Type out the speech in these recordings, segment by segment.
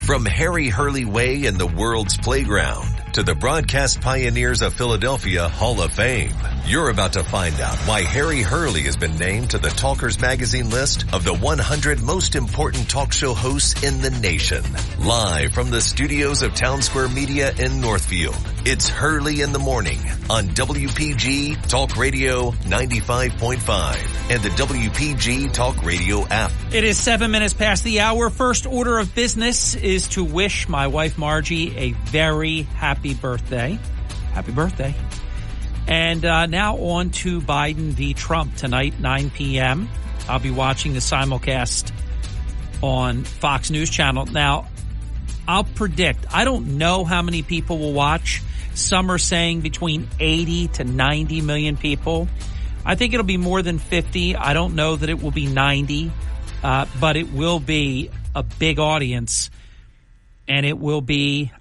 From Harry Hurley Way in the world's playground to the broadcast pioneers of Philadelphia Hall of Fame, you're about to find out why Harry Hurley has been named to the Talkers Magazine list of the 100 most important talk show hosts in the nation. Live from the studios of Town Square Media in Northfield, it's Hurley in the Morning on WPG Talk Radio 95.5 and the WPG Talk Radio app. It is 7 minutes past the hour. First order of business is to wish my wife Margie a very happy birthday. Happy birthday. And now on to Biden v. Trump tonight, 9 p.m. I'll be watching the simulcast on Fox News Channel. Now, I'll predict, I don't know how many people will watch. Some are saying between 80 to 90 million people. I think it'll be more than 50. I don't know that it will be 90, but it will be a big audience, and it will be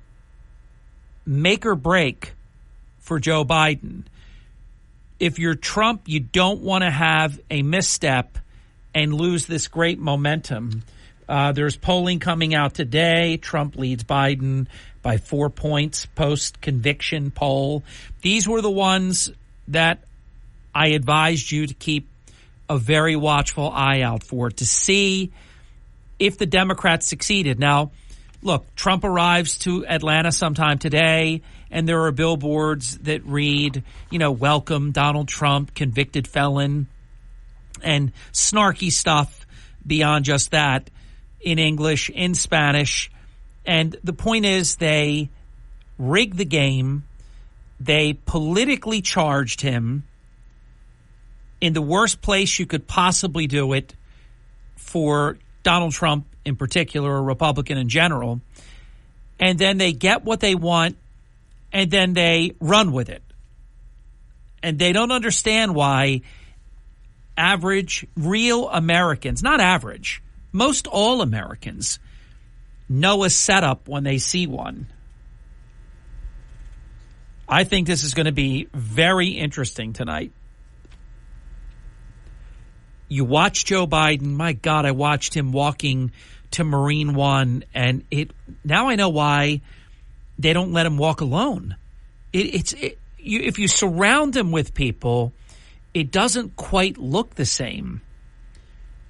make or break for Joe Biden. If you're Trump, you don't want to have a misstep and lose this great momentum. There's polling coming out today. Trump leads Biden by 4 points, post-conviction poll. These were the ones that I advised you to keep a very watchful eye out for, to see if the Democrats succeeded. Now, look, Trump arrives to Atlanta sometime today, and there are billboards that read, welcome Donald Trump, convicted felon, and snarky stuff beyond just that in English, in Spanish. And the point is, they rigged the game. They politically charged him in the worst place you could possibly do it for Donald Trump in particular, a Republican in general. And then they get what they want, and then they run with it. And they don't understand why average, real Americans, not average, most all Americans know a setup when they see one. I think this is going to be very interesting tonight. You watch Joe Biden. My God, I watched him walking to Marine One, and now I know why they don't let him walk alone. If you surround him with people, it doesn't quite look the same.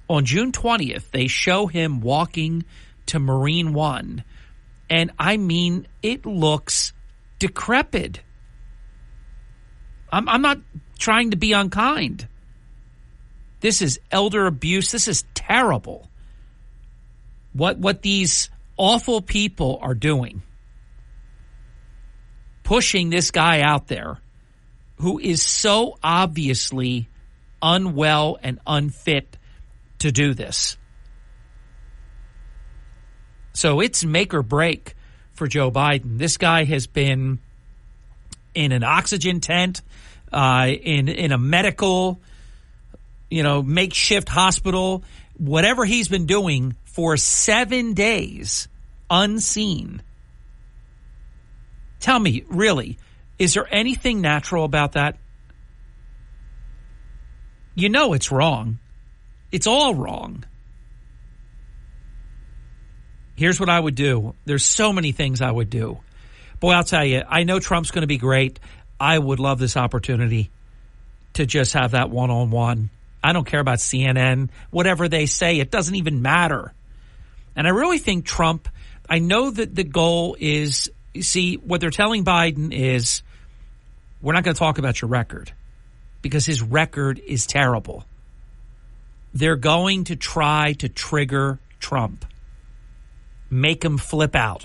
On June 20th, they show him walking to Marine One, and I mean, it looks decrepit. I'm not trying to be unkind. This is elder abuse. This is terrible. What these awful people are doing, pushing this guy out there who is so obviously unwell and unfit to do this. So it's make or break for Joe Biden. This guy has been in an oxygen tent, in a medical, makeshift hospital, whatever he's been doing for 7 days, unseen. Tell me, really, is there anything natural about that? It's wrong. It's all wrong. Here's what I would do. There's so many things I would do. Boy, I'll tell you, I know Trump's going to be great. I would love this opportunity to just have that one-on-one. I don't care about CNN, whatever they say. It doesn't even matter. And I really think Trump, I know that the goal is, what they're telling Biden is, we're not going to talk about your record because his record is terrible. They're going to try to trigger Trump, make him flip out.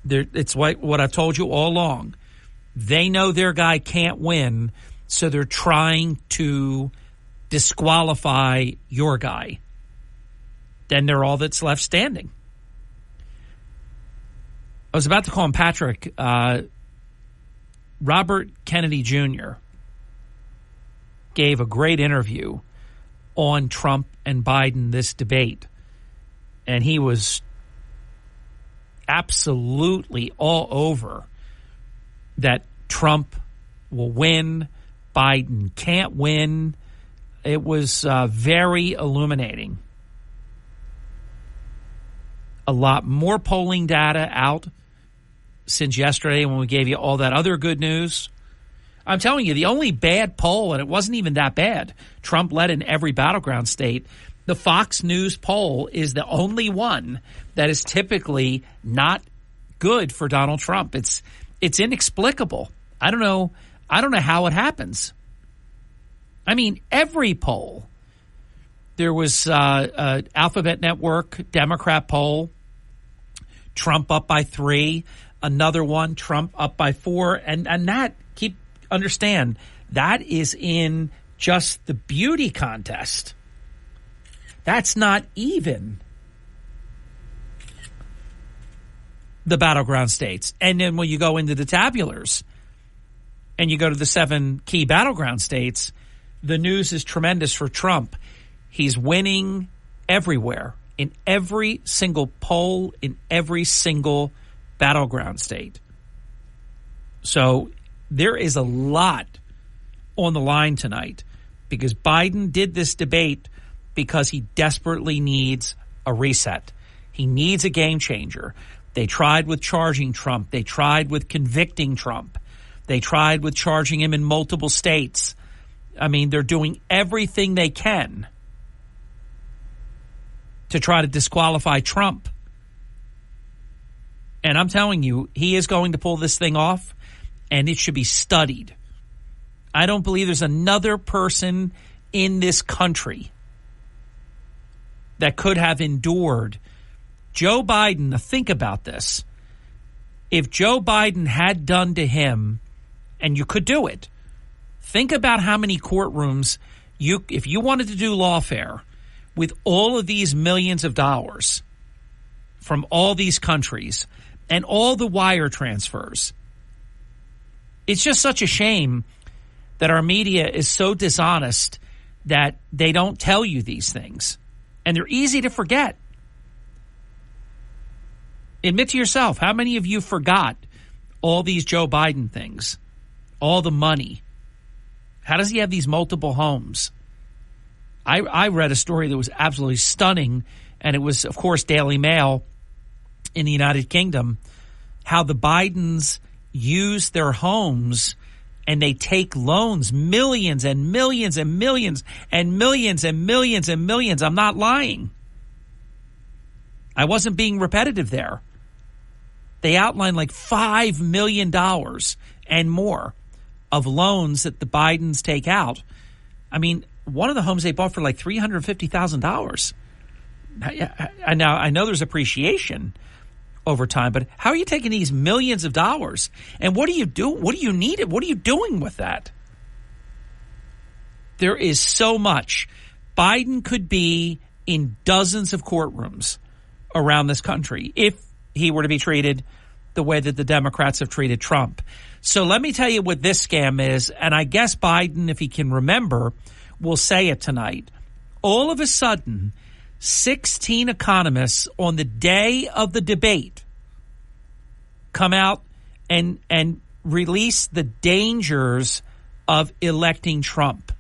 It's what I've told you all along. They know their guy can't win, so they're trying to disqualify your guy. Then they're all that's left standing. I was about to call him Patrick. Robert Kennedy Jr. gave a great interview on Trump and Biden, this debate. And he was absolutely all over that Trump will win, Biden can't win. It was very illuminating. a lot more polling data out since yesterday when we gave you all that other good news. I'm telling you, the only bad poll, and it wasn't even that bad, Trump led in every battleground state. The Fox News poll is the only one that is typically not good for Donald Trump. It's inexplicable. I don't know how it happens. I mean, every poll. There was Alphabet Network Democrat poll, Trump up by 3. Another one, Trump up by 4. And that, understand, that is in just the beauty contest. That's not even the battleground states. And then when you go into the tabulars and you go to the 7 key battleground states, the news is tremendous for Trump. He's winning everywhere, in every single poll, in every single battleground state. So there is a lot on the line tonight because Biden did this debate because he desperately needs a reset. He needs a game changer. They tried with charging Trump. They tried with convicting Trump. They tried with charging him in multiple states. I mean, they're doing everything they can to try to disqualify Trump. And I'm telling you, he is going to pull this thing off, and it should be studied. I don't believe there's another person in this country that could have endured Joe Biden. Now think about this. If Joe Biden had done to him, and you could do it, think about how many courtrooms if you wanted to do lawfare with all of these millions of dollars from all these countries and all the wire transfers. It's just such a shame that our media is so dishonest that they don't tell you these things. And they're easy to forget. Admit to yourself, how many of you forgot all these Joe Biden things? All the money. How does he have these multiple homes? I read a story that was absolutely stunning, and it was, of course, Daily Mail in the United Kingdom, how the Bidens use their homes and they take loans, millions and millions and millions and millions and millions and millions. I'm not lying. I wasn't being repetitive there. They outlined like $5 million and more of loans that the Bidens take out. I mean, one of the homes they bought for like $350,000. Now, I know there's appreciation over time, but how are you taking these millions of dollars? And what do you do? What do you need it? What are you doing with that? There is so much. Biden could be in dozens of courtrooms around this country if he were to be treated the way that the Democrats have treated Trump. So let me tell you what this scam is, and I guess Biden, if he can remember, will say it tonight. All of a sudden, 16 economists on the day of the debate come out and release the dangers of electing Trump.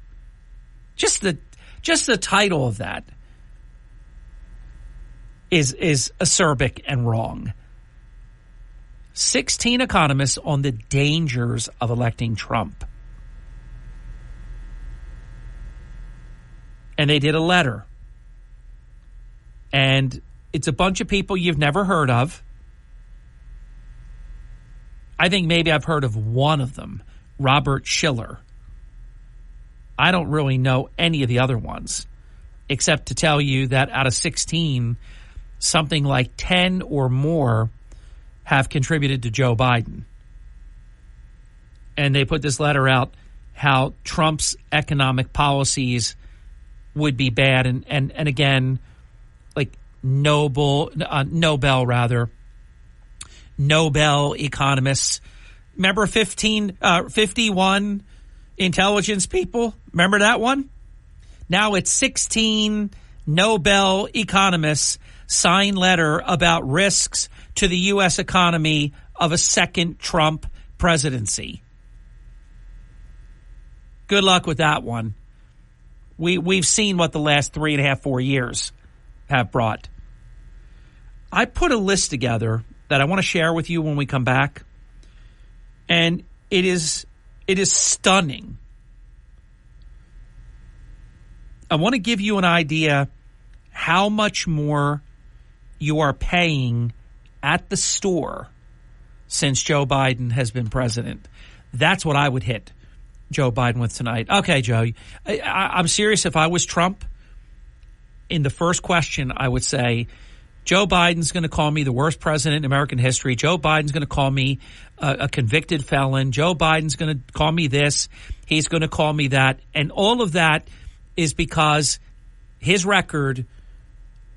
Just the title of that is acerbic and wrong. 16 economists on the dangers of electing Trump. And they did a letter. And it's a bunch of people you've never heard of. I think maybe I've heard of one of them, Robert Schiller. I don't really know any of the other ones, except to tell you that out of 16, something like 10 or more have contributed to Joe Biden. And they put this letter out how Trump's economic policies would be bad. And again, like Nobel economists. Remember 51 intelligence people? Remember that one? Now it's 16 Nobel economists sign letter about risks to the U.S. economy of a second Trump presidency. Good luck with that one. We've seen what the last 3.5, 4 years have brought. I put a list together that I want to share with you when we come back. And it is stunning. I want to give you an idea how much more you are paying at the store since Joe Biden has been president. That's what I would hit Joe Biden with tonight. Okay, Joe, I'm serious. If I was Trump, in the first question, I would say, Joe Biden's going to call me the worst president in American history. Joe Biden's going to call me a convicted felon. Joe Biden's going to call me this. He's going to call me that. And all of that is because his record,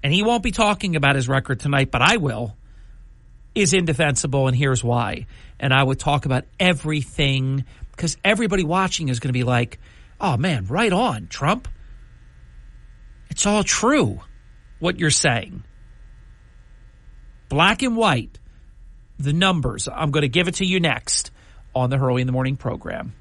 and he won't be talking about his record tonight, but I will, is indefensible, and here's why. And I would talk about everything because everybody watching is going to be like, oh, man, right on, Trump. It's all true, what you're saying. Black and white, the numbers. I'm going to give it to you next on the Hurley in the Morning program.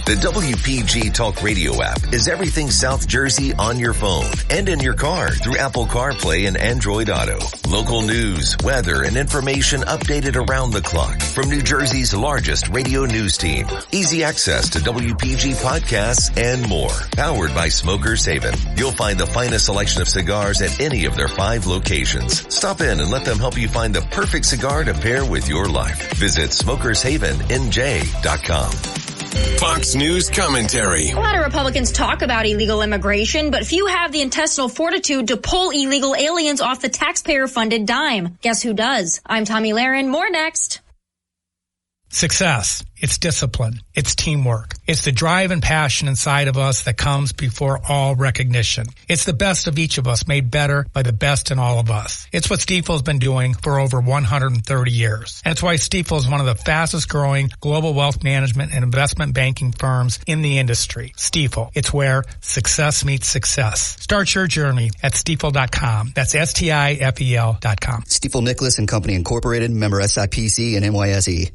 The WPG Talk Radio app is everything South Jersey on your phone and in your car through Apple CarPlay and Android Auto. Local news, weather, and information updated around the clock from New Jersey's largest radio news team. Easy access to WPG podcasts and more. Powered by Smokers Haven. You'll find the finest selection of cigars at any of their 5 locations. Stop in and let them help you find the perfect cigar to pair with your life. Visit SmokersHavenNJ.com. Fox News commentary. A lot of Republicans talk about illegal immigration, but few have the intestinal fortitude to pull illegal aliens off the taxpayer-funded dime. Guess who does? I'm Tommy Lahren. More next. Success. It's discipline. It's teamwork. It's the drive and passion inside of us that comes before all recognition. It's the best of each of us made better by the best in all of us. It's what Stifel's been doing for over 130 years. And it's why Stifel is one of the fastest growing global wealth management and investment banking firms in the industry. Stifel. It's where success meets success. Start your journey at stifel.com. That's STIFEL.com. Stifel Nicholas and Company Incorporated, member SIPC and NYSE.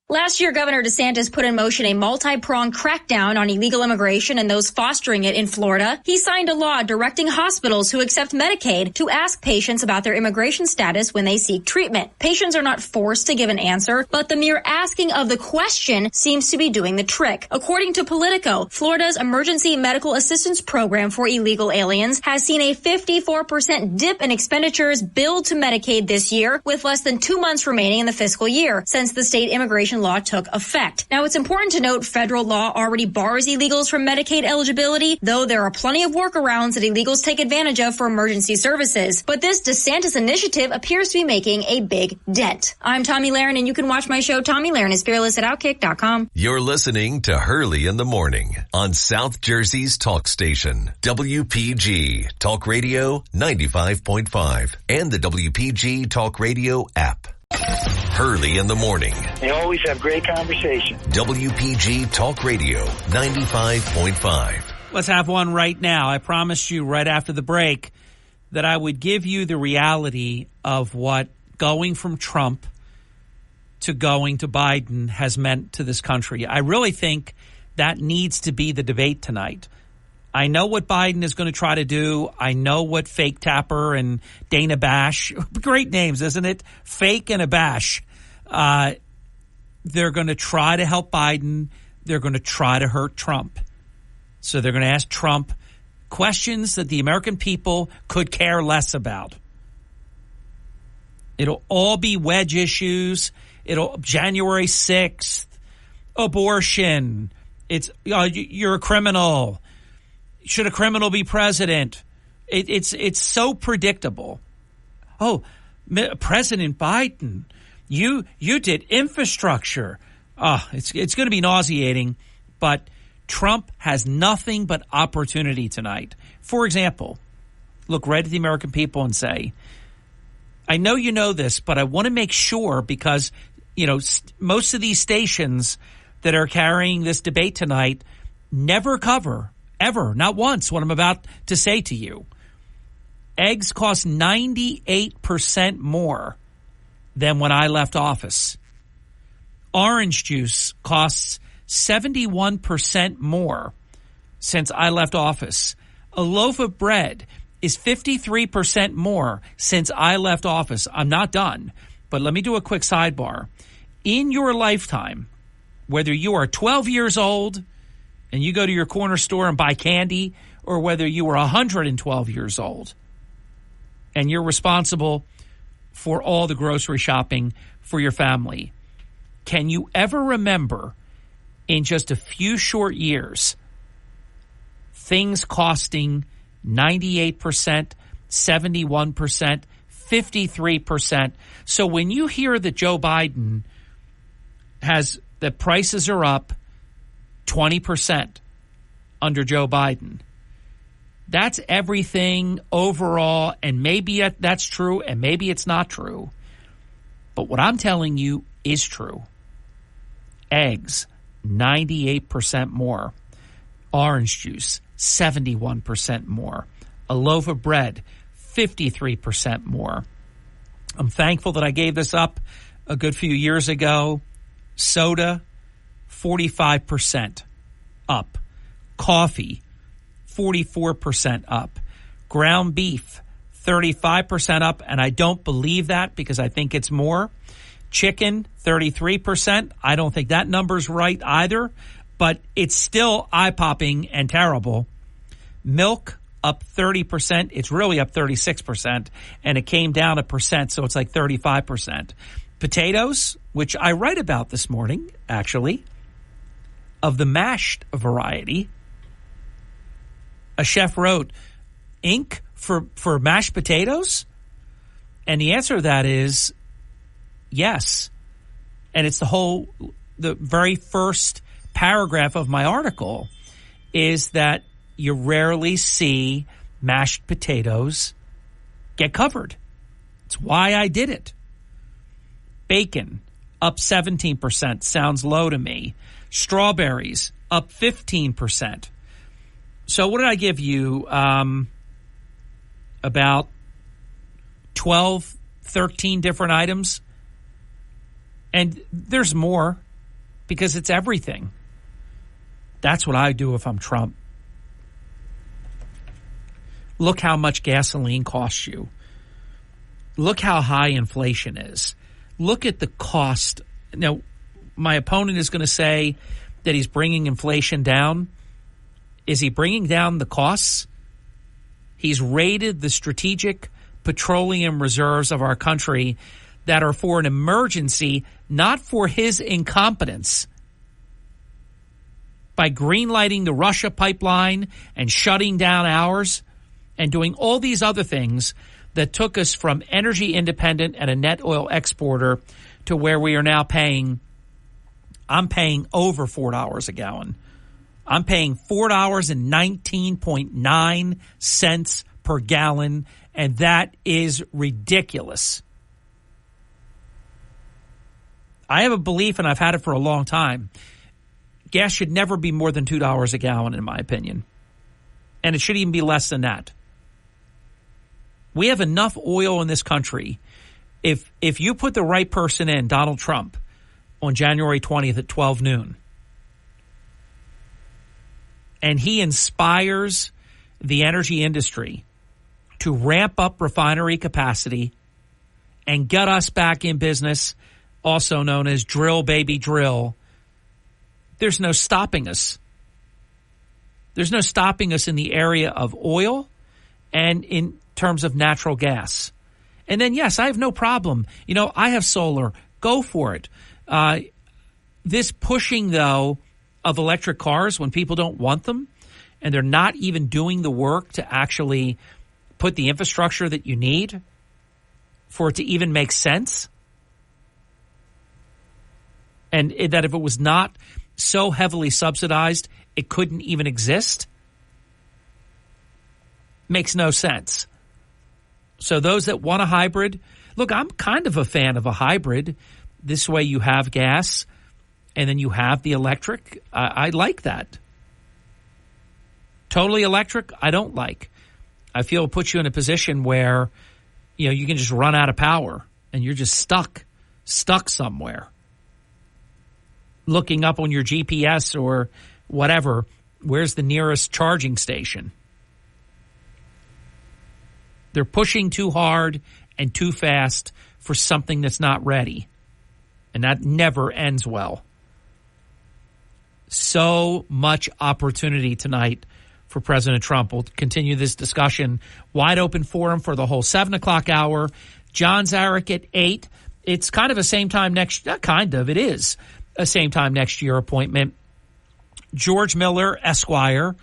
Last year, Governor DeSantis put in motion a multi-pronged crackdown on illegal immigration and those fostering it in Florida. He signed a law directing hospitals who accept Medicaid to ask patients about their immigration status when they seek treatment. Patients are not forced to give an answer, but the mere asking of the question seems to be doing the trick. According to Politico, Florida's Emergency Medical Assistance Program for illegal aliens has seen a 54% dip in expenditures billed to Medicaid this year, with less than 2 months remaining in the fiscal year since the state immigration law took effect. Now, it's important to note federal law already bars illegals from Medicaid eligibility, though there are plenty of workarounds that illegals take advantage of for emergency services. But this DeSantis initiative appears to be making a big dent. I'm Tommy Lahren, and you can watch my show, Tommy Lahren is Fearless, at Outkick.com. You're listening to Hurley in the Morning on South Jersey's talk station, WPG Talk Radio 95.5 and the WPG Talk Radio app. Hurley in the Morning. They always have great conversation. WPG Talk Radio 95.5. Let's have one right now. I promised you right after the break that I would give you the reality of what going from Trump to going to Biden has meant to this country. I really think that needs to be the debate tonight. I know what Biden is going to try to do. I know what Fake Tapper and Dana Bash, great names, isn't it? Fake and a Bash. They're going to try to help Biden. They're going to try to hurt Trump. So they're going to ask Trump questions that the American people could care less about. It'll all be wedge issues. It'll January 6th, abortion. It's you're a criminal. Should a criminal be president? It's so predictable. Oh, President Biden, you did infrastructure. It's going to be nauseating, but Trump has nothing but opportunity tonight. For example, look right at the American people and say, I know you know this, but I want to make sure because, you know, most of these stations that are carrying this debate tonight never cover ever, not once, what I'm about to say to you. Eggs cost 98% more than when I left office. Orange juice costs 71% more since I left office. A loaf of bread is 53% more since I left office. I'm not done, but let me do a quick sidebar. In your lifetime, whether you are 12 years old and you go to your corner store and buy candy, or whether you are 112 years old and you're responsible for all the grocery shopping for your family, can you ever remember in just a few short years things costing 98%, 71%, 53%? So when you hear that Joe Biden has the prices are up 20% under Joe Biden, that's everything overall, and maybe that's true and maybe it's not true. But what I'm telling you is true. Eggs, 98% more. Orange juice, 71% more. A loaf of bread, 53% more. I'm thankful that I gave this up a good few years ago. Soda, 45% up. Coffee, 44% up. Ground beef, 35% up, and I don't believe that because I think it's more. Chicken, 33%. I don't think that number's right either, but it's still eye-popping and terrible. Milk, up 30%. It's really up 36%, and it came down 1%, so it's like 35%. Potatoes, which I write about this morning, actually, of the mashed variety. A chef wrote, ink for mashed potatoes? And the answer to that is yes. And it's the very first paragraph of my article is that you rarely see mashed potatoes get covered. It's why I did it. Bacon, up 17%. Sounds low to me. Strawberries, up 15%. So what did I give you? About 12, 13 different items. And there's more because it's everything. That's what I do if I'm Trump. Look how much gasoline costs you. Look how high inflation is. Look at the cost. Now, my opponent is going to say that he's bringing inflation down. Is he bringing down the costs? He's raided the strategic petroleum reserves of our country that are for an emergency, not for his incompetence. By greenlighting the Russia pipeline and shutting down ours and doing all these other things that took us from energy independent and a net oil exporter to where we are now paying, I'm paying over $4 a gallon. I'm paying $4.19.9 per gallon, and that is ridiculous. I have a belief, and I've had it for a long time, gas should never be more than $2 a gallon, in my opinion. And it should even be less than that. We have enough oil in this country. If you put the right person in, Donald Trump, on January 20th at 12 noon, and he inspires the energy industry to ramp up refinery capacity and get us back in business, also known as drill, baby, drill, there's no stopping us. There's no stopping us in the area of oil and in terms of natural gas. And then, yes, I have no problem. You know, I have solar. Go for it. This pushing, though, of electric cars when people don't want them and they're not even doing the work to actually put the infrastructure that you need for it to even make sense. And that if it was not so heavily subsidized, it couldn't even exist. Makes no sense. So those that want a hybrid, look, I'm kind of a fan of a hybrid. This way you have gas and then you have the electric. I like that. Totally electric, I don't like. I feel it puts you in a position where, you know, you can just run out of power and you're just stuck somewhere. Looking up on your GPS or whatever, where's the nearest charging station? They're pushing too hard and too fast for something that's not ready. And that never ends well. So much opportunity tonight for President Trump. We'll continue this discussion. Wide open forum for the whole 7 o'clock hour. John Zarek at 8. It's kind of a same time next, not kind of, it is a same time next year appointment. George Miller, Esquire,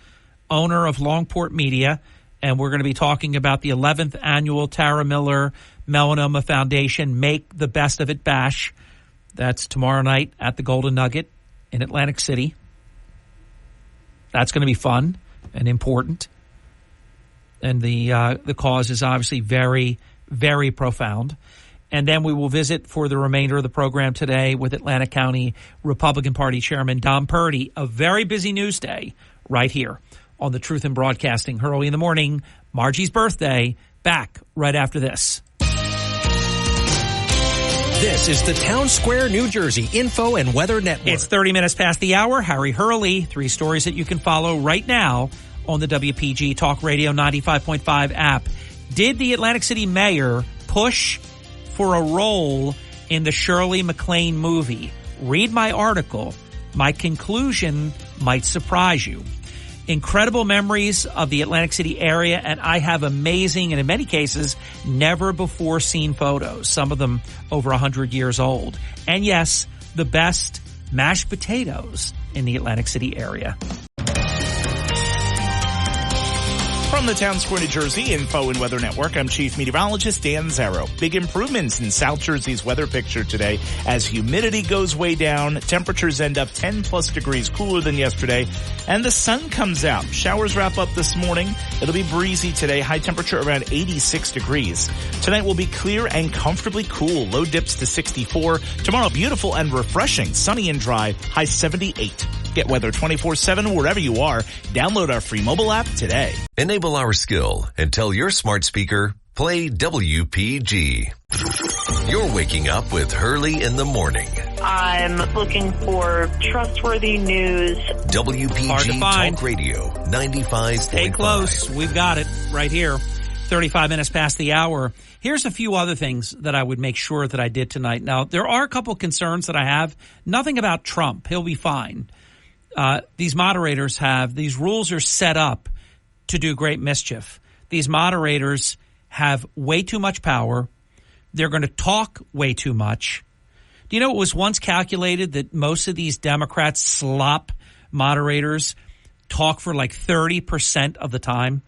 owner of Longport Media, and we're going to be talking about the 11th annual Tara Miller Melanoma Foundation Make the Best of It Bash. That's tomorrow night at the Golden Nugget in Atlantic City. That's going to be fun and important. And the cause is obviously very, very profound. And then we will visit for the remainder of the program today with Atlantic County Republican Party Chairman Don Purdy. A very busy news day right here on the Truth in Broadcasting. Hurley in the Morning, Margie's birthday, back right after this. This is the Town Square, New Jersey Info and Weather Network. It's 30 minutes past the hour. Harry Hurley, 3 stories that you can follow right now on the WPG Talk Radio 95.5 app. Did the Atlantic City mayor push for a role in the Shirley MacLaine movie? Read my article. My conclusion might surprise you. Incredible memories of the Atlantic City area, and I have amazing and in many cases never before seen photos, some of them over 100 years old. And yes, the best mashed potatoes in the Atlantic City area. From the Town Square, New Jersey Info and Weather Network, I'm Chief Meteorologist Dan Zarrow. Big improvements in South Jersey's weather picture today as humidity goes way down, temperatures end up 10 plus degrees cooler than yesterday, and the sun comes out. Showers wrap up this morning. It'll be breezy today, high temperature around 86 degrees. Tonight will be clear and comfortably cool, low dips to 64. Tomorrow, beautiful and refreshing, sunny and dry, high 78. Get weather 24/7 wherever you are. Download our free mobile app today. Enable our skill and tell your smart speaker, play WPG. You're waking up with Hurley in the Morning. I'm looking for trustworthy news. WPG Talk Radio 95.5. Stay close. We've got it right here. 35 minutes past the hour. Here's a few other things that I would make sure that I did tonight. Now, there are a couple concerns that I have. Nothing about Trump. He'll be fine. These moderators these rules are set up to do great mischief. These moderators have way too much power. They're going to talk way too much. Do you know it was once calculated that most of these Democrats slop moderators talk for like 30% of the time?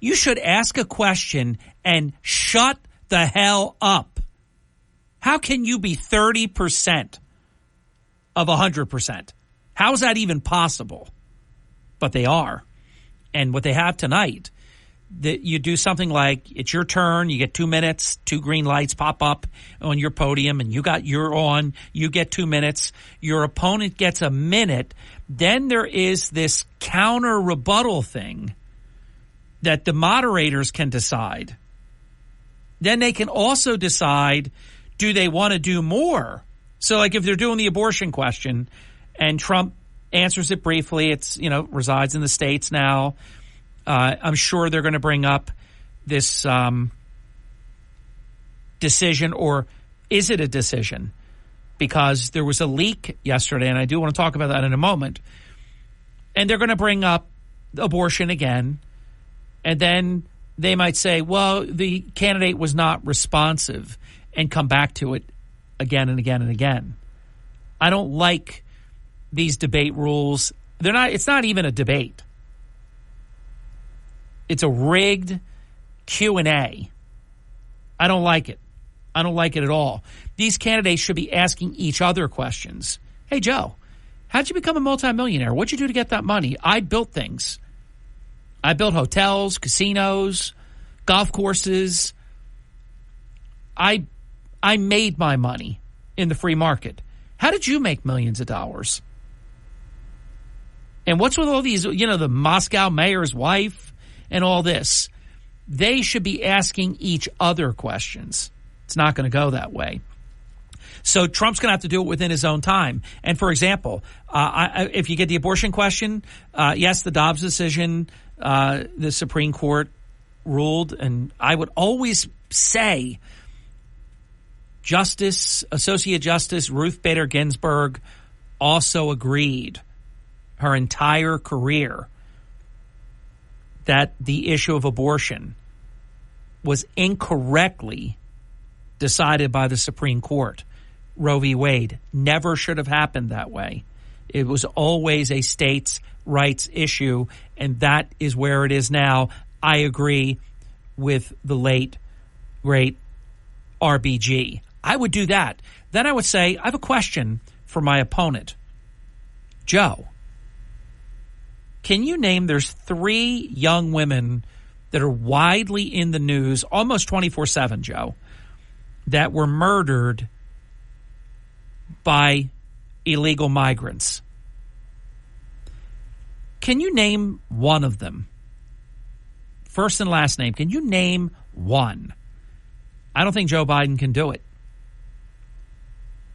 You should ask a question and shut the hell up. How can you be 30% of 100%? How is that even possible? But they are. And what they have tonight, that you do something like it's your turn, you get 2 minutes, 2 green lights pop up on your podium, and you're on, you get 2 minutes, your opponent gets a minute. Then there is this counter rebuttal thing that the moderators can decide. Then they can also decide, do they want to do more? So like if they're doing the abortion question and Trump answers it briefly, it's, resides in the States now. I'm sure they're going to bring up this decision, or is it a decision? Because there was a leak yesterday, and I do want to talk about that in a moment. And they're going to bring up abortion again. And then they might say, well, the candidate was not responsive, and come back to it again and again and again. I don't like these debate rules. It's not even a debate. It's a rigged Q&A. I don't like it. I don't like it at all. These candidates should be asking each other questions. Hey, Joe, how'd you become a multimillionaire? What'd you do to get that money? I built things. I built hotels, casinos, golf courses. I made my money in the free market. How did you make millions of dollars? And what's with all these, the Moscow mayor's wife and all this? They should be asking each other questions. It's not going to go that way. So Trump's going to have to do it within his own time. And for example, if you get the abortion question, yes, the Dobbs decision, the Supreme Court ruled, and I would always say Associate Justice Ruth Bader Ginsburg also agreed her entire career that the issue of abortion was incorrectly decided by the Supreme Court. Roe v. Wade never should have happened that way. It was always a states' rights issue, and that is where it is now. I agree with the late, great RBG. I would do that. Then I would say, I have a question for my opponent. Joe, can you name, there's 3 young women that are widely in the news, almost 24/7, Joe, that were murdered by illegal migrants. Can you name one of them? First and last name. Can you name one? I don't think Joe Biden can do it.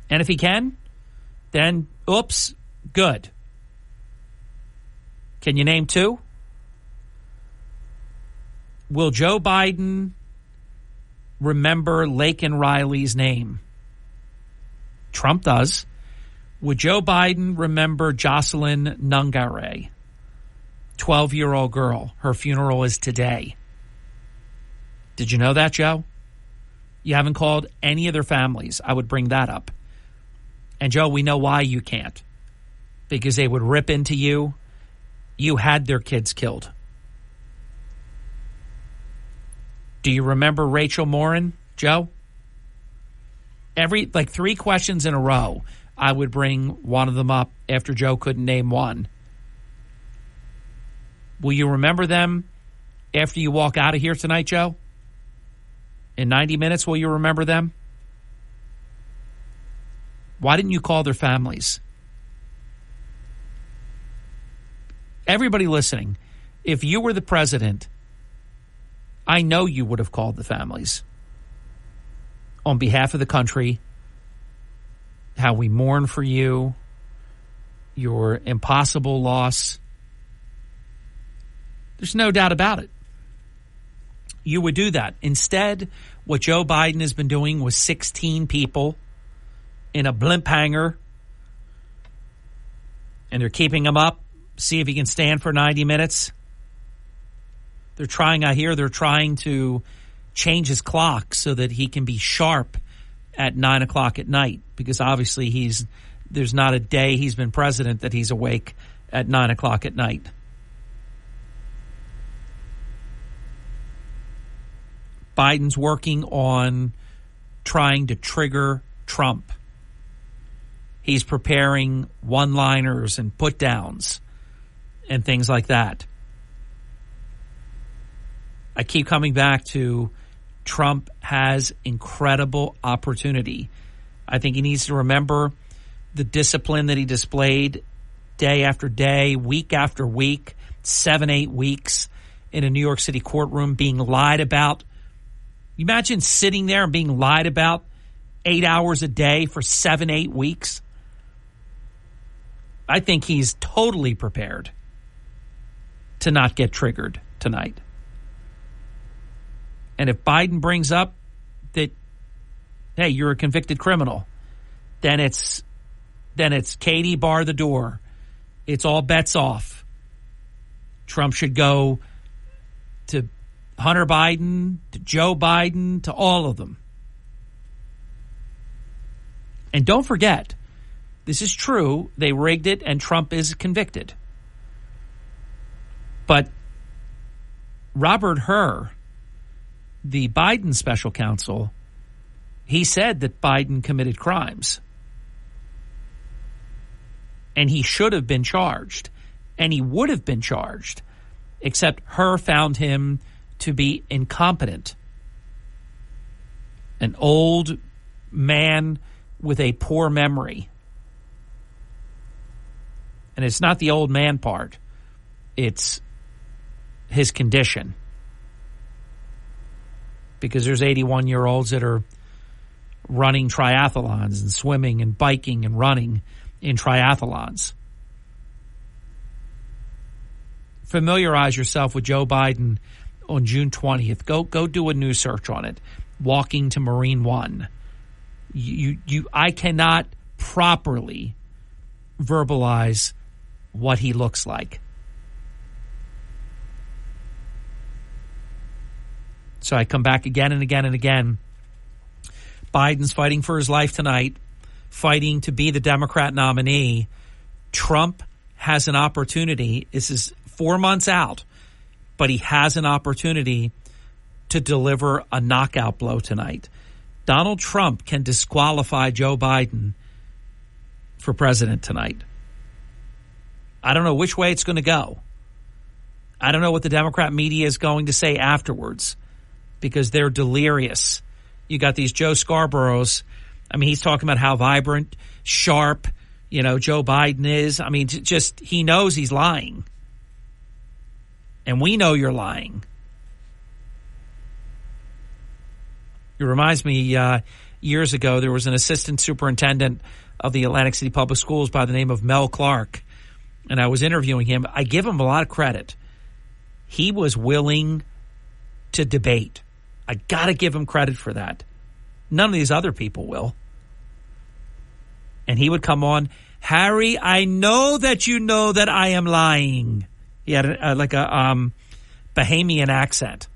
And if he can, then, oops, good. Can you name 2? Will Joe Biden remember Laken Riley's name? Trump does. Would Joe Biden remember Jocelyn Nungare, 12-year-old girl? Her funeral is today. Did you know that, Joe? You haven't called any of their families. I would bring that up. And, Joe, we know why you can't. Because they would rip into you. You had their kids killed. Do you remember Rachel Morin, Joe? 3 questions in a row, I would bring one of them up after Joe couldn't name one. Will you remember them after you walk out of here tonight, Joe? In 90 minutes, will you remember them? Why didn't you call their families? Everybody listening, if you were the president, I know you would have called the families on behalf of the country, how we mourn for you, your impossible loss. There's no doubt about it. You would do that. Instead, what Joe Biden has been doing with 16 people in a blimp hangar, and they're keeping him up, see if he can stand for 90 minutes. They're trying to change his clock so that he can be sharp at 9 o'clock at night, because obviously there's not a day he's been president that he's awake at 9 o'clock at night. Biden's working on trying to trigger Trump. He's preparing one-liners and put-downs and things like that. I keep coming back to Trump has incredible opportunity. I think he needs to remember the discipline that he displayed day after day, week after week, 7-8 weeks in a New York City courtroom, being lied about. You imagine sitting there and being lied about 8 hours a day for 7-8 weeks? I think he's totally prepared to not get triggered tonight. And if Biden brings up that, hey, you're a convicted criminal, then it's Katie, bar the door. It's all bets off. Trump should go to Hunter Biden, to Joe Biden, to all of them. And don't forget, this is true, they rigged it and Trump is convicted. But Robert Hur, the Biden special counsel, he said that Biden committed crimes. And he should have been charged. And he would have been charged, except Hur found him to be incompetent. An old man with a poor memory. And it's not the old man part. It's his condition. Because there's 81-year-olds that are running triathlons and swimming and biking and running in triathlons. Familiarize yourself with Joe Biden on June 20th. Go do a news search on it. Walking to Marine One. I cannot properly verbalize what he looks like. So I come back again and again and again. Biden's fighting for his life tonight, fighting to be the Democrat nominee. Trump has an opportunity. This is 4 months out, but he has an opportunity to deliver a knockout blow tonight. Donald Trump can disqualify Joe Biden for president tonight. I don't know which way it's going to go. I don't know what the Democrat media is going to say afterwards because they're delirious. You got these Joe Scarboroughs. I mean, he's talking about how vibrant, sharp, Joe Biden is. I mean, just he knows he's lying. And we know you're lying. It reminds me, years ago, there was an assistant superintendent of the Atlantic City Public Schools by the name of Mel Clark, and I was interviewing him. I give him a lot of credit. He was willing to debate. I got to give him credit for that. None of these other people will. And he would come on, Harry, I know that you know that I am lying. He had a Bahamian accent.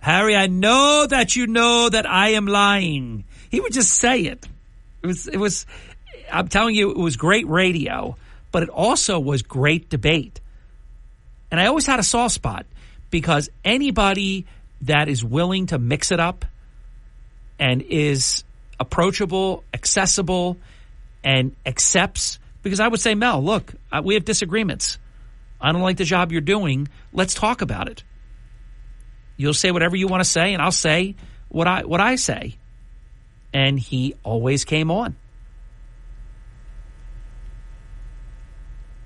Harry, I know that you know that I am lying. He would just say it. It was. I'm telling you, it was great radio, but it also was great debate. And I always had a soft spot because anybody that is willing to mix it up and is approachable, accessible, and accepts, because I would say, Mel, look, we have disagreements. I don't like the job you're doing. Let's talk about it. You'll say whatever you want to say, and I'll say what I say. And he always came on.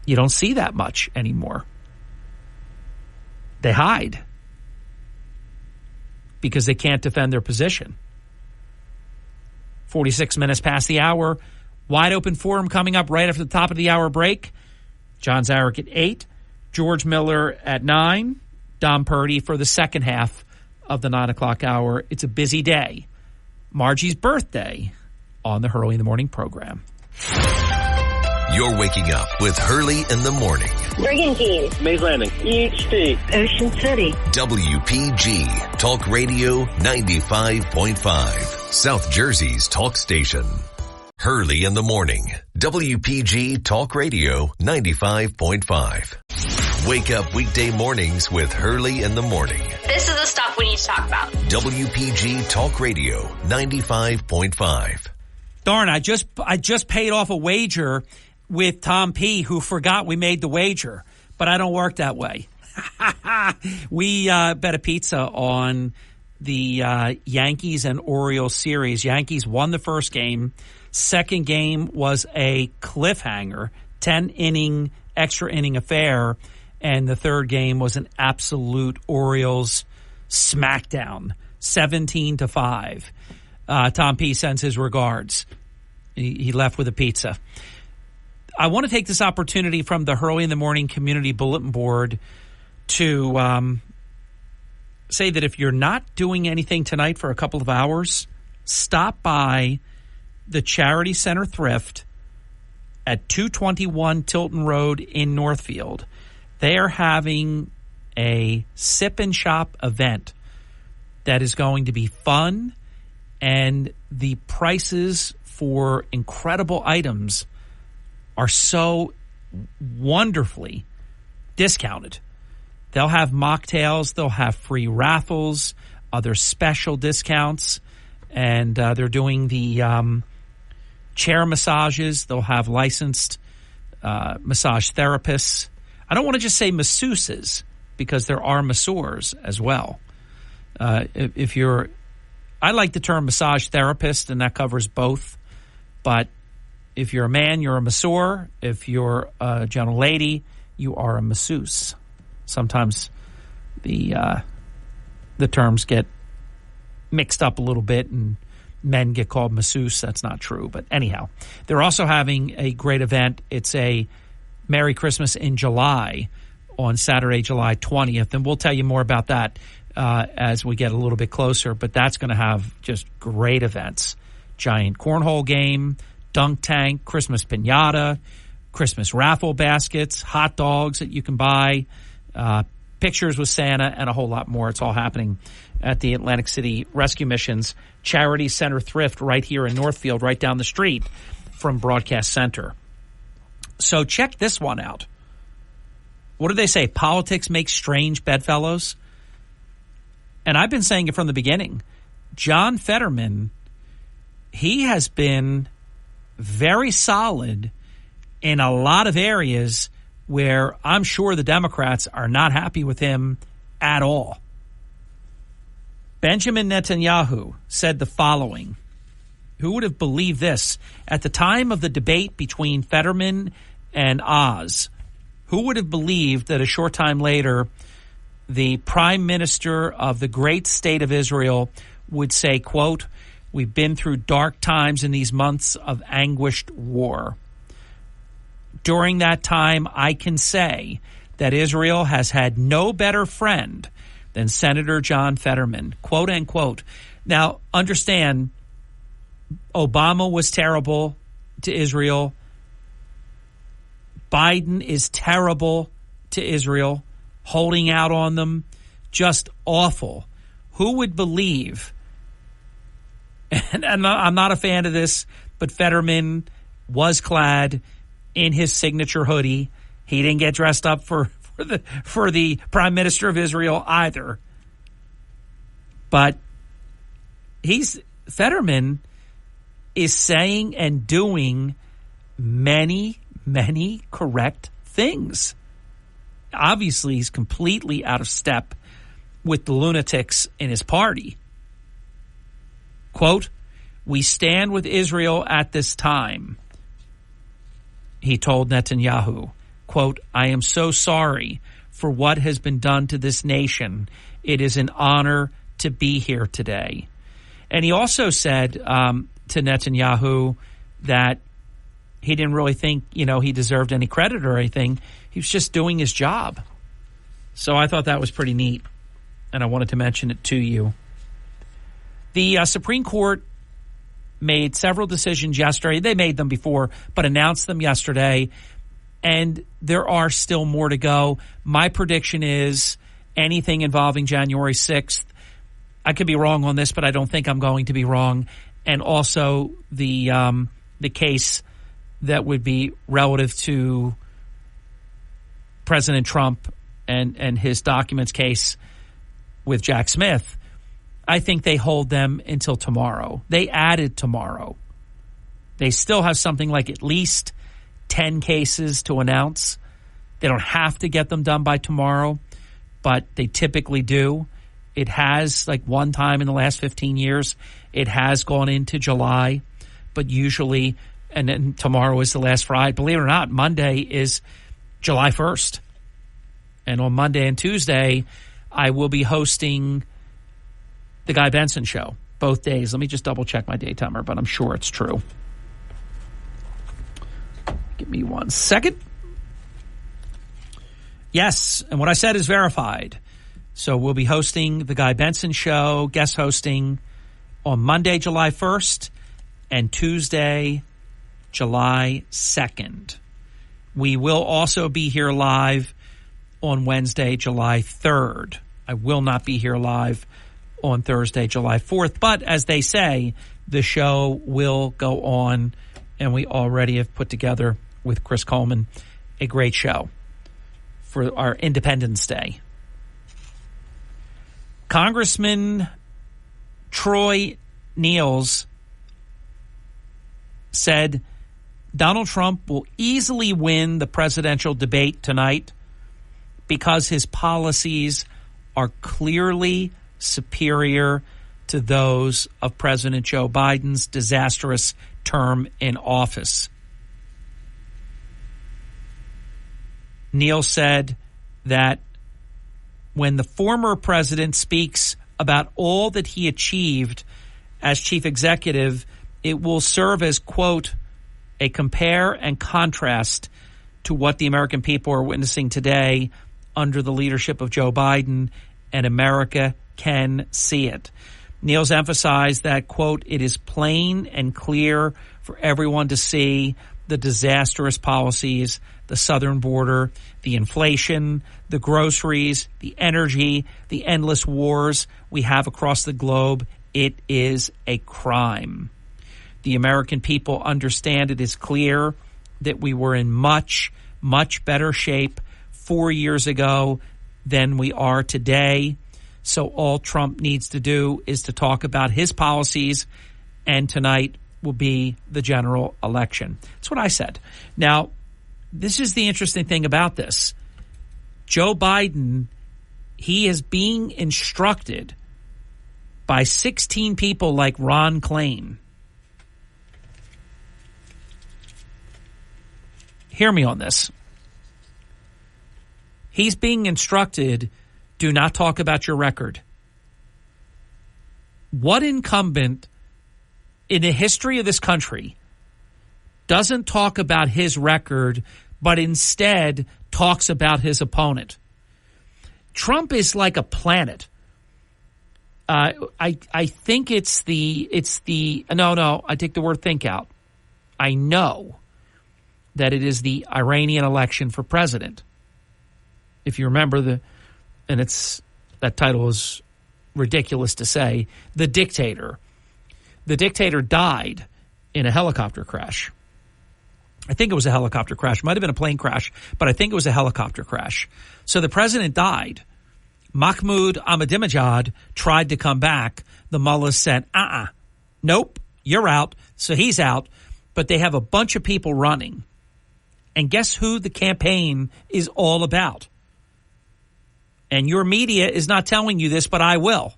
You don't see that much anymore. They hide because they can't defend their position. 46 minutes past the hour. Wide open forum coming up right after the top of the hour break. John Zarek at 8. George Miller at 9. Dom Purdy for the second half of the 9 o'clock hour. It's a busy day. Margie's birthday on the Hurley in the Morning program. You're waking up with Hurley in the Morning. Brigantine. Mays Landing. EHT. Ocean City. WPG Talk Radio 95.5. South Jersey's talk station. Hurley in the Morning. WPG Talk Radio 95.5. Wake up weekday mornings with Hurley in the Morning. This is the stuff we need to talk about. WPG Talk Radio 95.5. Darn, I just paid off a wager with Tom P., who forgot we made the wager, but I don't work that way. We bet a pizza on the Yankees and Orioles series. Yankees won the first game. Second game was a cliffhanger, 10-inning, extra inning affair. And the third game was an absolute Orioles smackdown, 17-5. Tom P. sends his regards. He left with a pizza. I want to take this opportunity from the Hurley in the Morning Community Bulletin Board to say that if you're not doing anything tonight for a couple of hours, stop by the Charity Center Thrift at 221 Tilton Road in Northfield. They are having a sip and shop event that is going to be fun, and the prices for incredible items are so wonderfully discounted. They'll have mocktails, they'll have free raffles, other special discounts, and they're doing the chair massages. They'll have licensed massage therapists. I don't want to just say masseuses because there are masseurs as well. I like the term massage therapist, and that covers both. But if you're a man, you're a masseur. If you're a gentle lady, you are a masseuse. Sometimes the terms get mixed up a little bit, and men get called masseuse. That's not true. But anyhow, they're also having a great event. It's a Merry Christmas in July on Saturday, July 20th. And we'll tell you more about that as we get a little bit closer. But that's going to have just great events. Giant cornhole game, dunk tank, Christmas piñata, Christmas raffle baskets, hot dogs that you can buy, pictures with Santa, and a whole lot more. It's all happening at the Atlantic City Rescue Mission's Charity Center Thrift right here in Northfield, right down the street from Broadcast Center. So check this one out. What do they say? Politics makes strange bedfellows. And I've been saying it from the beginning. John Fetterman, he has been very solid in a lot of areas where I'm sure the Democrats are not happy with him at all. Benjamin Netanyahu said the following. Who would have believed this? At the time of the debate between Fetterman and Oz, who would have believed that a short time later, the prime minister of the great state of Israel would say, quote, "We've been through dark times in these months of anguished war. During that time, I can say that Israel has had no better friend than Senator John Fetterman," quote, unquote. Now, understand, Obama was terrible to Israel. Biden is terrible to Israel, holding out on them, just awful. Who would believe, and I'm not a fan of this, but Fetterman was clad in his signature hoodie. He didn't get dressed up for the Prime Minister of Israel either. But Fetterman is saying and doing many, many correct things. Obviously, he's completely out of step with the lunatics in his party. Quote, "We stand with Israel at this time," he told Netanyahu. Quote, "I am so sorry for what has been done to this nation. It is an honor to be here today." And he also said to Netanyahu that he didn't really think, he deserved any credit or anything. He was just doing his job. So I thought that was pretty neat, and I wanted to mention it to you. The Supreme Court made several decisions yesterday. They made them before, but announced them yesterday, and there are still more to go. My prediction is anything involving January 6th. I could be wrong on this, but I don't think I'm going to be wrong. And also the case that would be relative to President Trump and his documents case with Jack Smith. I think they hold them until tomorrow. They added tomorrow. They still have something like at least 10 cases to announce. They don't have to get them done by tomorrow, but they typically do. It has, like one time in the last 15 years, it has gone into July, but usually, and then tomorrow is the last Friday. Believe it or not, Monday is July 1st. And on Monday and Tuesday, I will be hosting the Guy Benson Show both days. Let me just double check my day timer, but I'm sure it's true. Give me 1 second. Yes, and what I said is verified. So we'll be hosting the Guy Benson Show, guest hosting on Monday, July 1st, and Tuesday, July 2nd. We will also be here live on Wednesday, July 3rd. I will not be here live on Thursday, July 4th. But as they say, the show will go on, and we already have put together with Chris Coleman a great show for our Independence Day. Congressman Troy Niels said Donald Trump will easily win the presidential debate tonight because his policies are clearly superior to those of President Joe Biden's disastrous term in office. Neal said that when the former president speaks about all that he achieved as chief executive, it will serve as, quote, a compare and contrast to what the American people are witnessing today, under the leadership of Joe Biden, and America can see it. Niels emphasized that, quote, it is plain and clear for everyone to see the disastrous policies, the southern border, the inflation, the groceries, the energy, the endless wars we have across the globe. It is a crime. The American people understand it is clear that we were in much, much better shape 4 years ago than we are today. So all Trump needs to do is to talk about his policies, and tonight will be the general election. That's what I said. Now, this is the interesting thing about this. Joe Biden, he is being instructed by 16 people like Ron Klain. Hear me on this. He's being instructed, do not talk about your record. What incumbent in the history of this country doesn't talk about his record, but instead talks about his opponent? Trump is like a planet. I think I take the word think out. I know that it is the Iranian election for president. If you remember that title is ridiculous to say, the dictator. The dictator died in a helicopter crash. I think it was a helicopter crash. It might have been a plane crash, but I think it was a helicopter crash. So the president died. Mahmoud Ahmadinejad tried to come back. The mullahs said, nope, you're out. So he's out. But they have a bunch of people running. And guess who the campaign is all about? And your media is not telling you this, but I will.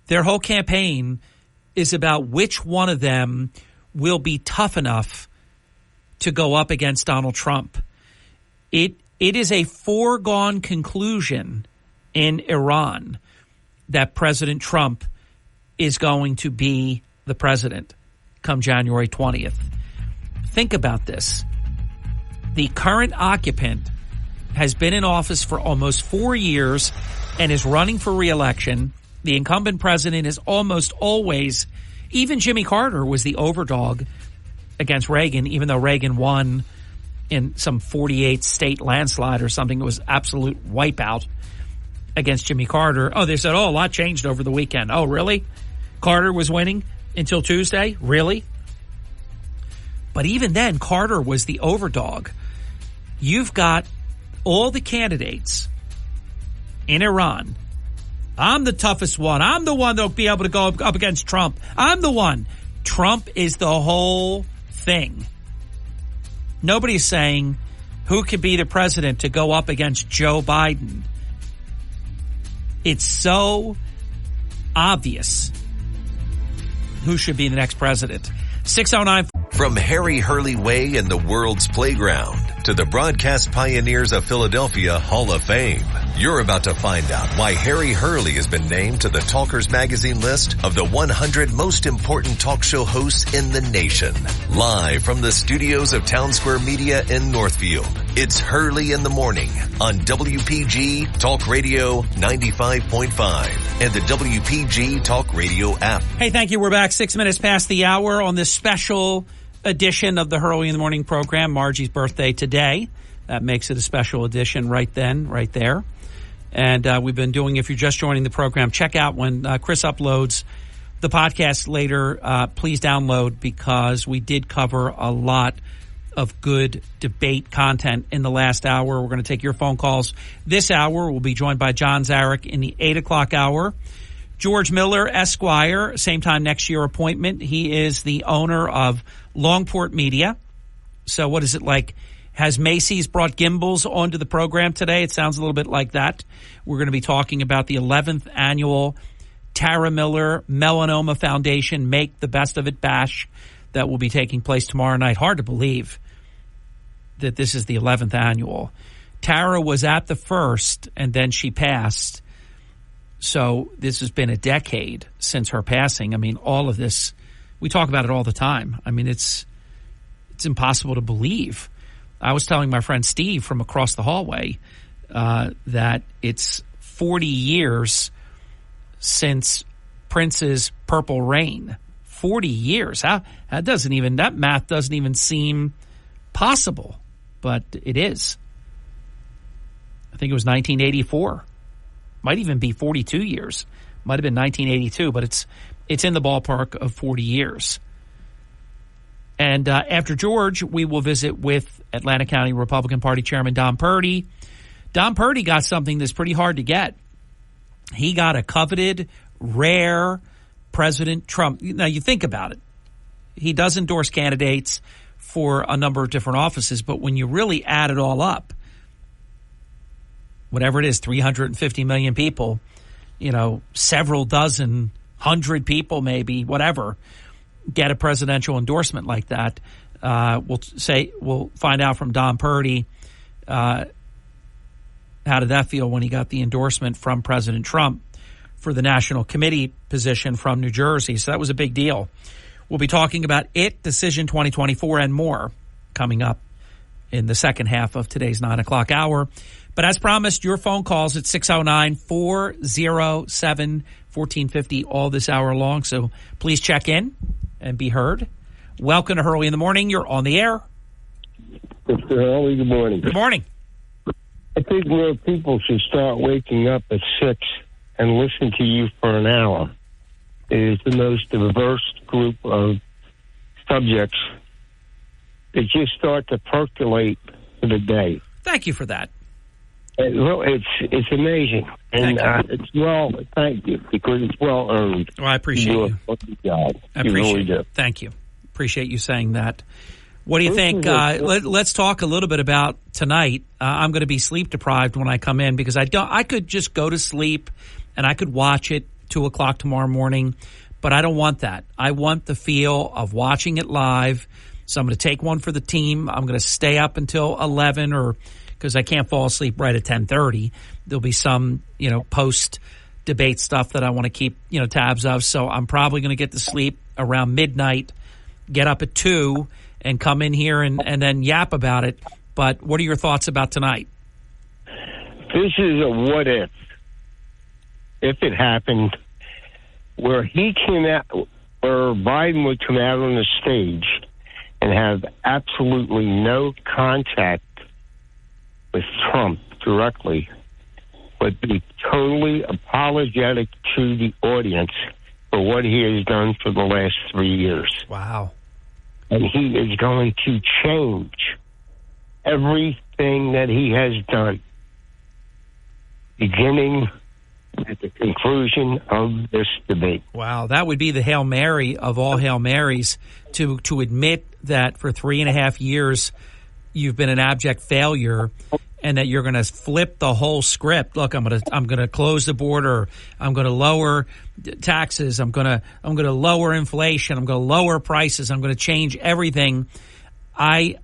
Their whole campaign is about which one of them will be tough enough to go up against Donald Trump. It is a foregone conclusion in Iran that President Trump is going to be the president come January 20th. Think about this. The current occupant has been in office for almost 4 years and is running for re-election. The incumbent president is almost always, even Jimmy Carter was the overdog against Reagan, even though Reagan won in some 48 state landslide or something. It was absolute wipeout against Jimmy Carter. Oh, they said, a lot changed over the weekend. Oh, really? Carter was winning until Tuesday? Really? But even then, Carter was the overdog. You've got all the candidates in Iran. I'm the toughest one. I'm the one that'll be able to go up against Trump. I'm the one. Trump is the whole thing. Nobody's saying who could be the president to go up against Joe Biden. It's so obvious who should be the next president. 609. From Harry Hurley Way in the world's playground to the broadcast pioneers of Philadelphia Hall of Fame, you're about to find out why Harry Hurley has been named to the Talkers Magazine list of the 100 most important talk show hosts in the nation. Live from the studios of Town Square Media in Northfield, it's Hurley in the Morning on WPG Talk Radio 95.5 and the WPG Talk Radio app. Hey, thank you. We're back 6 minutes past the hour on this special edition of the Hurley in the Morning program. Margie's birthday today. That makes it a special edition right there. And we've been doing, if you're just joining the program, check out when Chris uploads the podcast later. Please download, because we did cover a lot of good debate content in the last hour. We're going to take your phone calls. This hour, we'll be joined by John Zarek in the 8 o'clock hour. George Miller, Esquire, same time next year appointment. He is the owner of Longport Media. So what is it like? Has Macy's brought gimbals onto the program today? It sounds a little bit like that. We're going to be talking about the 11th annual Tara Miller Melanoma Foundation Make the Best of It Bash that will be taking place tomorrow night. Hard to believe that this is the 11th annual. Tara was at the first, and then she passed. So this has been a decade since her passing. I mean, all of this, we talk about it all the time. I mean, it's impossible to believe I was telling my friend Steve from across the hallway that it's 40 years since Prince's Purple Rain. 40 years. That math doesn't even seem possible, but it is. I think it was 1984. Might even be 42 years. Might have been 1982, but it's in the ballpark of 40 years. And after George, we will visit with Atlanta County Republican Party Chairman Don Purdy. Don Purdy got something that's pretty hard to get. He got a coveted, rare President Trump. Now, you think about it. He does endorse candidates for a number of different offices, but when you really add it all up, whatever it is, 350 million people, several dozen, 100 people maybe, whatever, get a presidential endorsement like that. We'll find out from Don Purdy how did that feel when he got the endorsement from President Trump for the National Committee position from New Jersey. So that was a big deal. We'll be talking about it, Decision 2024, and more coming up in the second half of today's 9 o'clock hour. But as promised, your phone calls at 609-407-1450 all this hour long. So please check in and be heard. Welcome to Hurley in the Morning. You're on the air. Mr. Hurley, good morning. Good morning. I think more people should start waking up at 6 and listen to you for an hour. It is the most diverse group of subjects that just start to percolate for the day. Thank you for that. Well, it's amazing, and it's thank you, because it's well earned. Well, I appreciate you. Job. I appreciate it. Thank you. Appreciate you saying that. What do you think? Let's talk a little bit about tonight. I'm going to be sleep deprived when I come in because I could just go to sleep and I could watch it 2 o'clock tomorrow morning, but I don't want that. I want the feel of watching it live. So I'm going to take one for the team. I'm going to stay up until 11 or because I can't fall asleep right at 10:30. There'll be some, post-debate stuff that I want to keep, tabs of. So I'm probably going to get to sleep around midnight, get up at 2, and come in here and then yap about it. But what are your thoughts about tonight? This is a what if it happened, where he came out, or Biden would come out on the stage and have absolutely no contact with Trump directly, but be totally apologetic to the audience for what he has done for the last 3 years. Wow. And he is going to change everything that he has done, beginning at the conclusion of this debate. Wow, that would be the Hail Mary of all Hail Marys, to admit that for 3.5 years you've been an abject failure and that you're going to flip the whole script. Look, I'm going to close the border. I'm going to lower taxes. I'm going to lower inflation. I'm going to lower prices. I'm going to change everything. I'll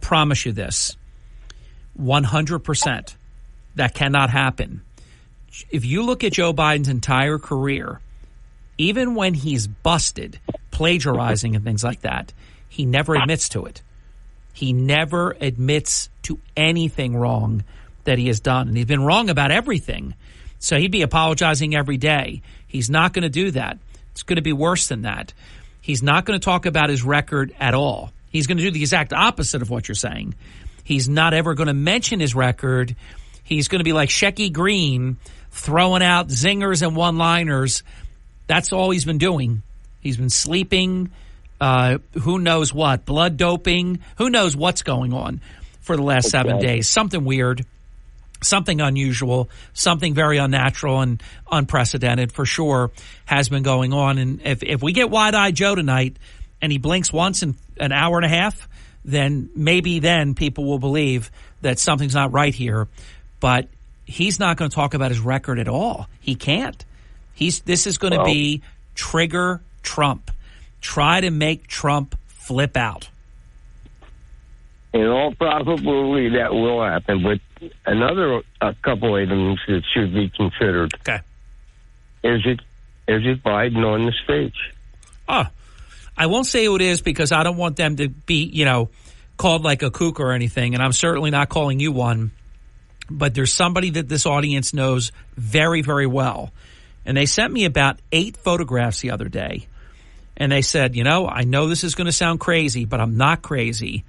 promise you this. 100%. That cannot happen. If you look at Joe Biden's entire career, even when he's busted, plagiarizing and things like that, he never admits to it. He never admits to anything wrong that he has done. And he's been wrong about everything. So he'd be apologizing every day. He's not going to do that. It's going to be worse than that. He's not going to talk about his record at all. He's going to do the exact opposite of what you're saying. He's not ever going to mention his record. He's going to be like Shecky Green, throwing out zingers and one-liners. That's all he's been doing. He's been sleeping, who knows what, blood doping, who knows what's going on for the last 7 days. Something weird, something unusual, something very unnatural and unprecedented for sure has been going on. And if we get Wide-Eyed Joe tonight and he blinks once in an hour and a half, then maybe then people will believe that something's not right here. But he's not going to talk about his record at all. He can't. This is going to be trigger Trump. Try to make Trump flip out. In all probability, that will happen. But a couple items that should be considered. Okay. Is it Biden on the stage? I won't say who it is because I don't want them to be, called like a kook or anything, and I'm certainly not calling you one, but there's somebody that this audience knows very, very well. And they sent me about 8 photographs the other day. And they said, I know this is going to sound crazy, but I'm not crazy.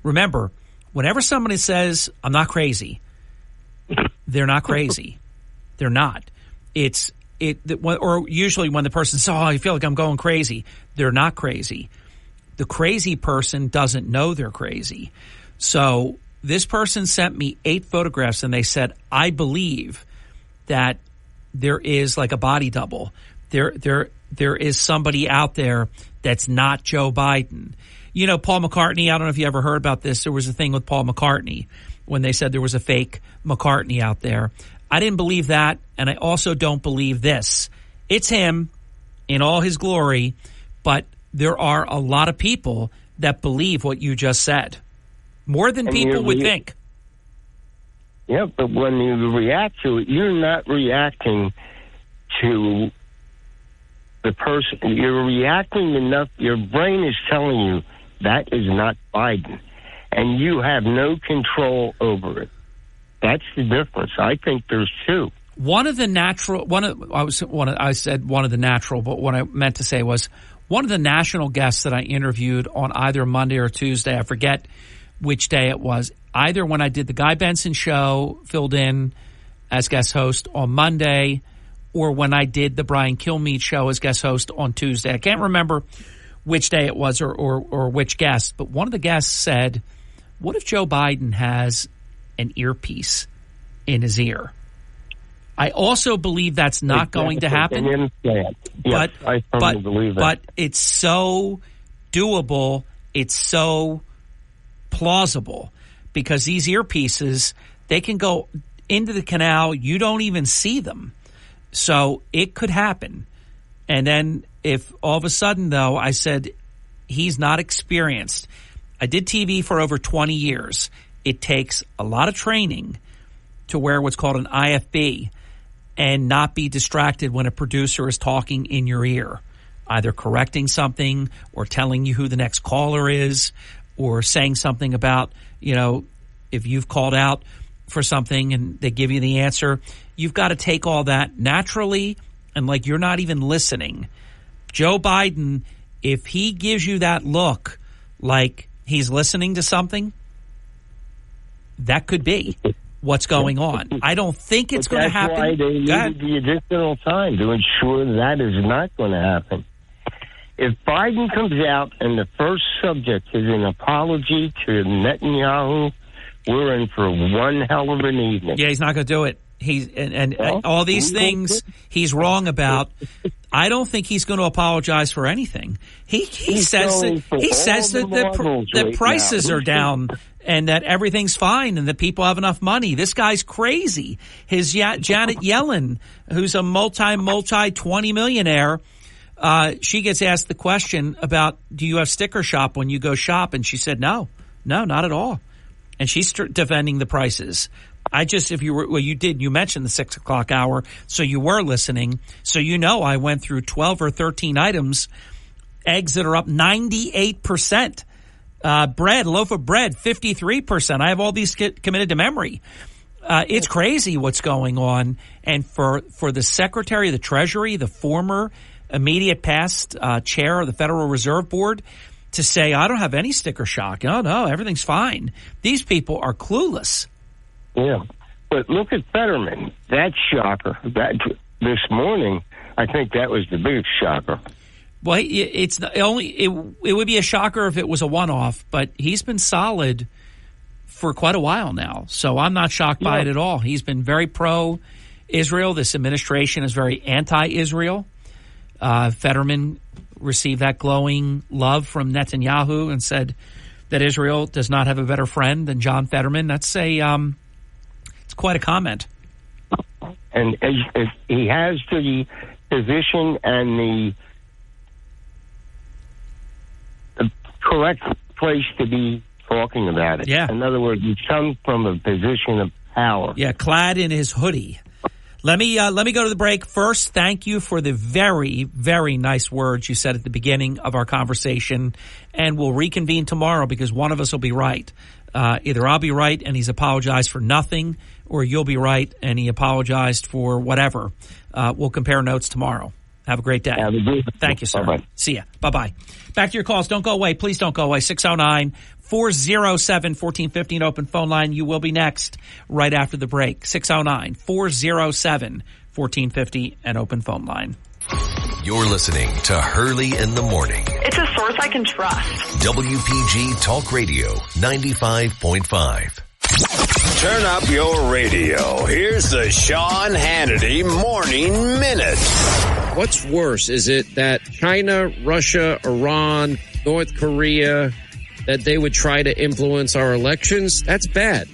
Remember, whenever somebody says, I'm not crazy, they're not crazy. They're not. Or usually when the person says, I feel like I'm going crazy, they're not crazy. The crazy person doesn't know they're crazy. So this person sent me 8 photographs, and they said, I believe that there is like a body double. There is somebody out there that's not Joe Biden. Paul McCartney, I don't know if you ever heard about this. There was a thing with Paul McCartney when they said there was a fake McCartney out there. I didn't believe that, and I also don't believe this. It's him in all his glory, but there are a lot of people that believe what you just said. More than people would think. Yeah, but when you react to it, you're not reacting to the person. You're reacting enough. Your brain is telling you that is not Biden, and you have no control over it. That's the difference. I think there's two. I said one of the natural, but what I meant to say was one of the national guests that I interviewed on either Monday or Tuesday, I forget which day it was, either when I did the Guy Benson show, filled in as guest host on Monday, or when I did the Brian Kilmeade show as guest host on Tuesday. I can't remember which day it was or which guest, but one of the guests said, what if Joe Biden has an earpiece in his ear? I also believe that's not going to happen. Yes, I firmly believe that. But it's so doable, it's so plausible, because these earpieces, they can go into the canal, you don't even see them. So it could happen. And then if all of a sudden, though, I said he's not experienced. I did TV for over 20 years. It takes a lot of training to wear what's called an IFB and not be distracted when a producer is talking in your ear, either correcting something or telling you who the next caller is or saying something about, if you've called out for something and they give you the answer, you've got to take all that naturally and like you're not even listening. Joe Biden, if he gives you that look like he's listening to something, that could be what's going on. I don't think it's going to happen. That's why they needed the additional time to ensure that is not going to happen. If Biden comes out and the first subject is an apology to Netanyahu, we're in for one hell of an evening. Yeah, he's not going to do it. He's and all these things he's wrong about. I don't think he's going to apologize for anything. He says that the prices are down and that everything's fine and that people have enough money. This guy's crazy. His Janet Yellen, who's a multi 20 millionaire, she gets asked the question about, do you have sticker shop when you go shop? And she said, no, not at all. And she's defending the prices. You mentioned the 6 o'clock hour, so you were listening. So I went through 12 or 13 items, eggs that are up 98%, loaf of bread, 53%. I have all these committed to memory. It's crazy what's going on. And for the Secretary of the Treasury, the former immediate past chair of the Federal Reserve Board, to say, I don't have any sticker shock. No, everything's fine. These people are clueless. Yeah, but look at Fetterman. That shocker. This morning, I think that was the biggest shocker. Well, it would be a shocker if it was a one-off, but he's been solid for quite a while now. So I'm not shocked by it at all. He's been very pro-Israel. This administration is very anti-Israel. Fetterman received that glowing love from Netanyahu and said that Israel does not have a better friend than John Fetterman. That's it's quite a comment. And he has the position and the correct place to be talking about it. Yeah. In other words, he comes from a position of power. Yeah, clad in his hoodie. Let me go to the break. First, thank you for the very, very nice words you said at the beginning of our conversation. And we'll reconvene tomorrow because one of us will be right. Either I'll be right and he's apologized for nothing, or you'll be right and he apologized for whatever. We'll compare notes tomorrow. Have a great day. Thank you, sir. Bye-bye. See ya. Bye-bye. Back to your calls. Don't go away. Please don't go away. 609-407-1450, an open phone line. You will be next right after the break. 609-407-1450, an open phone line. You're listening to Hurley in the Morning. It's a source I can trust. WPG Talk Radio 95.5. Turn up your radio. Here's the Sean Hannity Morning Minute. What's worse? Is it that China, Russia, Iran, North Korea, that they would try to influence our elections? That's bad.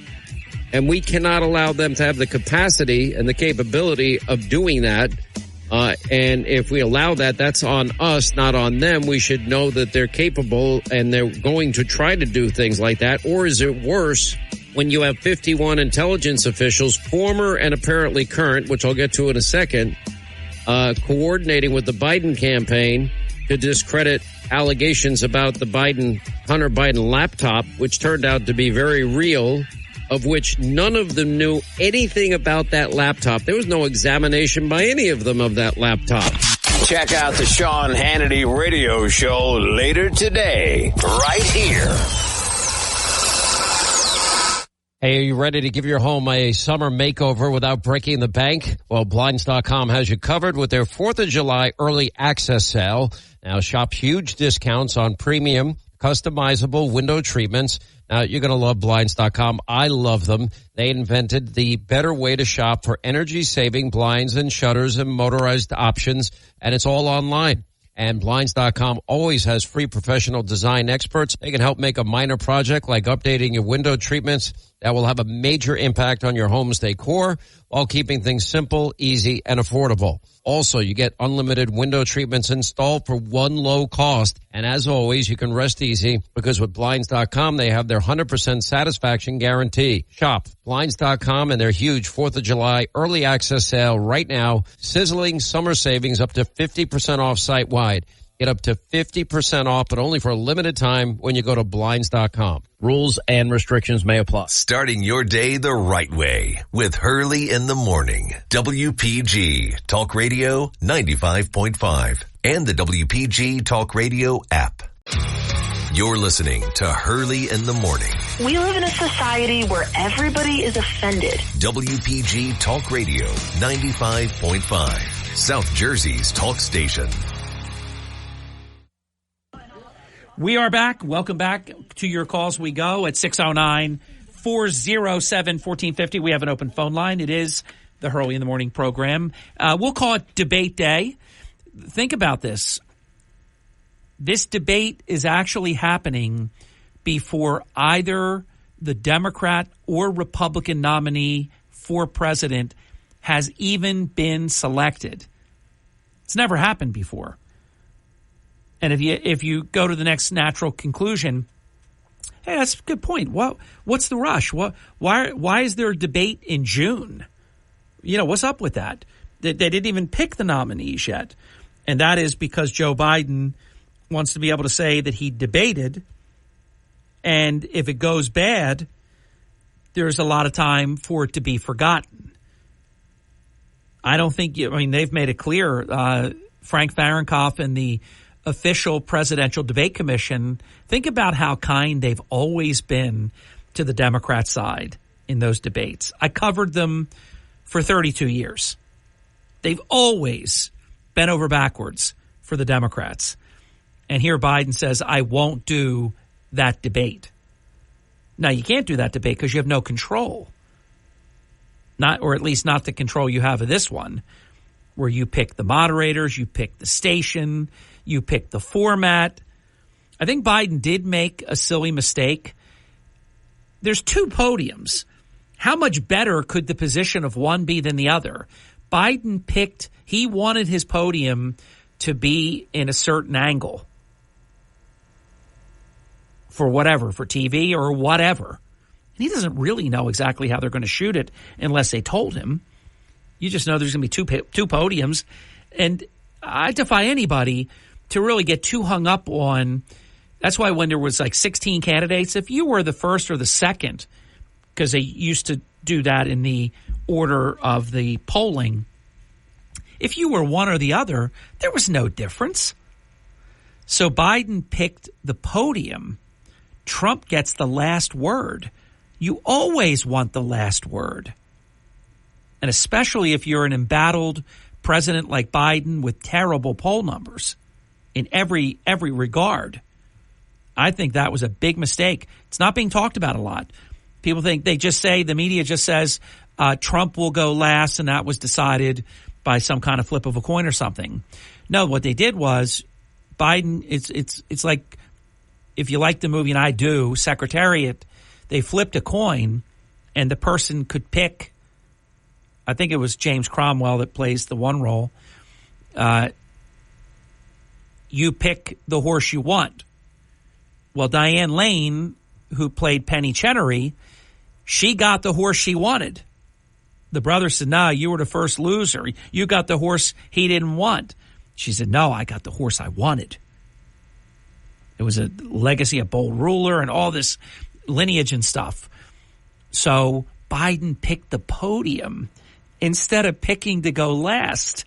And we cannot allow them to have the capacity and the capability of doing that. And if we allow that, that's on us, not on them. We should know that they're capable and they're going to try to do things like that. Or is it worse when you have 51 intelligence officials, former and apparently current, which I'll get to in a second, coordinating with the Biden campaign to discredit allegations about the Hunter Biden laptop, which turned out to be very real, of which none of them knew anything about that laptop. There was no examination by any of them of that laptop. Check out the Sean Hannity radio show later today, right here. Hey, are you ready to give your home a summer makeover without breaking the bank? Well, Blinds.com has you covered with their 4th of July early access sale. Now shop huge discounts on premium, customizable window treatments. Now, you're going to love Blinds.com. I love them. They invented the better way to shop for energy-saving blinds and shutters and motorized options, and it's all online. And Blinds.com always has free professional design experts. They can help make a minor project like updating your window treatments that will have a major impact on your home's decor while keeping things simple, easy, and affordable. Also, you get unlimited window treatments installed for one low cost. And as always, you can rest easy because with Blinds.com, they have their 100% satisfaction guarantee. Shop Blinds.com and their huge 4th of July early access sale right now. Sizzling summer savings up to 50% off site-wide. Get up to 50% off, but only for a limited time when you go to Blinds.com. Rules and restrictions may apply. Starting your day the right way with Hurley in the Morning. WPG Talk Radio 95.5 and the WPG Talk Radio app. You're listening to Hurley in the Morning. We live in a society where everybody is offended. WPG Talk Radio 95.5, South Jersey's talk station. We are back. Welcome back to your calls. We go at 609-407-1450. We have an open phone line. It is the Hurley in the Morning program. We'll call it Debate Day. Think about this. This debate is actually happening before either the Democrat or Republican nominee for president has even been selected. It's never happened before. And if you go to the next natural conclusion, hey, that's a good point. What's the rush? Why is there a debate in June? You know, what's up with that? They didn't even pick the nominees yet. And that is because Joe Biden wants to be able to say that he debated. And if it goes bad, there's a lot of time for it to be forgotten. I don't think they've made it clear. Frank Fahrenkopf and the official Presidential Debate Commission, think about how kind they've always been to the Democrat side in those debates. I covered them for 32 years. They've always bent over backwards for the Democrats. And here Biden says, I won't do that debate. Now, you can't do that debate because you have no control. Or at least not the control you have of this one, where you pick the moderators, you pick the station, you pick the format. I think Biden did make a silly mistake. There's two podiums. How much better could the position of one be than the other? Biden he wanted his podium to be in a certain angle for TV or whatever. And he doesn't really know exactly how they're going to shoot it unless they told him. You just know there's going to be two podiums. And I defy anybody to really get too hung up on. That's why when there was like 16 candidates, if you were the first or the second, because they used to do that in the order of the polling, if you were one or the other, there was no difference. So Biden picked the podium. Trump gets the last word. You always want the last word. And especially if you're an embattled president like Biden with terrible poll numbers in every regard. I think that was a big mistake. It's not being talked about a lot. People think the media just says Trump will go last and that was decided by some kind of flip of a coin or something. No, what they did was Biden, it's like, if you like the movie, and I do, Secretariat, they flipped a coin and the person could pick, I think it was James Cromwell that plays the one role. You pick the horse you want. Well, Diane Lane, who played Penny Chenery, she got the horse she wanted. The brother said, no, you were the first loser. You got the horse he didn't want. She said, no, I got the horse I wanted. It was a legacy of bold ruler and all this lineage and stuff. So Biden picked the podium instead of picking to go last.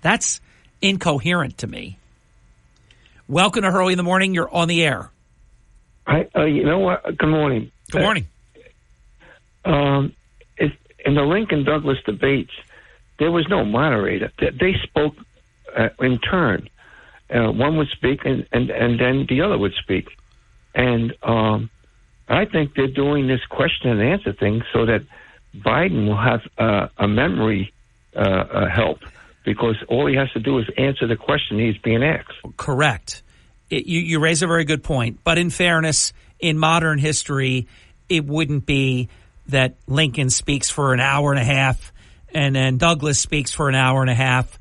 That's incoherent to me. Welcome to Hurley in the Morning. You're on the air. You know what? Good morning. Good morning. In the Lincoln-Douglas debates, there was no moderator. They spoke in turn. One would speak, and then the other would speak. And I think they're doing this question and answer thing so that Biden will have a memory help, because all he has to do is answer the question he's being asked. Correct. You raise a very good point. But in fairness, in modern history, it wouldn't be that Lincoln speaks for an hour and a half and then Douglas speaks for an hour and a half.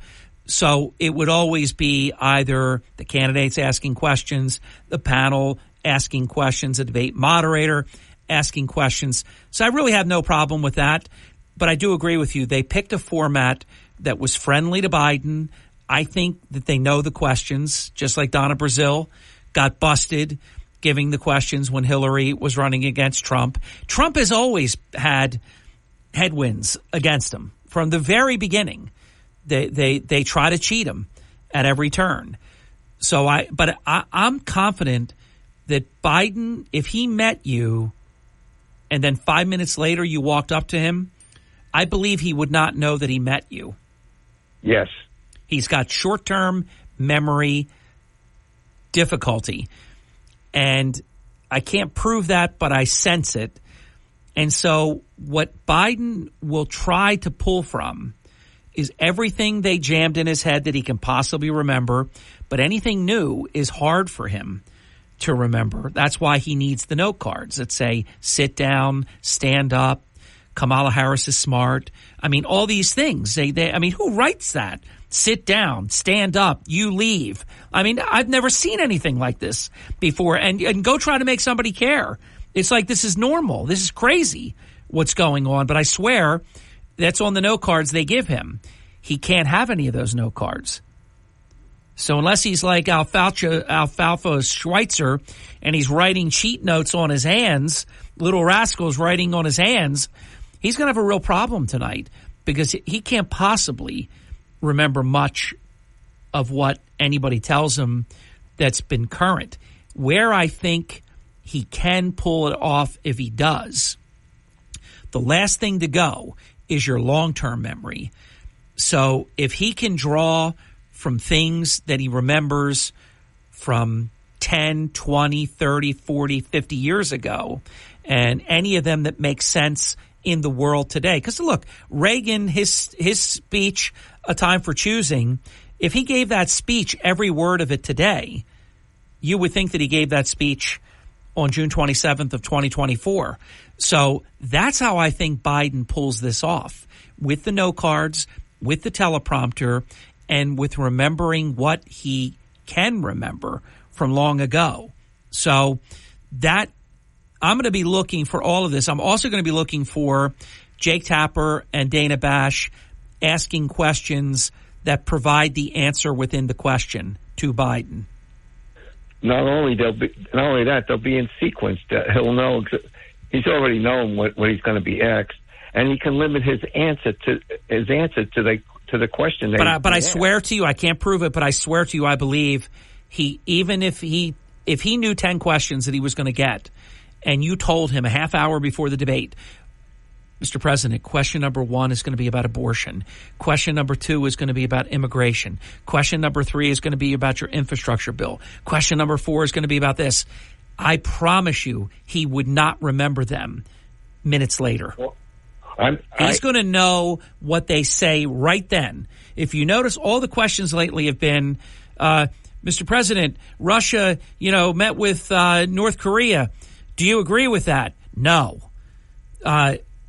So it would always be either the candidates asking questions, the panel asking questions, a debate moderator asking questions. So I really have no problem with that. But I do agree with you. They picked a format that was friendly to Biden. I think that they know the questions, just like Donna Brazile got busted giving the questions when Hillary was running against Trump. Trump has always had headwinds against him from the very beginning. They try to cheat him at every turn. So I'm confident that Biden, if he met you and then 5 minutes later you walked up to him, I believe he would not know that he met you. Yes. He's got short-term memory difficulty. And I can't prove that, but I sense it. And so what Biden will try to pull from is everything they jammed in his head that he can possibly remember, but anything new is hard for him to remember. That's why he needs the note cards that say, sit down, stand up, Kamala Harris is smart. I mean, all these things. Who writes that? Sit down, stand up, you leave. I mean, I've never seen anything like this before. And go try to make somebody care. It's like this is normal. This is crazy what's going on. But I swear that's on the note cards they give him. He can't have any of those note cards. So unless he's like Alfalfa Schweitzer and he's writing cheat notes on his hands, little rascals writing on his hands, he's going to have a real problem tonight because he can't possibly remember much of what anybody tells him that's been current. Where I think he can pull it off if he does, the last thing to go is your long-term memory. So if he can draw from things that he remembers from 10, 20, 30, 40, 50 years ago, and any of them that make sense in the world today. Because look, Reagan, his speech, A Time for Choosing, if he gave that speech, every word of it today, you would think that he gave that speech on June 27th of 2024. So that's how I think Biden pulls this off, with the note cards, with the teleprompter, and with remembering what he can remember from long ago. So that I'm going to be looking for all of this. I'm also going to be looking for Jake Tapper and Dana Bash asking questions that provide the answer within the question to Biden. Not only that, they'll be in sequence. He'll know. He's already known what he's going to be asked, and he can limit his answer to the question. But I swear to you, I can't prove it, but I swear to you, I believe even if he knew 10 questions that he was going to get, and you told him a half hour before the debate, Mr. President, question number 1 is going to be about abortion. Question number 2 is going to be about immigration. Question number 3 is going to be about your infrastructure bill. Question number 4 is going to be about this. I promise you, he would not remember them minutes later. Well, he's going to know what they say right then. If you notice, all the questions lately have been, Mr. President, Russia, met with North Korea. Do you agree with that? No.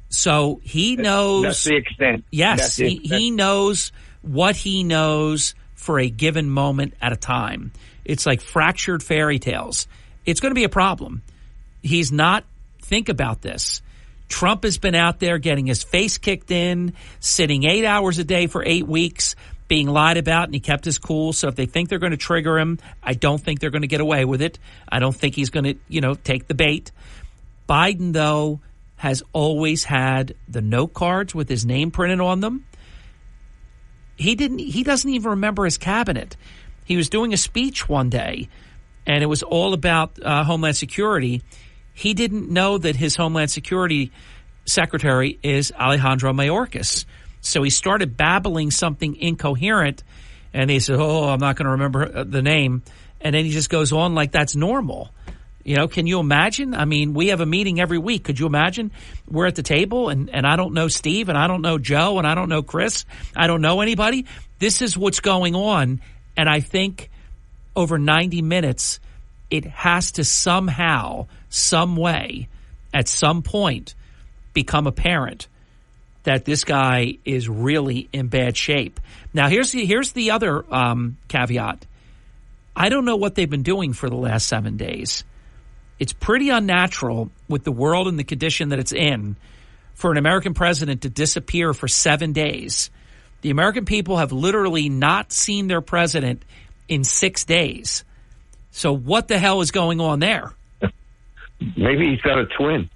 So he knows. That's the extent. Yes, he knows what he knows for a given moment at a time. It's like fractured fairy tales. It's going to be a problem. He's not. Think about this. Trump has been out there getting his face kicked in, sitting 8 hours a day for 8 weeks, being lied about, and he kept his cool. So if they think they're going to trigger him, I don't think they're going to get away with it. I don't think he's going to, take the bait. Biden, though, has always had the note cards with his name printed on them. He doesn't even remember his cabinet. He was doing a speech one day, and it was all about Homeland Security. He didn't know that his Homeland Security secretary is Alejandro Mayorkas. So he started babbling something incoherent, and he said, I'm not going to remember the name. And then he just goes on like that's normal. Can you imagine? I mean, we have a meeting every week. Could you imagine? We're at the table, and I don't know Steve, and I don't know Joe, and I don't know Chris. I don't know anybody. This is what's going on. And I think over 90 minutes, it has to somehow, some way, at some point, become apparent that this guy is really in bad shape. Now, here's the other caveat. I don't know what they've been doing for the last 7 days. It's pretty unnatural with the world and the condition that it's in for an American president to disappear for 7 days. The American people have literally not seen their president in 6 days. So what the hell is going on there? Maybe he's got a twin.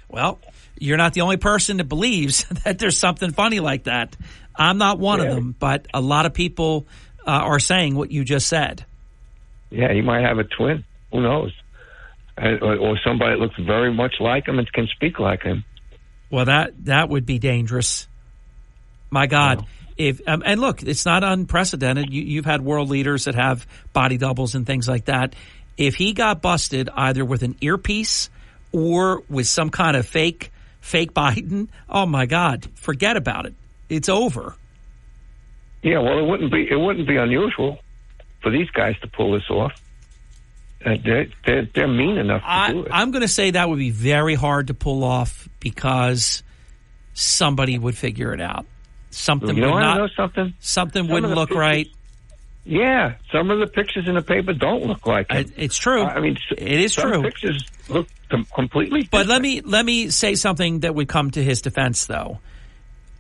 Well, you're not the only person that believes that there's something funny like that. I'm not one of them, but a lot of people are saying what you just said. Yeah, he might have a twin. Who knows? Or somebody that looks very much like him and can speak like him. Well, that would be dangerous. My God. Wow. And look, it's not unprecedented. You've had world leaders that have body doubles and things like that. If he got busted either with an earpiece or with some kind of fake Biden, oh my God, forget about it. It's over. Yeah, well, it wouldn't be unusual for these guys to pull this off. They're mean enough to do it. I'm going to say that would be very hard to pull off because somebody would figure it out. Something something wouldn't look right. Yeah, some of the pictures in the paper don't look like it. It's true. I mean, it is some true. Pictures look completely different. But let me say something that would come to his defense, though.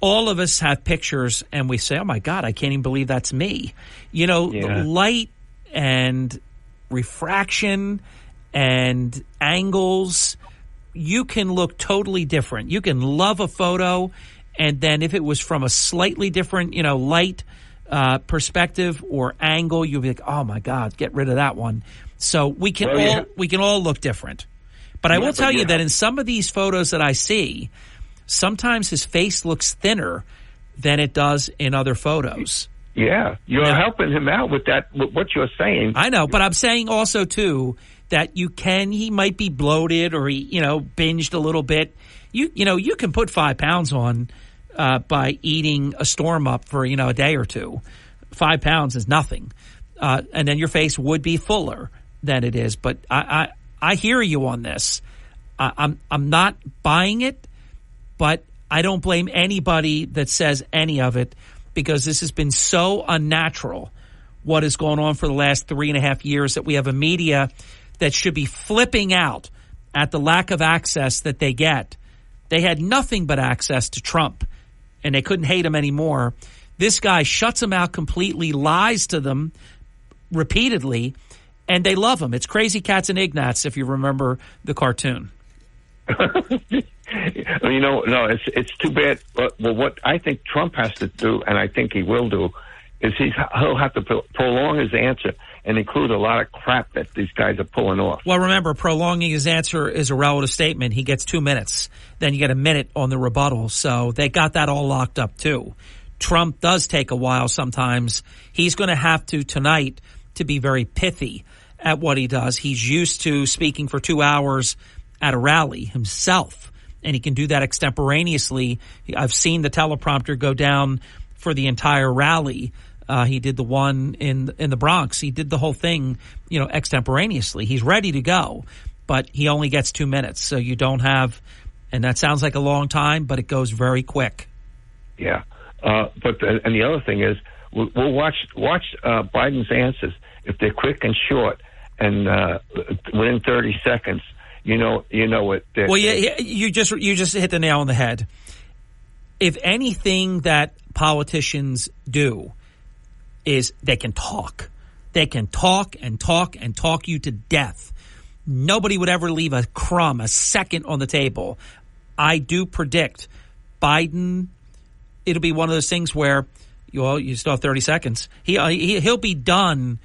All of us have pictures, and we say, "Oh my God, I can't even believe that's me." Light and refraction and angles, you can look totally different. You can love a photo, and then if it was from a slightly different, light perspective or angle, you'll be like, "Oh my God, get rid of that one." So we can all look different. But I will tell you that in some of these photos that I see, sometimes his face looks thinner than it does in other photos. Yeah, you're helping him out with that, with what you're saying. I know, but I'm saying also, too, that he might be bloated or he, binged a little bit. You can put 5 pounds on by eating a Storm Up for, a day or two. 5 pounds is nothing. And then your face would be fuller than it is. But I hear you on this. I'm not buying it, but I don't blame anybody that says any of it, because this has been so unnatural, what has gone on for the last 3.5 years, that we have a media that should be flipping out at the lack of access that they get, They had nothing but access to Trump, and they couldn't hate him anymore. This guy shuts them out completely, lies to them repeatedly, and they love him. It's Crazy Cats and Ignats, if you remember the cartoon. It's too bad. Well, what I think Trump has to do, and I think he will do, is he'll have to prolong his answer and include a lot of crap that these guys are pulling off. Well, remember, prolonging his answer is a relative statement. He gets 2 minutes. Then you get a minute on the rebuttal. So they got that all locked up, too. Trump does take a while sometimes. He's going to have to tonight to be very pithy at what he does. He's used to speaking for 2 hours at a rally himself, and he can do that extemporaneously. I've seen the teleprompter go down for the entire rally. He did the one in the Bronx. He did the whole thing, extemporaneously. He's ready to go, but he only gets 2 minutes. So you don't have, and that sounds like a long time, but it goes very quick. Yeah. But the other thing is, we'll watch Biden's answers. If they're quick and short and within 30 seconds, you know what. Well, yeah, you just hit the nail on the head. If anything that politicians do is they can talk. They can talk and talk and talk you to death. Nobody would ever leave a crumb, a second on the table. I do predict Biden, it'll be one of those things where, you still have 30 seconds. He'll be done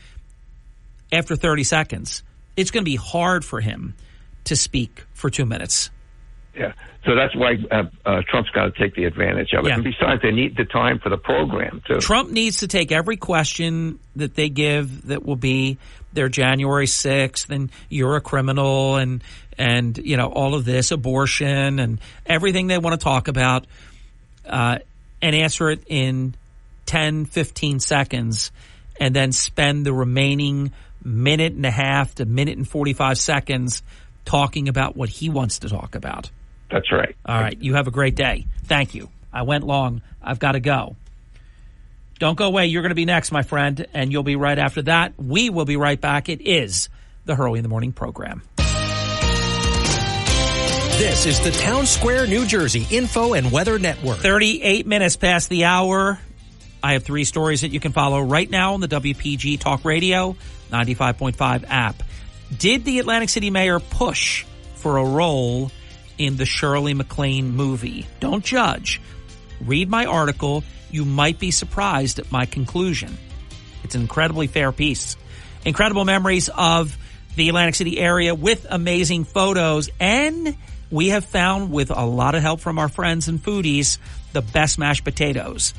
after 30 seconds. It's going to be hard for him to speak for 2 minutes. Yeah. So that's why Trump's got to take the advantage of it. Yeah. And besides, they need the time for the program, too. Trump needs to take every question that they give that will be their January 6th and you're a criminal and all of this, abortion and everything they want to talk about, and answer it in 10, 15 seconds, and then spend the remaining minute and a half to minute and 45 seconds talking about what he wants to talk about. That's right. All right. You have a great day. Thank you. I went long. I've got to go. Don't go away. You're going to be next, my friend, and you'll be right after that. We will be right back. It is the Hurley in the Morning program. This is the Town Square, New Jersey Info and Weather Network. 38 minutes past the hour. I have 3 stories that you can follow right now on the WPG Talk Radio 95.5 app. Did the Atlantic City mayor push for a role in the Shirley MacLaine movie? Don't judge. Read my article. You might be surprised at my conclusion. It's an incredibly fair piece. Incredible memories of the Atlantic City area with amazing photos. And we have found, with a lot of help from our friends and foodies, the best mashed potatoes.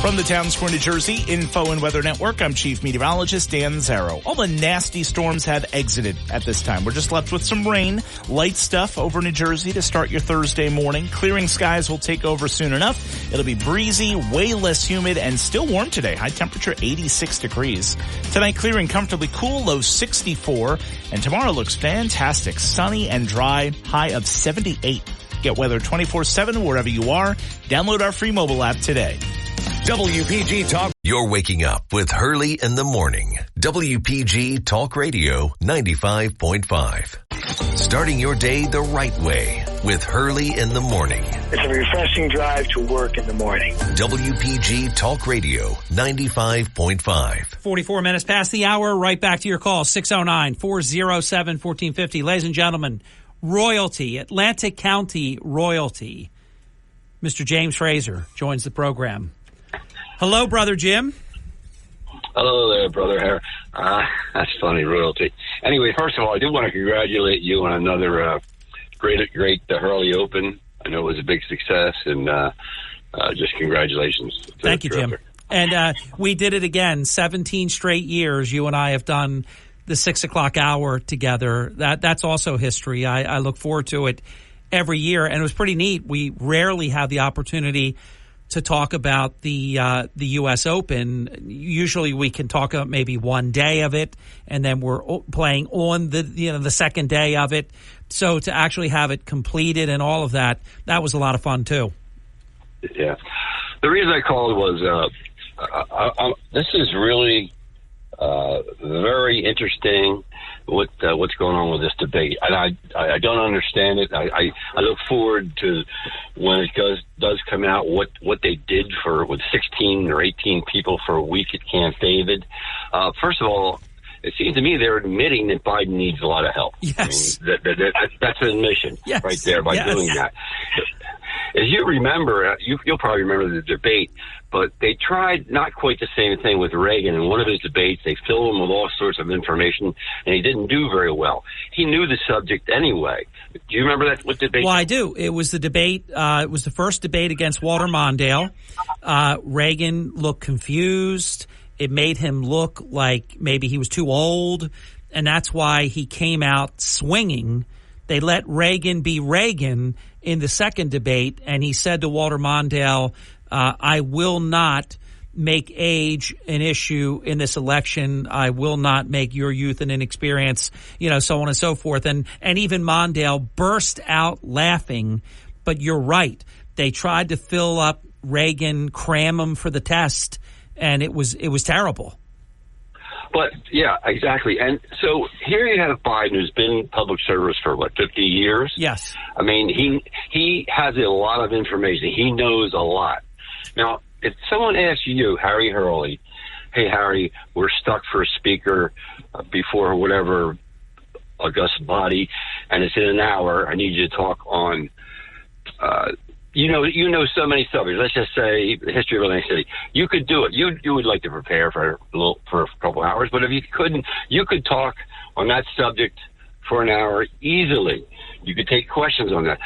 From the Town Square, New Jersey Info and Weather Network, I'm Chief Meteorologist Dan Zarrow. All the nasty storms have exited at this time. We're just left with some rain, light stuff over New Jersey to start your Thursday morning. Clearing skies will take over soon enough. It'll be breezy, way less humid, and still warm today. High temperature 86 degrees. Tonight, clearing comfortably cool, low 64. And tomorrow looks fantastic, sunny and dry, high of 78. Get weather 24/7 wherever you are. Download our free mobile app today. WPG Talk. You're waking up with Hurley in the morning. WPG Talk Radio 95.5. Starting your day the right way with Hurley in the morning. It's a refreshing drive to work in the morning. WPG Talk Radio 95.5. 44 minutes past the hour. Right back to your call. 609-407-1450. Ladies and gentlemen, royalty, Atlantic County royalty. Mr. James Fraser joins the program. Hello, Brother Jim. Hello there, Brother Harry. That's funny, royalty. Anyway, first of all, I do want to congratulate you on another great Hurley Open. I know it was a big success, and just congratulations. Thank you, Jim. And we did it again, 17 straight years. You and I have done the 6 o'clock hour together. That's also history. I look forward to it every year, and it was pretty neat. We rarely have the opportunity to talk about the U.S. Open. Usually we can talk about maybe one day of it, and then we're playing on the second day of it. So to actually have it completed and all of that was a lot of fun too. Yeah. The reason I called was this is really very interesting. what's going on with this debate. And I don't understand it. I look forward to when it does come out what they did with 16 or 18 people for a week at Camp David. First of all, it seems to me they're admitting that Biden needs a lot of help. Yes. I mean, that's an admission right there by doing that. As you remember, you'll probably remember the debate, but they tried not quite the same thing with Reagan. In one of his debates, they filled him with all sorts of information, and he didn't do very well. He knew the subject anyway. Do you remember what debate? Well, I do. It was the debate. It was the first debate against Walter Mondale. Reagan looked confused. It made him look like maybe he was too old, and that's why he came out swinging. They let Reagan be Reagan in the second debate, and he said to Walter Mondale, I will not make age an issue in this election. I will not make your youth and inexperience, so on and so forth. And even Mondale burst out laughing. But you're right. They tried to fill up Reagan, cram him for the test, and it was terrible. But, yeah, exactly. And so here you have Biden, who's been in public service for, 50 years? Yes. I mean, he has a lot of information. He knows a lot. Now, if someone asks you, Harry Hurley, hey, Harry, we're stuck for a speaker before whatever august body, and it's in an hour, I need you to talk on you know so many subjects. Let's just say the history of Atlantic City. You could do it. You would like to prepare for a couple hours, but if you couldn't, you could talk on that subject for an hour easily. You could take questions on that.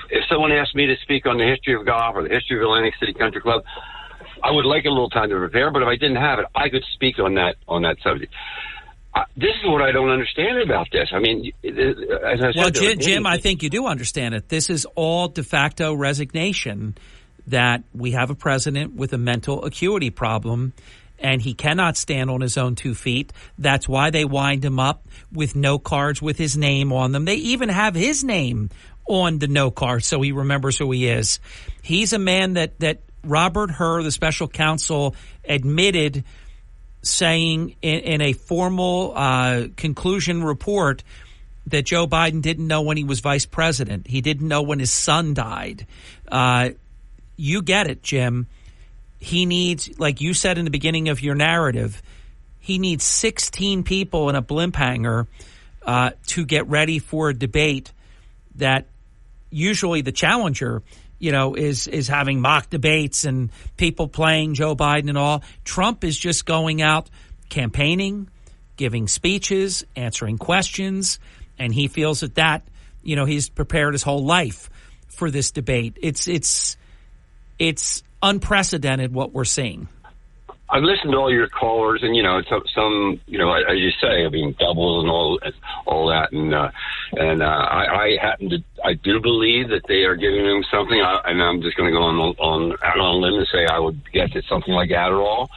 If someone asked me to speak on the history of golf or the history of Atlantic City Country Club, I would like a little time to prepare. But if I didn't have it, I could speak on that subject. This is what I don't understand about this. I mean, as I said, Jim, I think you do understand it. This is all de facto resignation that we have a president with a mental acuity problem, and he cannot stand on his own 2 feet. That's why they wind him up with no cards with his name on them. They even have his name on the no card, so he remembers who he is. He's a man that Robert Hur, the special counsel, admitted, saying in a formal conclusion report that Joe Biden didn't know when he was vice president. He didn't know when his son died. You get it, Jim. He needs, like you said in the beginning of your narrative, he needs 16 people in a blimp hangar to get ready for a debate that usually the challenger is having mock debates and people playing Joe Biden and all. Trump is just going out campaigning, giving speeches, answering questions, and he feels that he's prepared his whole life for this debate. It's unprecedented what we're seeing. I've listened to all your callers, and some, as you say, I mean, doubles and all that, and I do believe that they are giving him something, and I'm just going to go on a limb and say I would guess it's something like Adderall,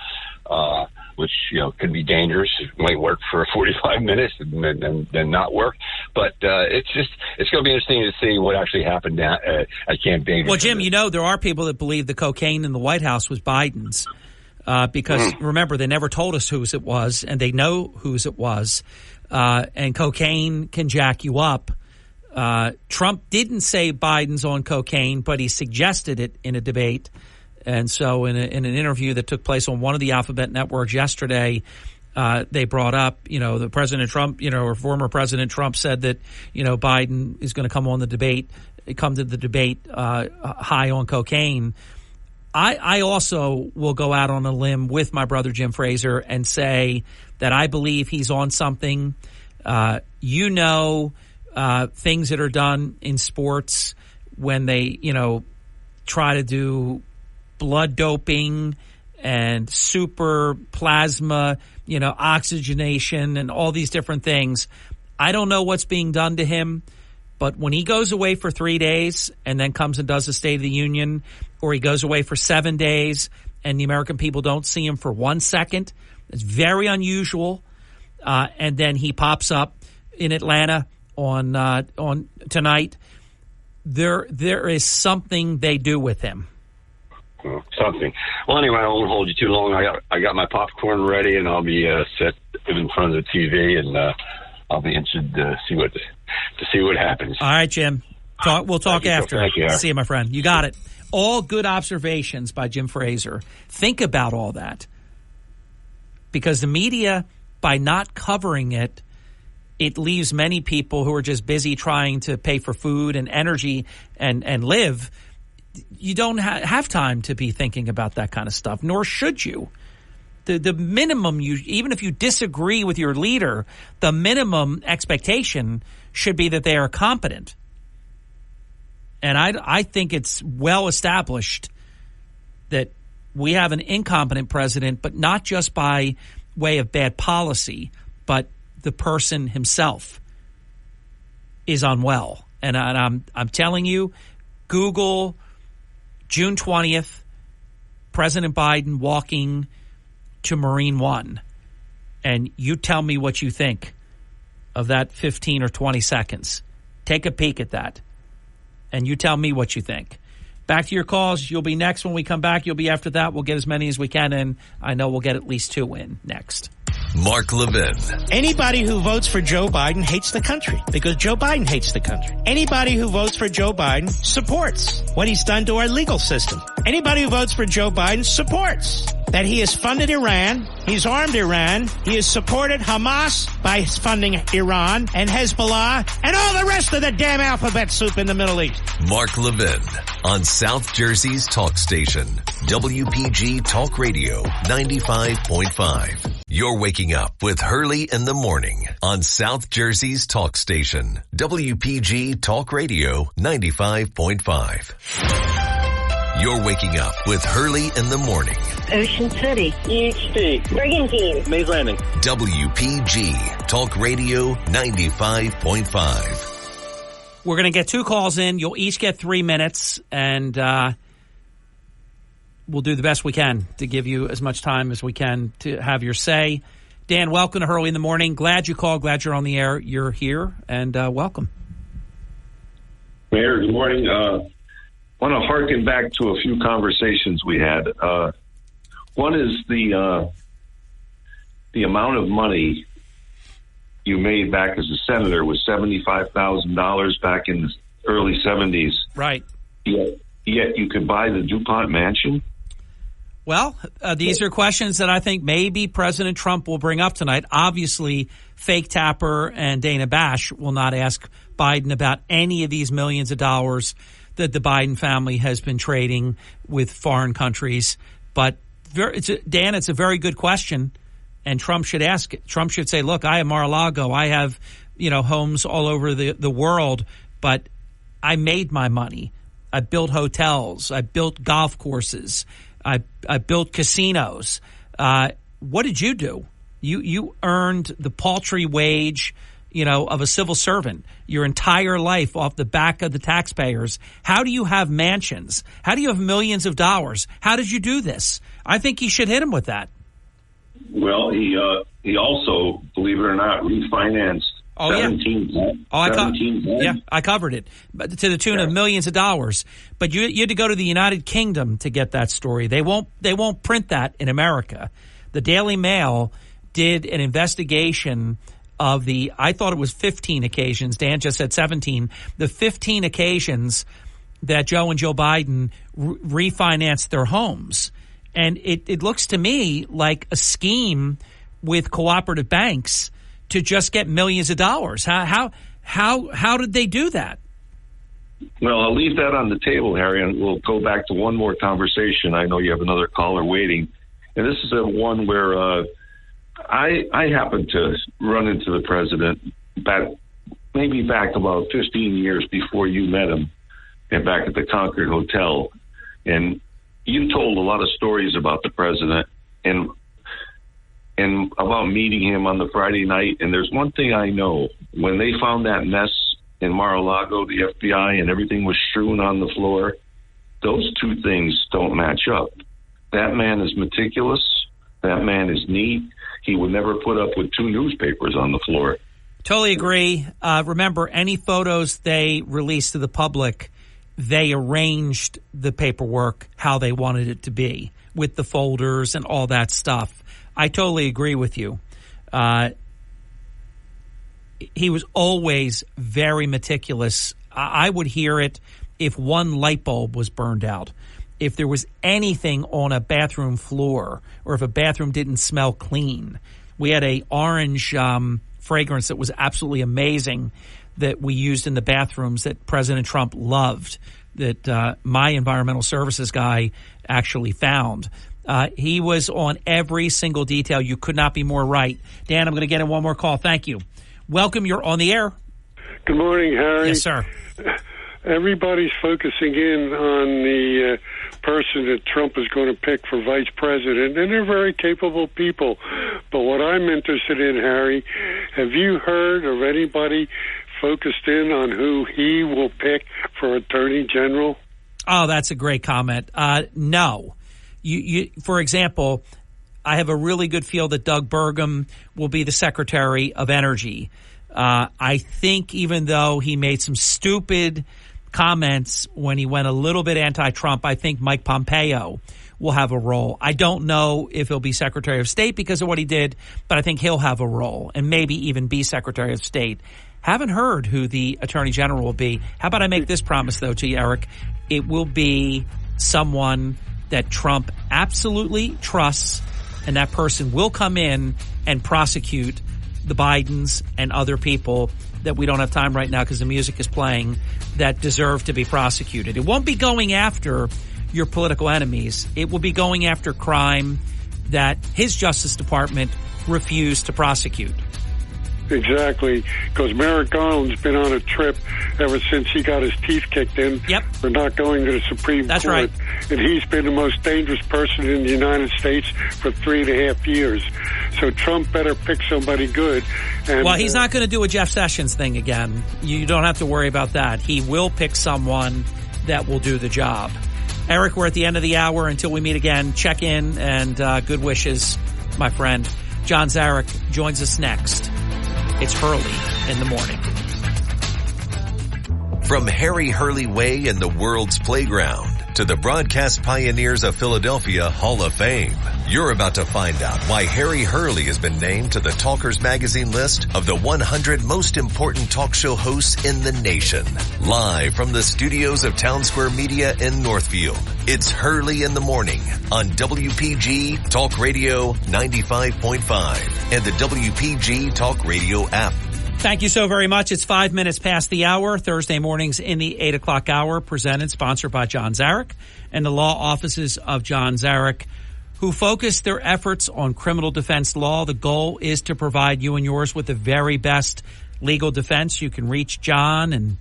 which could be dangerous. It might work for 45 minutes and then not work, but it's going to be interesting to see what actually happened at Camp David. Well, Jim, there are people that believe the cocaine in the White House was Biden's. Because remember, they never told us whose it was, and they know whose it was. And cocaine can jack you up. Trump didn't say Biden's on cocaine, but he suggested it in a debate. And so in an interview that took place on one of the Alphabet networks yesterday, they brought up, the President Trump, or former President Trump said that, Biden is going to come to the debate high on cocaine. I also will go out on a limb with my brother Jim Fraser and say that I believe he's on something. Things that are done in sports when they, try to do blood doping and super plasma, oxygenation and all these different things. I don't know what's being done to him. But when he goes away for 3 days and then comes and does the State of the Union, or he goes away for 7 days and the American people don't see him for 1 second, it's very unusual. And then he pops up in Atlanta on tonight. There is something they do with him. Something. Well, anyway, I won't hold you too long. I got my popcorn ready, and I'll be set in front of the TV and I'll be interested to see what happens. All right, Jim. We'll talk after. Thank you. See you, my friend. You got it. All good observations by Jim Fraser. Think about all that. Because the media, by not covering it, it leaves many people who are just busy trying to pay for food and energy and live. You don't have time to be thinking about that kind of stuff, nor should you. The minimum, even if you disagree with your leader, the minimum expectation should be that they are competent. And I think it's well established that we have an incompetent president, but not just by way of bad policy, but the person himself is unwell. And I'm telling you, Google June 20th, President Biden walking to Marine One, and you tell me what you think of that 15 or 20 seconds. Take a peek at that, and you tell me what you think. Back to your calls. You'll be next when we come back. You'll be after that. We'll get as many as we can in. I know we'll get at least 2 in next. Mark Levin. Anybody who votes for Joe Biden hates the country because Joe Biden hates the country. Anybody who votes for Joe Biden supports what he's done to our legal system. Anybody who votes for Joe Biden supports that he has funded Iran, he's armed Iran, he has supported Hamas by funding Iran and Hezbollah and all the rest of the damn alphabet soup in the Middle East. Mark Levin on South Jersey's talk station, WPG Talk Radio 95.5. You're waking up with Hurley in the morning on South Jersey's talk station, WPG Talk Radio 95.5. You're waking up with Hurley in the morning. Ocean City. EHT. Brigantine. Mays Landing. WPG Talk Radio 95.5. We're going to get 2 calls in. You'll each get 3 minutes, and we'll do the best we can to give you as much time as we can to have your say. Dan, welcome to Hurley in the morning. Glad you called. Glad you're on the air. You're here, and welcome. Mayor, good morning. I want to harken back to a few conversations we had. One is the amount of money you made back as a senator was $75,000 back in the early 70s. Right. Yet you could buy the DuPont mansion. Well, these are questions that I think maybe President Trump will bring up tonight. Obviously, Fake Tapper and Dana Bash will not ask Biden about any of these millions of dollars that the Biden family has been trading with foreign countries. But Dan, it's a very good question, and Trump should ask it. Trump should say, look, I have Mar-a-Lago. I have, homes all over the world, but I made my money. I built hotels. I built golf courses. I built casinos. What did you do? You earned the paltry wage, of a civil servant your entire life off the back of the taxpayers. How do you have mansions? How do you have millions of dollars? How did you do this? I think he should hit him with that. Well, he also, believe it or not, refinanced. Oh, 17, yeah. I covered it, but to the tune of millions of dollars. But you had to go to the United Kingdom to get that story. They won't print that in America. The Daily Mail did an investigation of I thought it was 15 occasions. Dan just said 17. The 15 occasions that Joe and Joe Biden refinanced their homes. And it looks to me like a scheme with cooperative banks to just get millions of dollars. How did they do that? Well, I'll leave that on the table, Harry, and we'll go back to one more conversation. I know you have another caller waiting. And this is one where I happened to run into the president back about 15 years before you met him, and back at the Concord Hotel. And you told a lot of stories about the president and about meeting him on the Friday night. And there's one thing I know. When they found that mess in Mar-a-Lago, the FBI, and everything was strewn on the floor, those two things don't match up. That man is meticulous. That man is neat. He would never put up with 2 newspapers on the floor. Totally agree. Remember, any photos they released to the public, they arranged the paperwork how they wanted it to be with the folders and all that stuff. I totally agree with you. he was always very meticulous. I would hear it if one light bulb was burned out, if there was anything on a bathroom floor, or if a bathroom didn't smell clean. We had a orange fragrance that was absolutely amazing that we used in the bathrooms that President Trump loved, that my environmental services guy actually found. He was on every single detail. You could not be more right. Dan, I'm going to get in one more call. Thank you. Welcome. You're on the air. Good morning, Harry. Yes, sir. Everybody's focusing in on the person that Trump is going to pick for vice president, and they're very capable people. But what I'm interested in, Harry, have you heard of anybody focused in on who he will pick for attorney general? Oh, that's a great comment. No. You, for example, I have a really good feel that Doug Burgum will be the Secretary of Energy. I think even though he made some stupid comments when he went a little bit anti-Trump, I think Mike Pompeo will have a role. I don't know if he'll be Secretary of State because of what he did, but I think he'll have a role and maybe even be Secretary of State. Haven't heard who the Attorney General will be. How about I make this promise, though, to you, Eric? It will be someone that Trump absolutely trusts, and that person will come in and prosecute the Bidens and other people that we don't have time right now because the music is playing that deserve to be prosecuted. It won't be going after your political enemies. It will be going after crime that his Justice Department refused to prosecute. Exactly, because Merrick Garland's been on a trip ever since he got his teeth kicked in for not going to the Supreme Court. Right. And he's been the most dangerous person in the United States for 3.5 years. So Trump better pick somebody good. And, well, he's not going to do a Jeff Sessions thing again. You don't have to worry about that. He will pick someone that will do the job. Eric, we're at the end of the hour. Until we meet again, check in and good wishes, my friend. John Zarek joins us next. It's Hurley in the morning. From Harry Hurley Way in the world's playground to the broadcast pioneers of Philadelphia Hall of Fame, you're about to find out why Harry Hurley has been named to the Talkers Magazine list of the 100 most important talk show hosts in the nation. Live from the studios of Town Square Media in Northfield, it's Hurley in the morning on WPG Talk Radio 95.5 and the WPG Talk Radio app. Thank you so very much. It's 5 minutes past the hour. Thursday mornings in the 8 o'clock hour, presented, sponsored by John Zarek and the law offices of John Zarek, who focus their efforts on criminal defense law. The goal is to provide you and yours with the very best legal defense. You can reach John and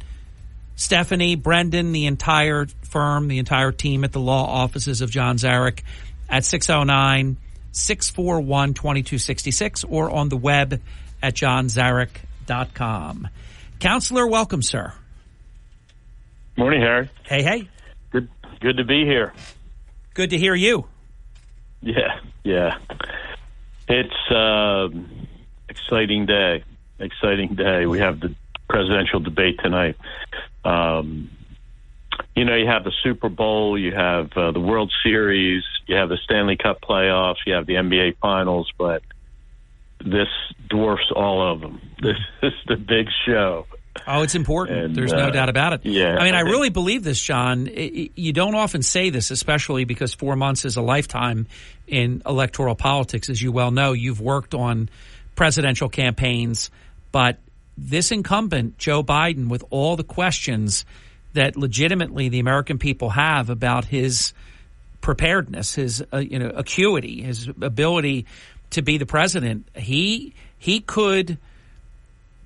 Stephanie, Brendan, the entire firm, the entire team at the law offices of John Zarek at 609-641-2266 or on the web at johnzarek.com. Counselor, welcome, sir. Morning, Harry. Hey. Good to be here. Good to hear you. Yeah. It's exciting day. We have the presidential debate tonight. You have the Super Bowl, you have the World Series, you have the Stanley Cup playoffs, you have the NBA Finals, but this dwarfs all of them. This is the big show. Oh, it's important. And, there's no doubt about it. Yeah. I mean, I really believe this, John. You don't often say this, especially because 4 months is a lifetime in electoral politics. As you well know, you've worked on presidential campaigns. But this incumbent, Joe Biden, with all the questions that legitimately the American people have about his preparedness, his acuity, his ability to be the president, he could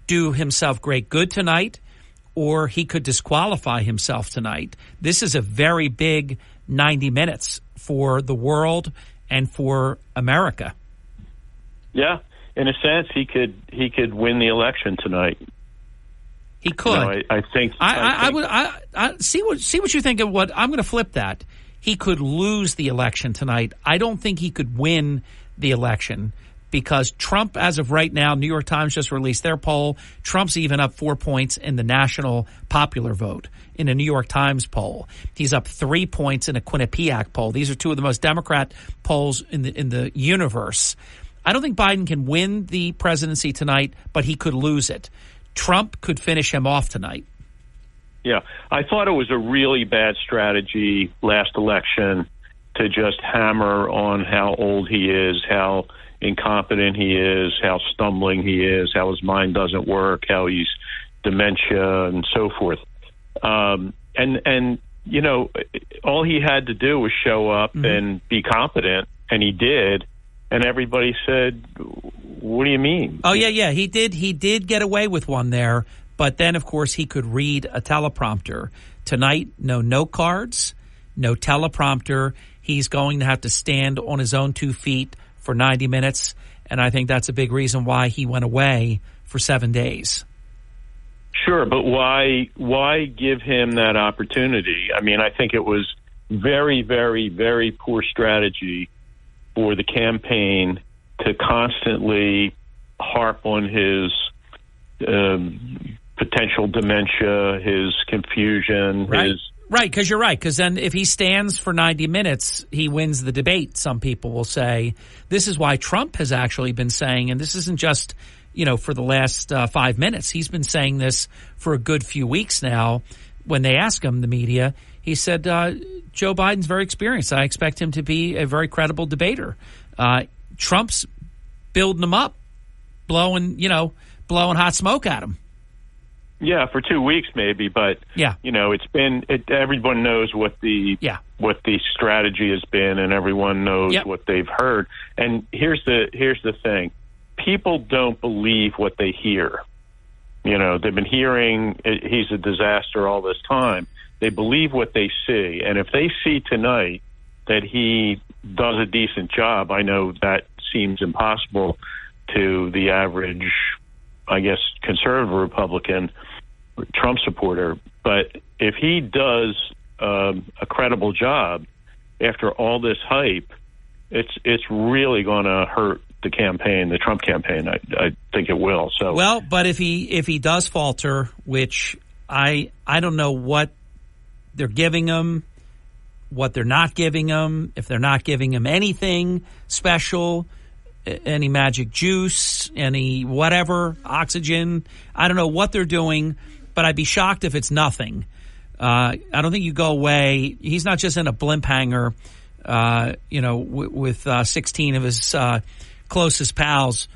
do himself great good tonight, or he could disqualify himself tonight. This is a very big 90 minutes for the world and for America. Yeah, in a sense, he could win the election tonight. He could. I think. I would see what you think of what I'm going to flip that. He could lose the election tonight. I don't think he could win the election, because Trump, as of right now, New York Times just released their poll. Trump's even up 4 points in the national popular vote in a New York Times poll. He's up 3 points in a Quinnipiac poll. These are two of the most Democrat polls in the universe. I don't think Biden can win the presidency tonight, but he could lose it. Trump could finish him off tonight. Yeah, I thought it was a really bad strategy last election to just hammer on how old he is, how incompetent he is, how stumbling he is, how his mind doesn't work, how he's dementia and so forth. And you know, all he had to do was show up and be competent, and he did. And everybody said, "What do you mean?" Oh yeah, he did get away with one there. But then, of course, he could read a teleprompter. Tonight, no note cards, no teleprompter. He's going to have to stand on his own 2 feet for 90 minutes, and I think that's a big reason why he went away for 7 days. Sure, but why give him that opportunity? I mean, I think it was very, very, very poor strategy for the campaign to constantly harp on his potential dementia, his confusion, Right, because you're right. Because then if he stands for 90 minutes, he wins the debate, some people will say. This is why Trump has actually been saying, and this isn't just, for the last 5 minutes. He's been saying this for a good few weeks now. When they ask him, the media, he said, Joe Biden's very experienced. I expect him to be a very credible debater. Trump's building him up, blowing hot smoke at him. Yeah, for 2 weeks maybe, but everyone knows what the strategy has been, and everyone knows what they've heard. And here's the thing: people don't believe what they hear. They've been hearing he's a disaster all this time. They believe what they see, and if they see tonight that he does a decent job, I know that seems impossible to the average, I guess, conservative Republican, Trump supporter. But if he does a credible job after all this hype, it's really going to hurt the campaign, the Trump campaign. I think it will. So well, but if he does falter, which I don't know what they're giving him, what they're not giving him, if they're not giving him anything special, any magic juice, any whatever, oxygen. I don't know what they're doing, but I'd be shocked if it's nothing. I don't think you go away. He's not just in a blimp hanger, with 16 of his closest pals,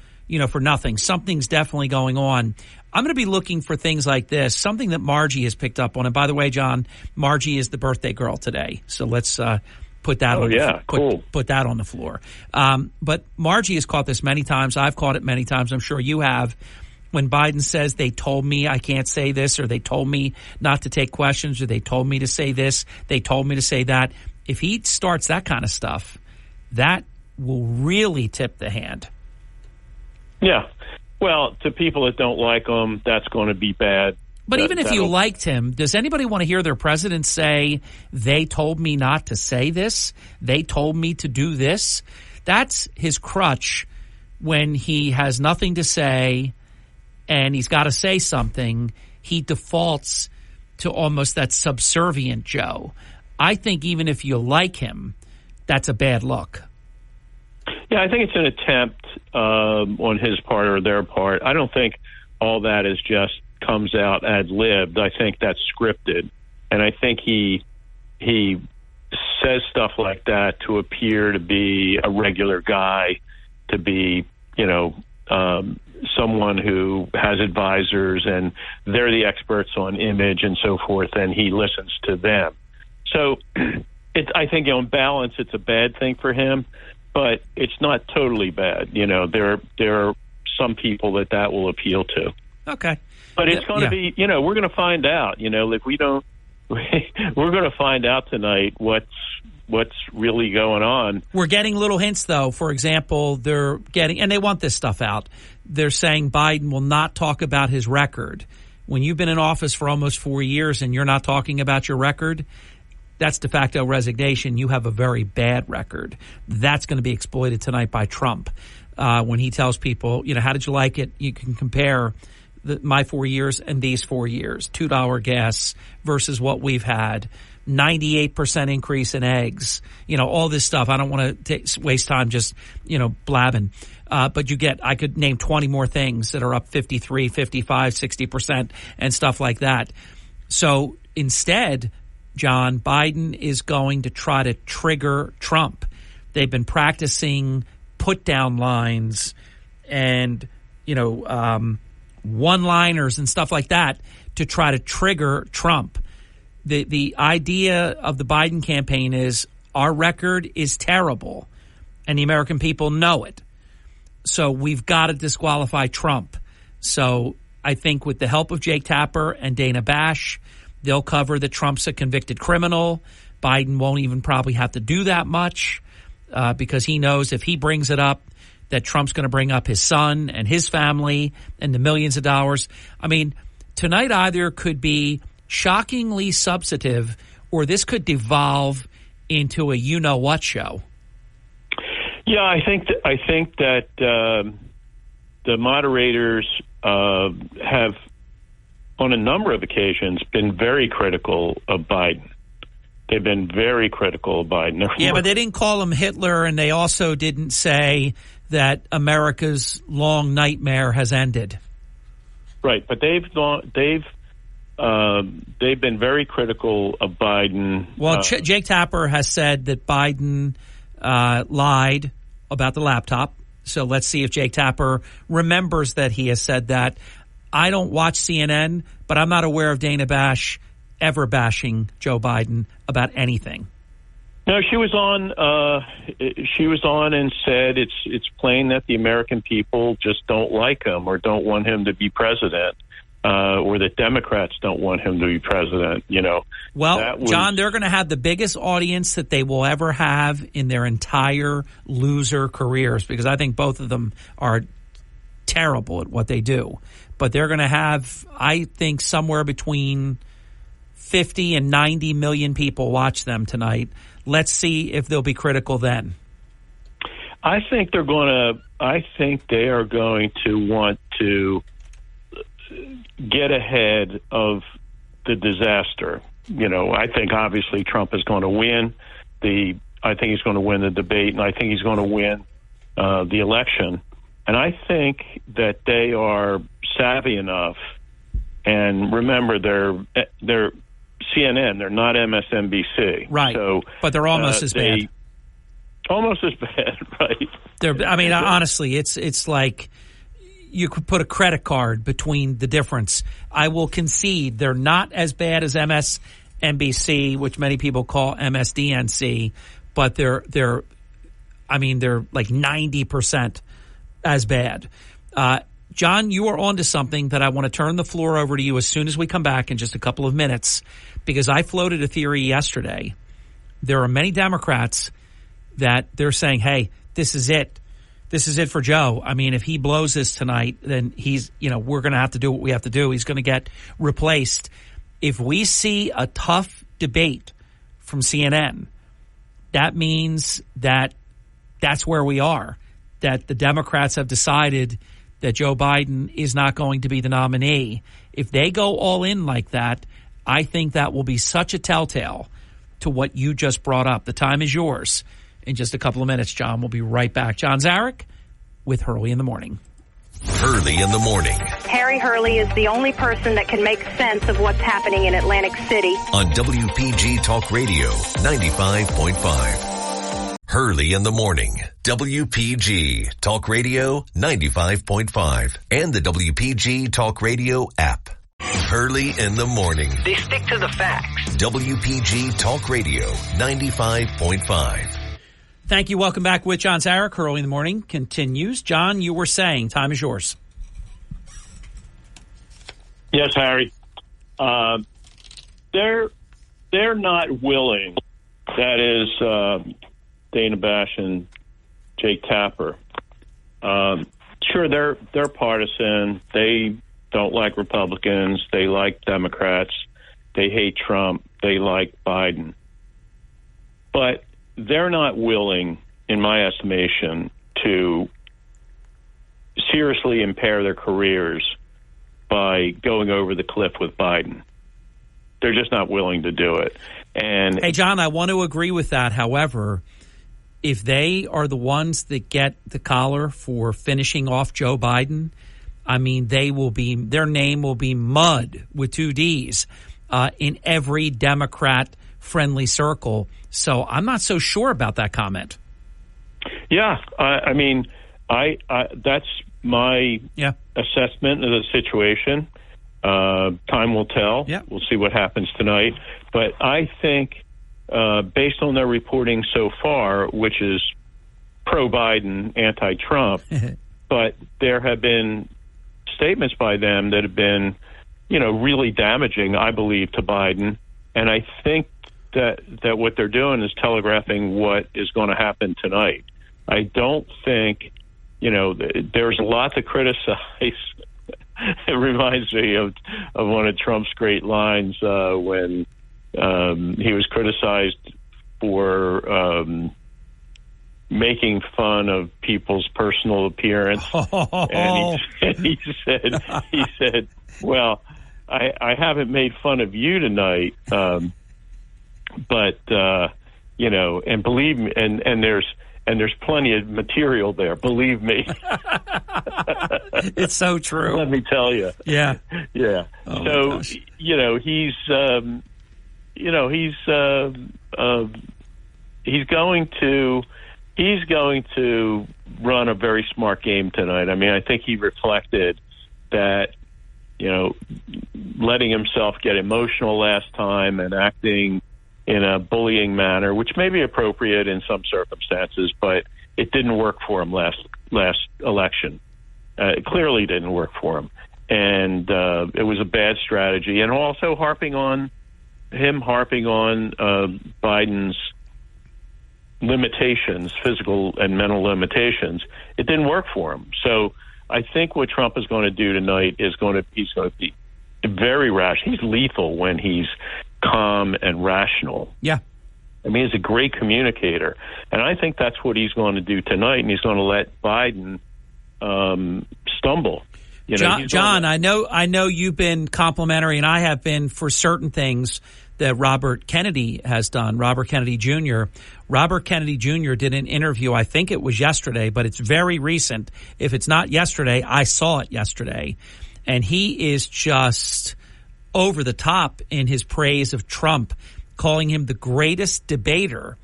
for nothing. Something's definitely going on. I'm going to be looking for things like this, something that Margie has picked up on. And by the way, John, Margie is the birthday girl today. So let's put that put that on the floor. But Margie has caught this many times. I've caught it many times. I'm sure you have. When Biden says they told me I can't say this, or they told me not to take questions, or they told me to say this, they told me to say that. If he starts that kind of stuff, that will really tip the hand. Yeah. Well, to people that don't like him, that's going to be bad. But even if you liked him, does anybody want to hear their president say, they told me not to say this, they told me to do this? That's his crutch when he has nothing to say and he's got to say something. He defaults to almost that subservient Joe. I think even if you like him, that's a bad look. Yeah, I think it's an attempt on his part or their part. I don't think all that is just comes out ad-libbed. I think that's scripted. And I think he says stuff like that to appear to be a regular guy, to be, someone who has advisors and they're the experts on image and so forth, and he listens to them. So I think on balance, it's a bad thing for him, but it's not totally bad. There are some people that will appeal to. Okay. But it's going to be, we're going to find out, if we don't, we're going to find out tonight what's really going on. We're getting little hints, though. For example, they're getting, and they want this stuff out, they're saying Biden will not talk about his record. When you've been in office for almost 4 years and you're not talking about your record, that's de facto resignation. You have a very bad record. That's going to be exploited tonight by Trump. When he tells people, how did you like it? You can compare my 4 years and these 4 years. $2 gas versus what we've had. 98% increase in eggs, all this stuff. I don't want to waste time just, blabbing. But I could name 20 more things that are up 53, 55, 60% and stuff like that. So instead, John, Biden is going to try to trigger Trump. They've been practicing put down lines and, one-liners and stuff like that to try to trigger Trump. The idea of the Biden campaign is our record is terrible and the American people know it. So we've got to disqualify Trump. So I think with the help of Jake Tapper and Dana Bash, they'll cover that Trump's a convicted criminal. Biden won't even probably have to do that much because he knows if he brings it up, that Trump's going to bring up his son and his family and the millions of dollars. I mean, tonight either could be shockingly substantive or this could devolve into a you-know-what show. Yeah, I think that the moderators have, on a number of occasions, been very critical of Biden. They've been very critical of Biden. Yeah, but they didn't call him Hitler, and they also didn't say that America's long nightmare has ended. Right, but they've been very critical of Biden. Well, Jake Tapper has said that Biden lied about the laptop. So let's see if Jake Tapper remembers that he has said that. I don't watch CNN, but I'm not aware of Dana Bash ever bashing Joe Biden about anything. No, she was on. She was on and said it's plain that the American people just don't like him or don't want him to be president, or that Democrats don't want him to be president. Well, John, they're going to have the biggest audience that they will ever have in their entire loser careers because I think both of them are terrible at what they do. But they're going to have, I think, somewhere between 50 and 90 million people watch them tonight. Let's see if they'll be critical then. I think they are going to want to get ahead of the disaster. I think obviously Trump is going to win. I think he's going to win the debate, and I think he's going to win the election. And I think that they are savvy enough. And remember, they're CNN. They're not MSNBC. Right. So, but they're almost as bad. Almost as bad, right? Honestly, it's like you could put a credit card between the difference. I will concede they're not as bad as MSNBC, which many people call MSDNC, but they're like 90% as bad. John, you are onto something that I want to turn the floor over to you as soon as we come back in just a couple of minutes, because I floated a theory yesterday. There are many Democrats that they're saying, hey, this is it. This is it for Joe. I mean, if he blows this tonight, then we're going to have to do what we have to do. He's going to get replaced. If we see a tough debate from CNN, that means that that's where we are, that the Democrats have decided that Joe Biden is not going to be the nominee. If they go all in like that, I think that will be such a telltale to what you just brought up. The time is yours. In just a couple of minutes, John, we'll be right back. John Zarek with Hurley in the Morning. Hurley in the Morning. Harry Hurley is the only person that can make sense of what's happening in Atlantic City. On WPG Talk Radio 95.5. Hurley in the Morning. WPG Talk Radio 95.5. And the WPG Talk Radio app. Hurley in the Morning. They stick to the facts. WPG Talk Radio 95.5. Thank you. Welcome back with John Zarek. Hurley in the Morning continues. John, you were saying, time is yours. Yes, Harry. They're not willing. That is Dana Bash and Jake Tapper. Sure, they're partisan. They don't like Republicans. They like Democrats. They hate Trump. They like Biden. But they're not willing, in my estimation, to seriously impair their careers by going over the cliff with Biden. They're just not willing to do it. And hey, John, I want to agree with that. However, if they are the ones that get the collar for finishing off Joe Biden, I mean, their name will be mud with 2 Ds in every Democrat-friendly circle. So I'm not so sure about that comment. Yeah, I mean, that's my assessment of the situation. Time will tell. Yeah. We'll see what happens tonight. But I think, based on their reporting so far, which is pro-Biden, anti-Trump, but there have been statements by them that have been, really damaging, I believe, to Biden. And I think that what they're doing is telegraphing what is going to happen tonight. I don't think, there's a lot to criticize. It reminds me of one of Trump's great lines when he was criticized for making fun of people's personal appearance. And he said, well, I haven't made fun of you tonight, but and believe me, and there's plenty of material there. Believe me. It's so true. Let me tell you. Yeah. Yeah. Oh, so, he's going to run a very smart game tonight. I mean, I think he reflected that, letting himself get emotional last time and acting in a bullying manner, which may be appropriate in some circumstances, but it didn't work for him last election. It clearly didn't work for him. And it was a bad strategy. And also harping on Biden's limitations, physical and mental limitations, it didn't work for him. So I think what Trump is going to do tonight is he's going to be very rash. He's lethal when he's calm and rational. Yeah. I mean, he's a great communicator. And I think that's what he's going to do tonight, and he's going to let Biden stumble. John, I know you've been complimentary, and I have been for certain things that Robert Kennedy has done, Robert Kennedy Jr. Robert Kennedy Jr. did an interview, I think it was yesterday, but it's very recent. If it's not yesterday, I saw it yesterday. And he is just over the top in his praise of Trump, calling him the greatest debater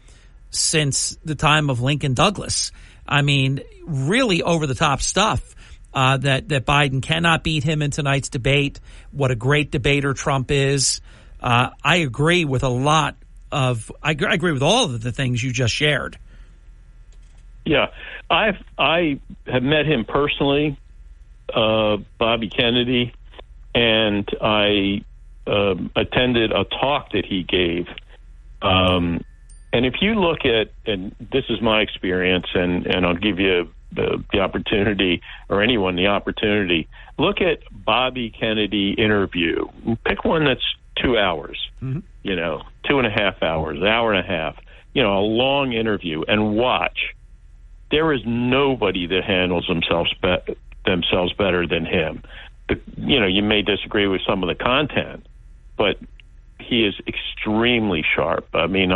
since the time of Lincoln Douglas. I mean, really over the top stuff. That Biden cannot beat him in tonight's debate. What a great debater Trump is. I agree with a lot of. I agree with all of the things you just shared. Yeah, I have met him personally, Bobby Kennedy, and I attended a talk that he gave. And if you look at, and this is my experience, and I'll give you the opportunity, or anyone the opportunity, look at Bobby Kennedy interview. Pick one that's 2 hours, 2.5 hours, an hour and a half, a long interview, and watch. There is nobody that handles themselves better than him. You may disagree with some of the content, but he is extremely sharp. I mean,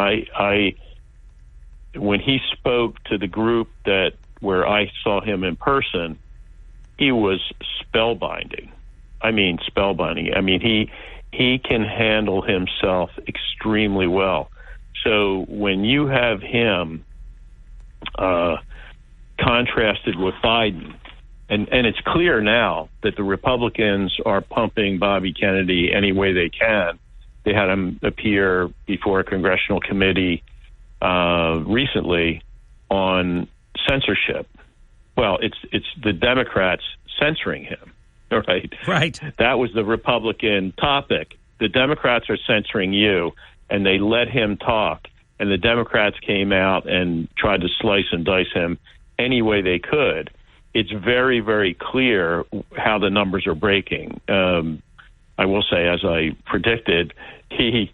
when he spoke to the group where I saw him in person, he was spellbinding. I mean, spellbinding. I mean, he can handle himself extremely well. So when you have him contrasted with Biden, and it's clear now that the Republicans are pumping Bobby Kennedy any way they can. They had him appear before a congressional committee recently on censorship. Well, it's the Democrats censoring him, right? Right. That was the Republican topic. The Democrats are censoring you, and they let him talk, and the Democrats came out and tried to slice and dice him any way they could. It's very, very clear how the numbers are breaking. I will say, as I predicted, he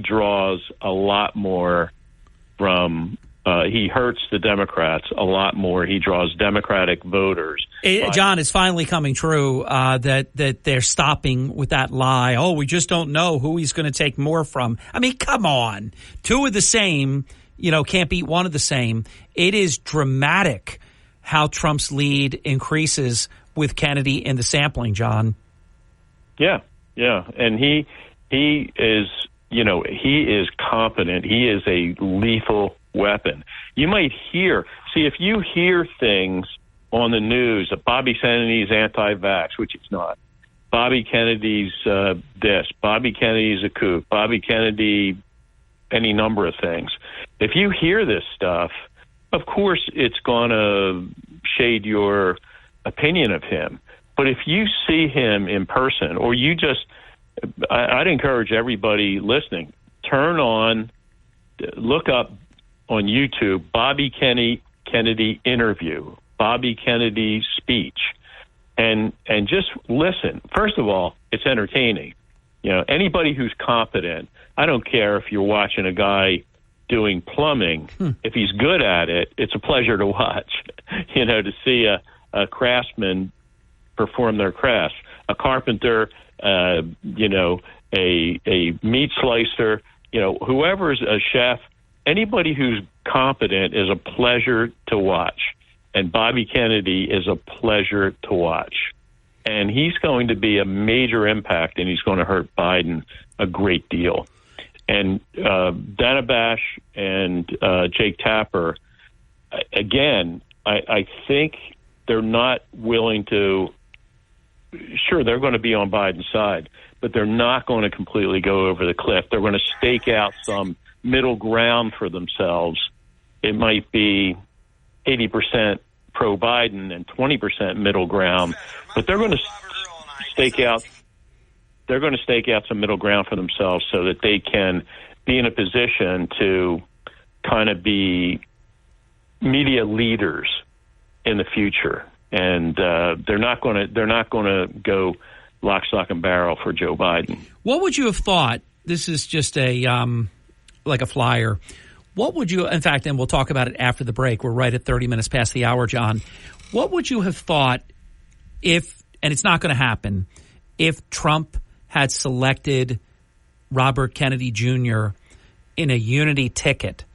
draws a lot more from he hurts the Democrats a lot more. He draws Democratic voters. John, it's finally coming true that they're stopping with that lie. Oh, we just don't know who he's going to take more from. I mean, come on. Two of the same, can't beat one of the same. It is dramatic how Trump's lead increases with Kennedy in the sampling, John. Yeah. And he is, he is competent. He is a lethal weapon. You might if you hear things on the news that Bobby Kennedy's anti-vax, which he's not, Bobby Kennedy's this, Bobby Kennedy's a kook, Bobby Kennedy, any number of things. If you hear this stuff, of course it's going to shade your opinion of him. But if you see him in person, or you just, I'd encourage everybody listening, look up on YouTube, Bobby Kennedy interview, Bobby Kennedy speech, and just listen. First of all, it's entertaining. Anybody who's competent, I don't care if you're watching a guy doing plumbing, if he's good at it, it's a pleasure to watch. To see a craftsman perform their crafts, a carpenter, a meat slicer, whoever's a chef, anybody who's competent is a pleasure to watch. And Bobby Kennedy is a pleasure to watch. And he's going to be a major impact, and he's going to hurt Biden a great deal. And Dana Bash and Jake Tapper, again, I think they're not willing to. Sure, they're going to be on Biden's side, but they're not going to completely go over the cliff. They're going to stake out some middle ground for themselves. It might be 80% pro-Biden and 20% middle ground, but they're going to stake out some middle ground for themselves so that they can be in a position to kind of be media leaders in the future. And they're not going to go lock, stock, and barrel for Joe Biden. What would you have thought? This is just like a flyer. What would you, in fact, and we'll talk about it after the break. We're right at 30 minutes past the hour, John. What would you have thought if, and it's not going to happen, if Trump had selected Robert Kennedy Jr. in a unity ticket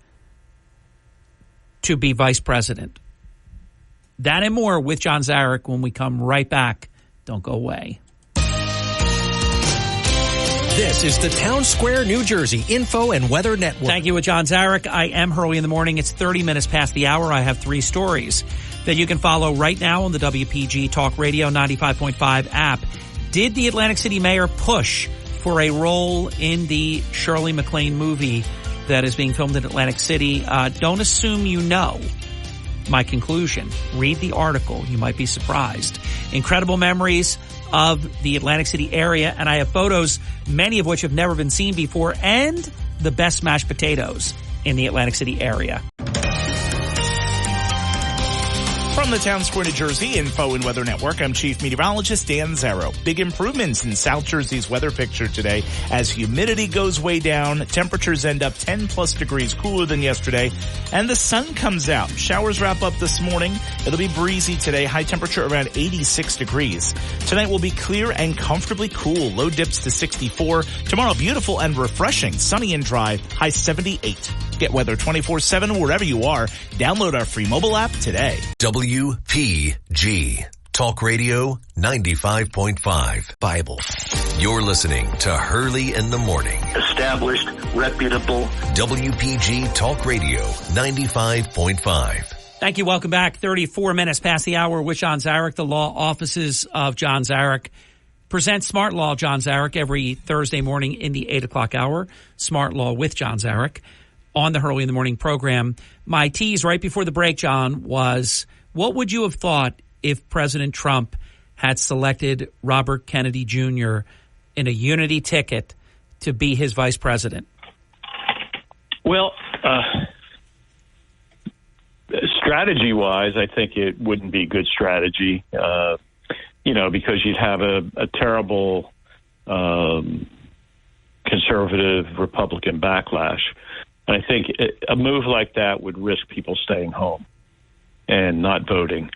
to be vice president? That and more with John Zarek when we come right back. Don't go away. This is the Town Square, New Jersey Info and Weather Network. Thank you with John Zarek. I am Hurley in the morning. It's 30 minutes past the hour. I have three stories that you can follow right now on the WPG Talk Radio 95.5 app. Did the Atlantic City mayor push for a role in the Shirley MacLaine movie that is being filmed in Atlantic City? Don't assume you know my conclusion. Read the article. You might be surprised. Incredible memories of the Atlantic City area, and I have photos, many of which have never been seen before, and the best mashed potatoes in the Atlantic City area. From the Town Square, New Jersey Info and Weather Network, I'm Chief Meteorologist Dan Zarrow. Big improvements in South Jersey's weather picture today as humidity goes way down, temperatures end up 10 plus degrees cooler than yesterday, and the sun comes out. Showers wrap up this morning. It'll be breezy today, high temperature around 86 degrees. Tonight will be clear and comfortably cool, low dips to 64. Tomorrow, beautiful and refreshing, sunny and dry, high 78. Get weather 24/7 wherever you are. Download our free mobile app today. WPG Talk Radio 95.5 Bible. You're listening to Hurley in the Morning. Established, reputable. WPG Talk Radio 95.5. Thank you. Welcome back. 34 minutes past the hour with John Zarek. The law offices of John Zarek present Smart Law John Zarek every Thursday morning in the 8 o'clock hour. Smart Law with John Zarek on the Hurley in the Morning program. My tease right before the break, John, was what would you have thought if President Trump had selected Robert Kennedy Jr. in a unity ticket to be his vice president? Well, strategy-wise, I think it wouldn't be good strategy, because you'd have a terrible conservative Republican backlash. And I think a move like that would risk people staying home and not voting.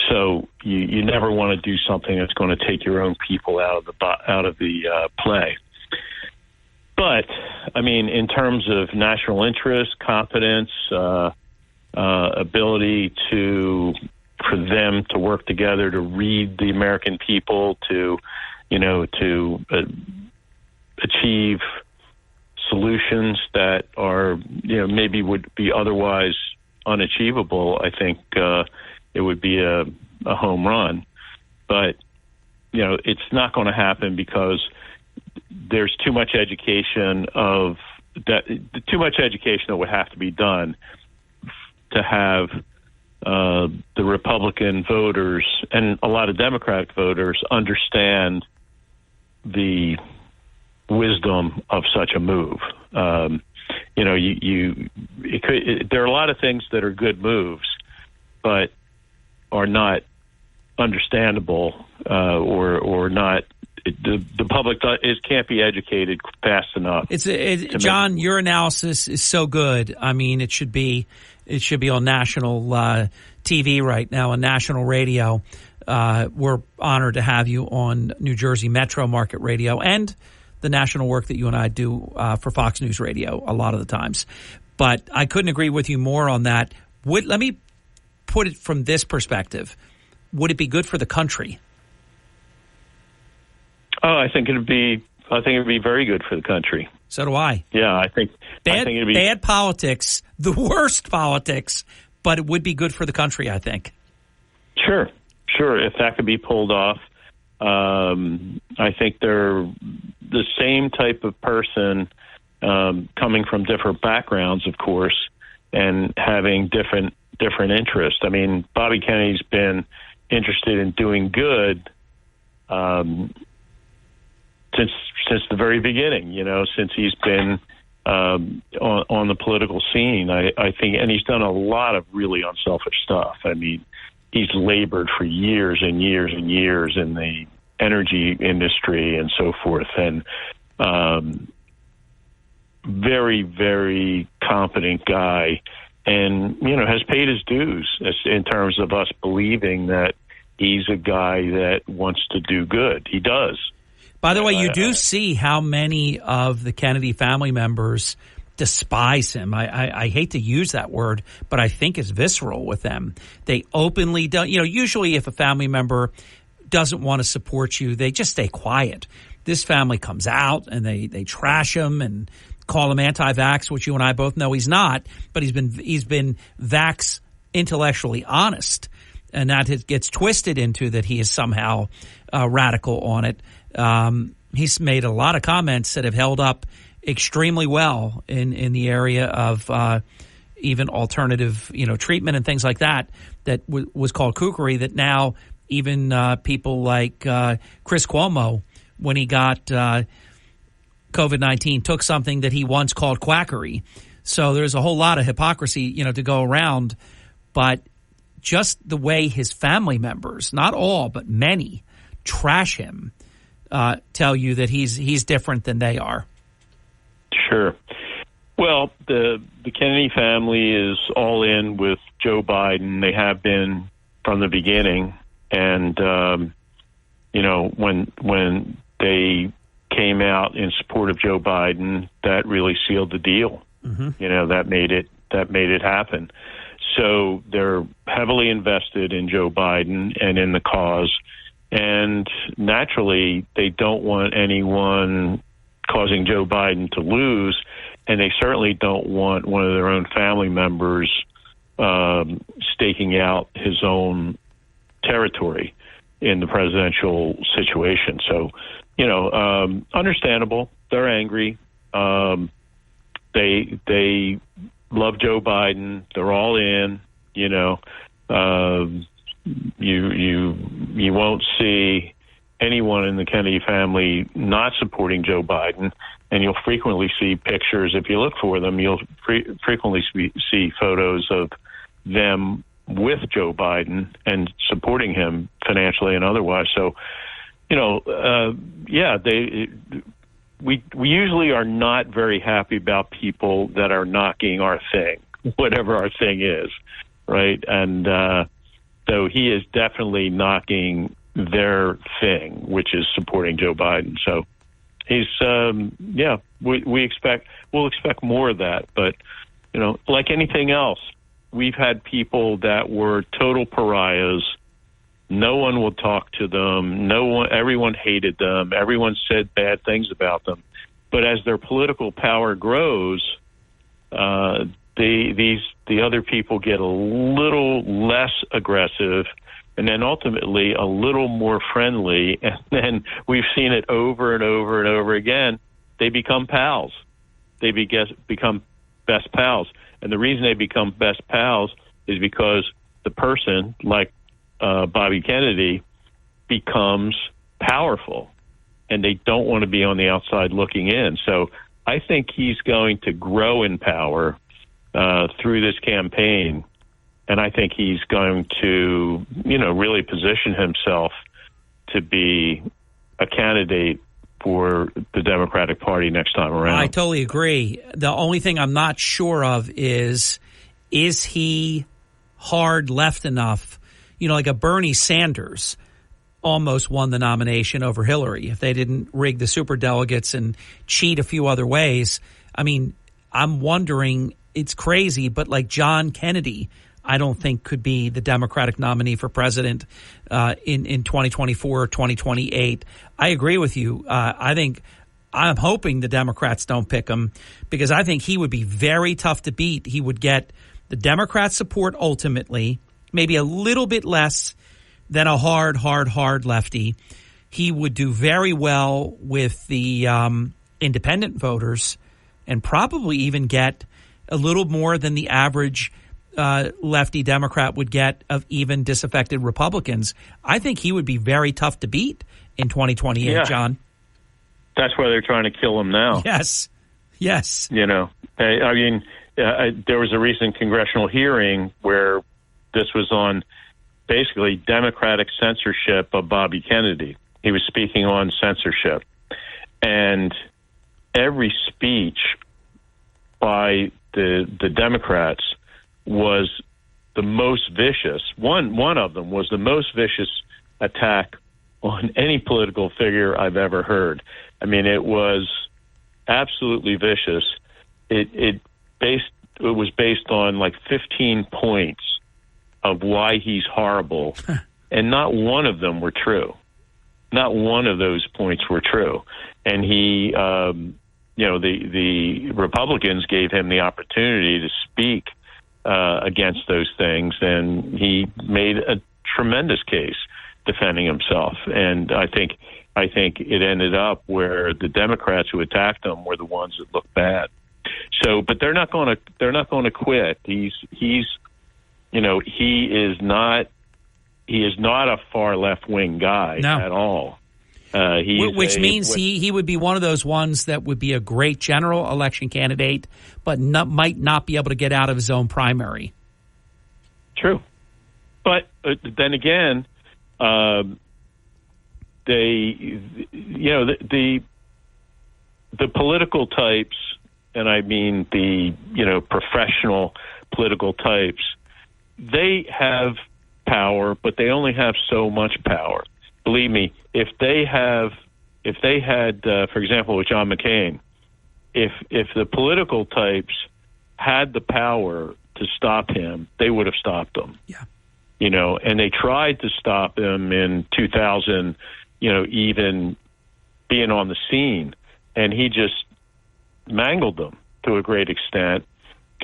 So you never want to do something that's going to take your own people out of the play. But I mean, in terms of national interest, competence, ability for them to work together to read the American people, to achieve solutions that are maybe would be otherwise unachievable, I think it would be a home run. But it's not going to happen because there's too much education that would have to be done to have the Republican voters and a lot of Democratic voters understand the wisdom of such a move. There are a lot of things that are good moves, but are not understandable or not. The public can't be educated fast enough. John, your analysis is so good. I mean, it should be on national TV right now, on national radio. We're honored to have you on New Jersey Metro Market Radio and the national work that you and I do for Fox News Radio a lot of the times. But I couldn't agree with you more on that. Let me put it from this perspective. Would it be good for the country? Oh, I think it'd be very good for the country. So do I. Yeah, I think it'd be bad politics, the worst politics, but it would be good for the country, I think. Sure. If that could be pulled off, I think they're the same type of person, coming from different backgrounds, of course, and having different interests. I mean, Bobby Kennedy's been interested in doing good since the very beginning, since he's been on the political scene. I think, and he's done a lot of really unselfish stuff. I mean, he's labored for years and years and years in the energy industry and so forth, and very, very competent guy, and has paid his dues in terms of us believing that he's a guy that wants to do good. He does. By the way, you do see how many of the Kennedy family members despise him. I hate to use that word, but I think it's visceral with them. They openly don't. Usually if a family member doesn't want to support you, they just stay quiet. This family comes out and they trash him and call him anti-vax, which you and I both know he's not, but he's been vax intellectually honest, and that gets twisted into that he is somehow radical on it. He's made a lot of comments that have held up extremely well in the area of even alternative, treatment and things like that was called kookery, that now even people like Chris Cuomo, when he got COVID-19, took something that he once called quackery. So there's a whole lot of hypocrisy, to go around. But just the way his family members, not all, but many, trash him, tell you that he's different than they are. Sure. Well, the Kennedy family is all in with Joe Biden. They have been from the beginning. And, when they came out in support of Joe Biden, that really sealed the deal. Mm-hmm. That made it happen. So they're heavily invested in Joe Biden and in the cause. And naturally, they don't want anyone causing Joe Biden to lose. And they certainly don't want one of their own family members staking out his own territory in the presidential situation. So, understandable. They're angry. They love Joe Biden. They're all in. You won't see anyone in the Kennedy family not supporting Joe Biden, and you'll frequently see pictures. If you look for them, you'll frequently see photos of them with Joe Biden and supporting him financially and otherwise. So, we usually are not very happy about people that are knocking our thing, whatever our thing is, right? And so he is definitely knocking their thing, which is supporting Joe Biden. So he's, we'll expect more of that. But, like anything else, we've had people that were total pariahs. No one will talk to them. Everyone hated them. Everyone said bad things about them. But as their political power grows, the other people get a little less aggressive, and then ultimately a little more friendly. And then we've seen it over and over and over again. They become pals. They become best pals. And the reason they become best pals is because the person, like Bobby Kennedy, becomes powerful, and they don't want to be on the outside looking in. So I think he's going to grow in power through this campaign, and I think he's going to, really position himself to be a candidate for the Democratic Party next time around. I totally agree. The only thing I'm not sure of is he hard left enough? Like a Bernie Sanders almost won the nomination over Hillary if they didn't rig the superdelegates and cheat a few other ways. I mean, I'm wondering, it's crazy, but like John Kennedy, I don't think could be the Democratic nominee for president in 2024 or 2028. I agree with you. I'm hoping the Democrats don't pick him because I think he would be very tough to beat. He would get the Democrat support ultimately, maybe a little bit less than a hard lefty. He would do very well with the independent voters and probably even get a little more than the average lefty Democrat would get of even disaffected Republicans. I think he would be very tough to beat in 2028, John. That's why they're trying to kill him now. Yes. There was a recent congressional hearing where this was on basically Democratic censorship of Bobby Kennedy. He was speaking on censorship. And every speech by the Democrats was the most vicious. One of them was the most vicious attack on any political figure I've ever heard. I mean, it was absolutely vicious. It was based on like 15 points of why he's horrible, and not one of them were true. Not one of those points were true. And he, the Republicans gave him the opportunity to speak against those things, and he made a tremendous case defending himself. And I think it ended up where the Democrats who attacked him were the ones that looked bad. So, but they're not going to quit. He is not a far left wing guy at all. Which means he would be one of those ones that would be a great general election candidate, but might not be able to get out of his own primary. True, but then again, the political types, and I mean the professional political types, they have power, but they only have so much power. Believe me, if they had, for example, with John McCain, if the political types had the power to stop him, they would have stopped him. Yeah. And they tried to stop him in 2000, even being on the scene, and he just mangled them to a great extent.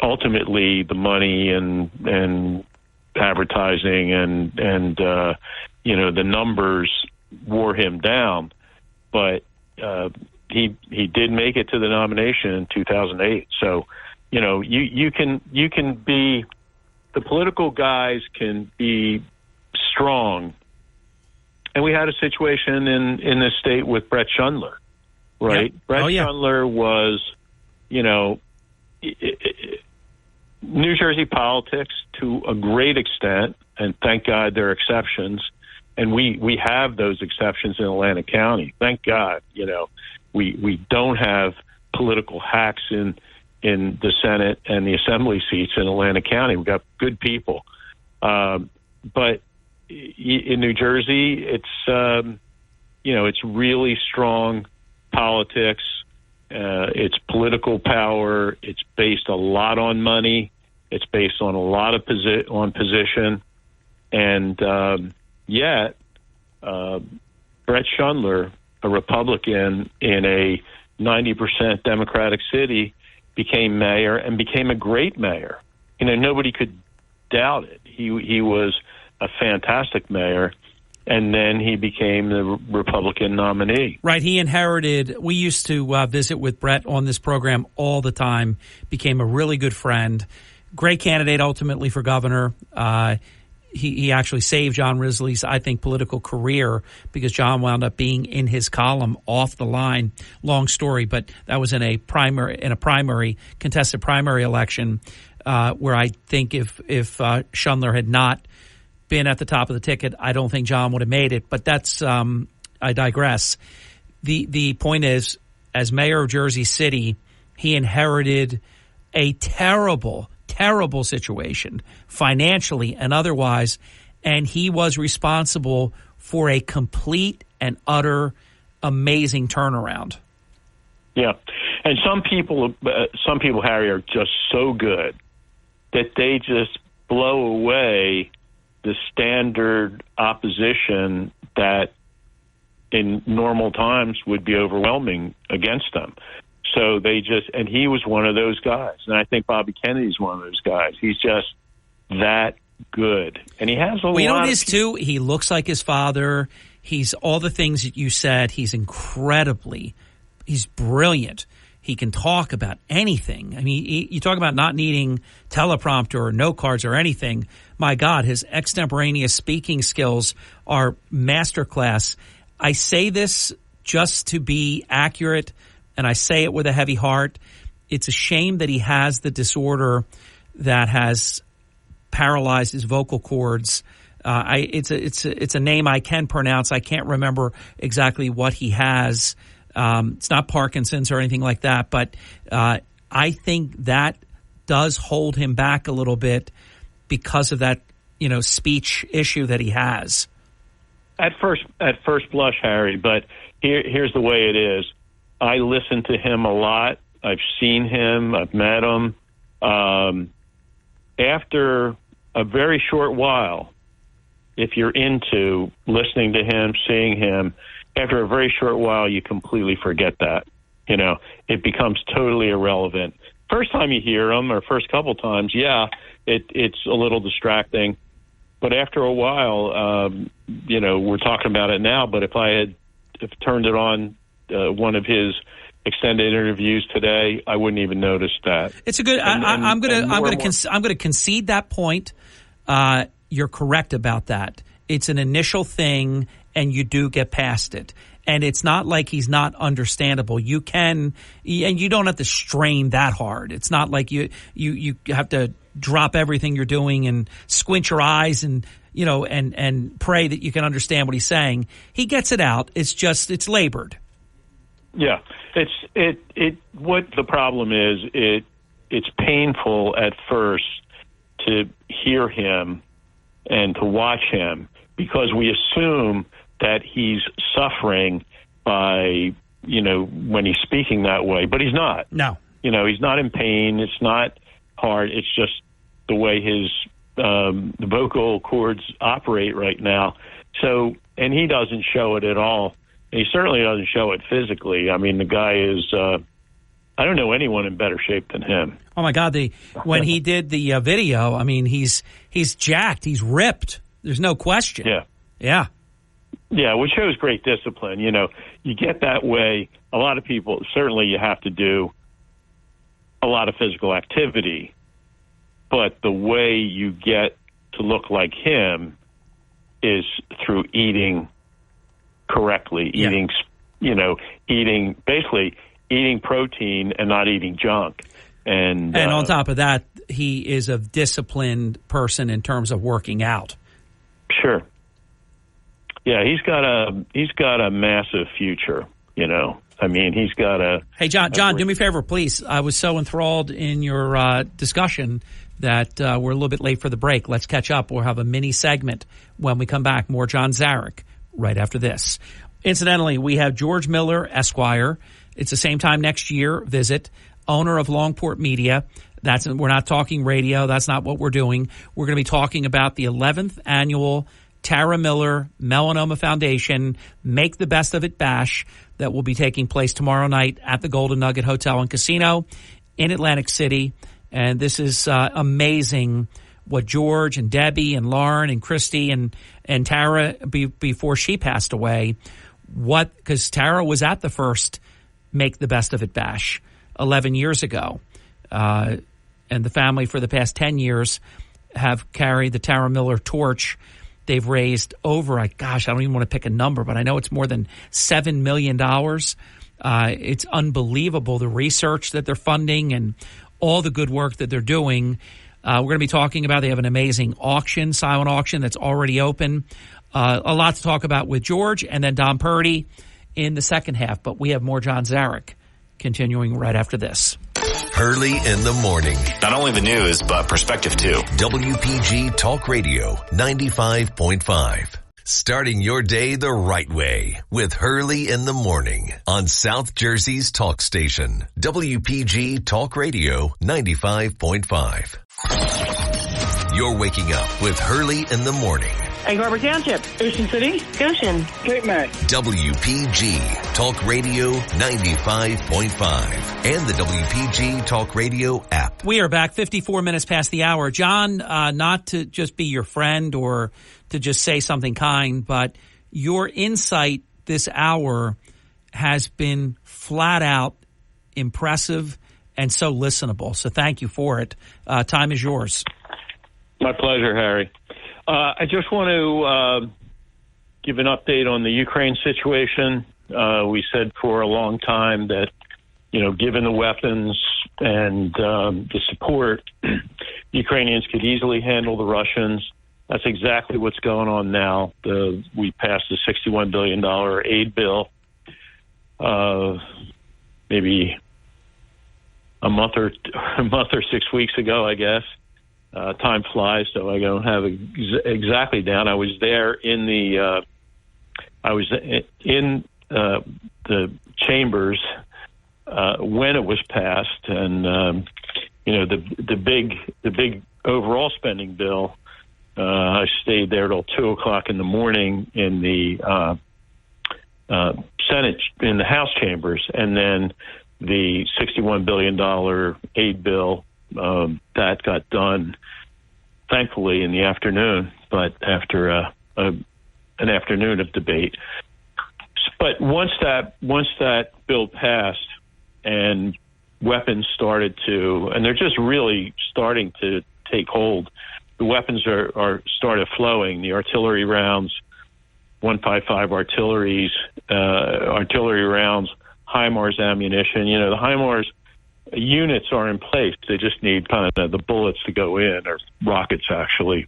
Ultimately, the money and advertising and the numbers wore him down, but he did make it to the nomination in 2008. So you can be, the political guys can be strong, and we had a situation in this state with Brett Schundler, right? Yep. Brett Schundler was New Jersey politics to a great extent, and thank God there are exceptions, and we have those exceptions in Atlantic County. Thank God, We don't have political hacks in the Senate and the Assembly seats in Atlantic County. We've got good people. But in New Jersey, it's really strong politics. It's political power. It's based a lot on money. It's based on a lot of position. And yet, Brett Schundler, a Republican in a 90% Democratic city, became mayor and became a great mayor. Nobody could doubt it. He was a fantastic mayor, and then he became the Republican nominee. Right. He inherited. We used to visit with Brett on this program all the time, became a really good friend. Great candidate ultimately for governor. He actually saved John Risley's, I think, political career because John wound up being in his column off the line. Long story, but that was in a contested primary election where I think if Schundler had not been at the top of the ticket, I don't think John would have made it. But that's I digress. The point is, as mayor of Jersey City, he inherited a terrible situation financially and otherwise, and he was responsible for a complete and utter amazing turnaround. Yeah, and some people, Harry, are just so good that they just blow away the standard opposition that in normal times would be overwhelming against them. So and he was one of those guys. And I think Bobby Kennedy's one of those guys. He's just that good. And he has a lot. You know what it is, too? He looks like his father. He's all the things that you said. He's brilliant. He can talk about anything. I mean, you talk about not needing teleprompter or note cards or anything. My God, his extemporaneous speaking skills are masterclass. I say this just to be accurate, and I say it with a heavy heart. It's a shame that he has the disorder that has paralyzed his vocal cords. It's a name I can pronounce. I can't remember exactly what he has. It's not Parkinson's or anything like that, but I think that does hold him back a little bit because of that, speech issue that he has. At first blush, Harry, but here's the way it is. I listen to him a lot. I've seen him. I've met him. After a very short while, if you're into listening to him, seeing him, after a very short while, you completely forget that. It becomes totally irrelevant. First time you hear him, or first couple times, it's a little distracting. But after a while, we're talking about it now, but if I had turned it on, one of his extended interviews today, I wouldn't even notice that. It's a good. I'm going to concede that point. You're correct about that. It's an initial thing, and you do get past it. And it's not like he's not understandable. You can, and you don't have to strain that hard. It's not like you have to drop everything you're doing and squint your eyes and and pray that you can understand what he's saying. He gets it out. It's labored. Yeah, what the problem is, it's painful at first to hear him and to watch him because we assume that he's suffering by, when he's speaking that way, but he's not. No. He's not in pain. It's not hard. It's just the way his the vocal cords operate right now. So, and he doesn't show it at all. He certainly doesn't show it physically. I mean, the guy is, I don't know anyone in better shape than him. Oh, my God. When he did the video, I mean, he's jacked. He's ripped. There's no question. Yeah. Yeah. Yeah, which shows great discipline. You get that way. A lot of people, certainly you have to do a lot of physical activity, but the way you get to look like him is through eating correctly, eating protein and not eating junk. And on top of that, he is a disciplined person in terms of working out. Sure. Yeah, he's got a massive future, I mean, he's got a... Hey, John, do me a favor, please. I was so enthralled in your discussion that we're a little bit late for the break. Let's catch up. We'll have a mini segment when we come back. More John Zarek right after this. Incidentally, we have George Miller, Esquire. It's the same time next year. Visit. Owner of Longport Media. We're not talking radio. That's not what we're doing. We're going to be talking about the 11th annual Tara Miller Melanoma Foundation Make the Best of It Bash that will be taking place tomorrow night at the Golden Nugget Hotel and Casino in Atlantic City. And this is amazing what George and Debbie and Lauren and Christy and Tara, before she passed away, because Tara was at the first Make the Best of It Bash 11 years ago. And the family for the past 10 years have carried the Tara Miller torch. They've raised over, I don't even want to pick a number, but I know it's more than $7 million. It's unbelievable, the research that they're funding and all the good work that they're doing. We're going to be talking about, they have an amazing auction, silent auction that's already open. A lot to talk about with George and then Don Purdy in the second half. But we have more John Zarek continuing right after this. Hurley in the morning. Not only the news, but perspective too. WPG Talk Radio 95.5. Starting your day the right way with Hurley in the morning on South Jersey's talk station. WPG Talk Radio 95.5. You're waking up with Hurley in the morning. Egg Harbor Township, Ocean City, Goshen, Cape May. WPG Talk Radio 95.5 and the WPG Talk Radio app. We are back 54 minutes past the hour. John, not to just be your friend or to just say something kind, but your insight this hour has been flat out impressive and so listenable. So thank you for it. Time is yours. My pleasure, Harry. I just want to give an update on the Ukraine situation. We said for a long time that, given the weapons and the support, Ukrainians could easily handle the Russians. That's exactly what's going on now. We passed the $61 billion aid bill maybe a month or 6 weeks ago, I guess. Time flies, so I don't have exactly down. I was there in the chambers when it was passed, and the big overall spending bill. I stayed there till 2:00 in the morning in the Senate in the House chambers, and then the $61 billion aid bill. That got done, thankfully, in the afternoon, but after an afternoon of debate. But once that bill passed and weapons started to, and they're just really starting to take hold, the weapons are started flowing. The artillery rounds, 155 artillery rounds, HIMARS ammunition. The HIMARS units are in place. They just need kind of the bullets to go in, or rockets actually,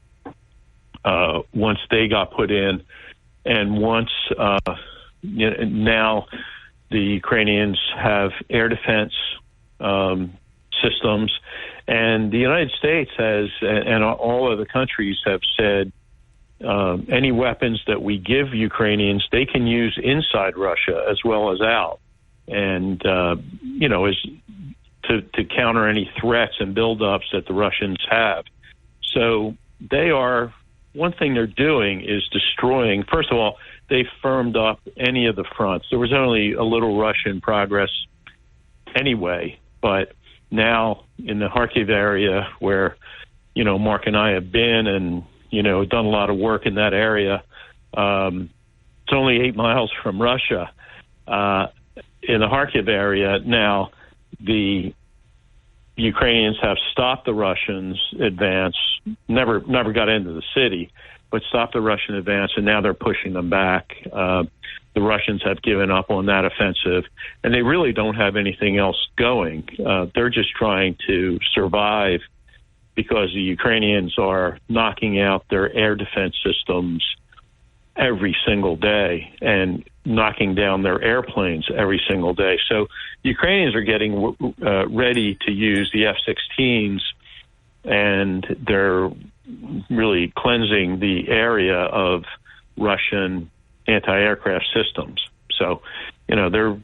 once they got put in. And once now the Ukrainians have air defense systems, and the United States has, and all of the countries have said, any weapons that we give Ukrainians, they can use inside Russia as well as out. And, to counter any threats and buildups that the Russians have. So one thing they're doing is destroying, first of all, they firmed up any of the fronts. There was only a little Russian progress anyway, but now in the Kharkiv area where, Mark and I have been and, done a lot of work in that area, it's only 8 miles from Russia. In the Kharkiv area now, the Ukrainians have stopped the Russians' advance, never got into the city, but stopped the Russian advance, and now they're pushing them back. The Russians have given up on that offensive, and they really don't have anything else going. They're just trying to survive because the Ukrainians are knocking out their air defense systems every single day and knocking down their airplanes every single day. So Ukrainians are getting ready to use the F-16s, and they're really cleansing the area of Russian anti-aircraft systems. So, they're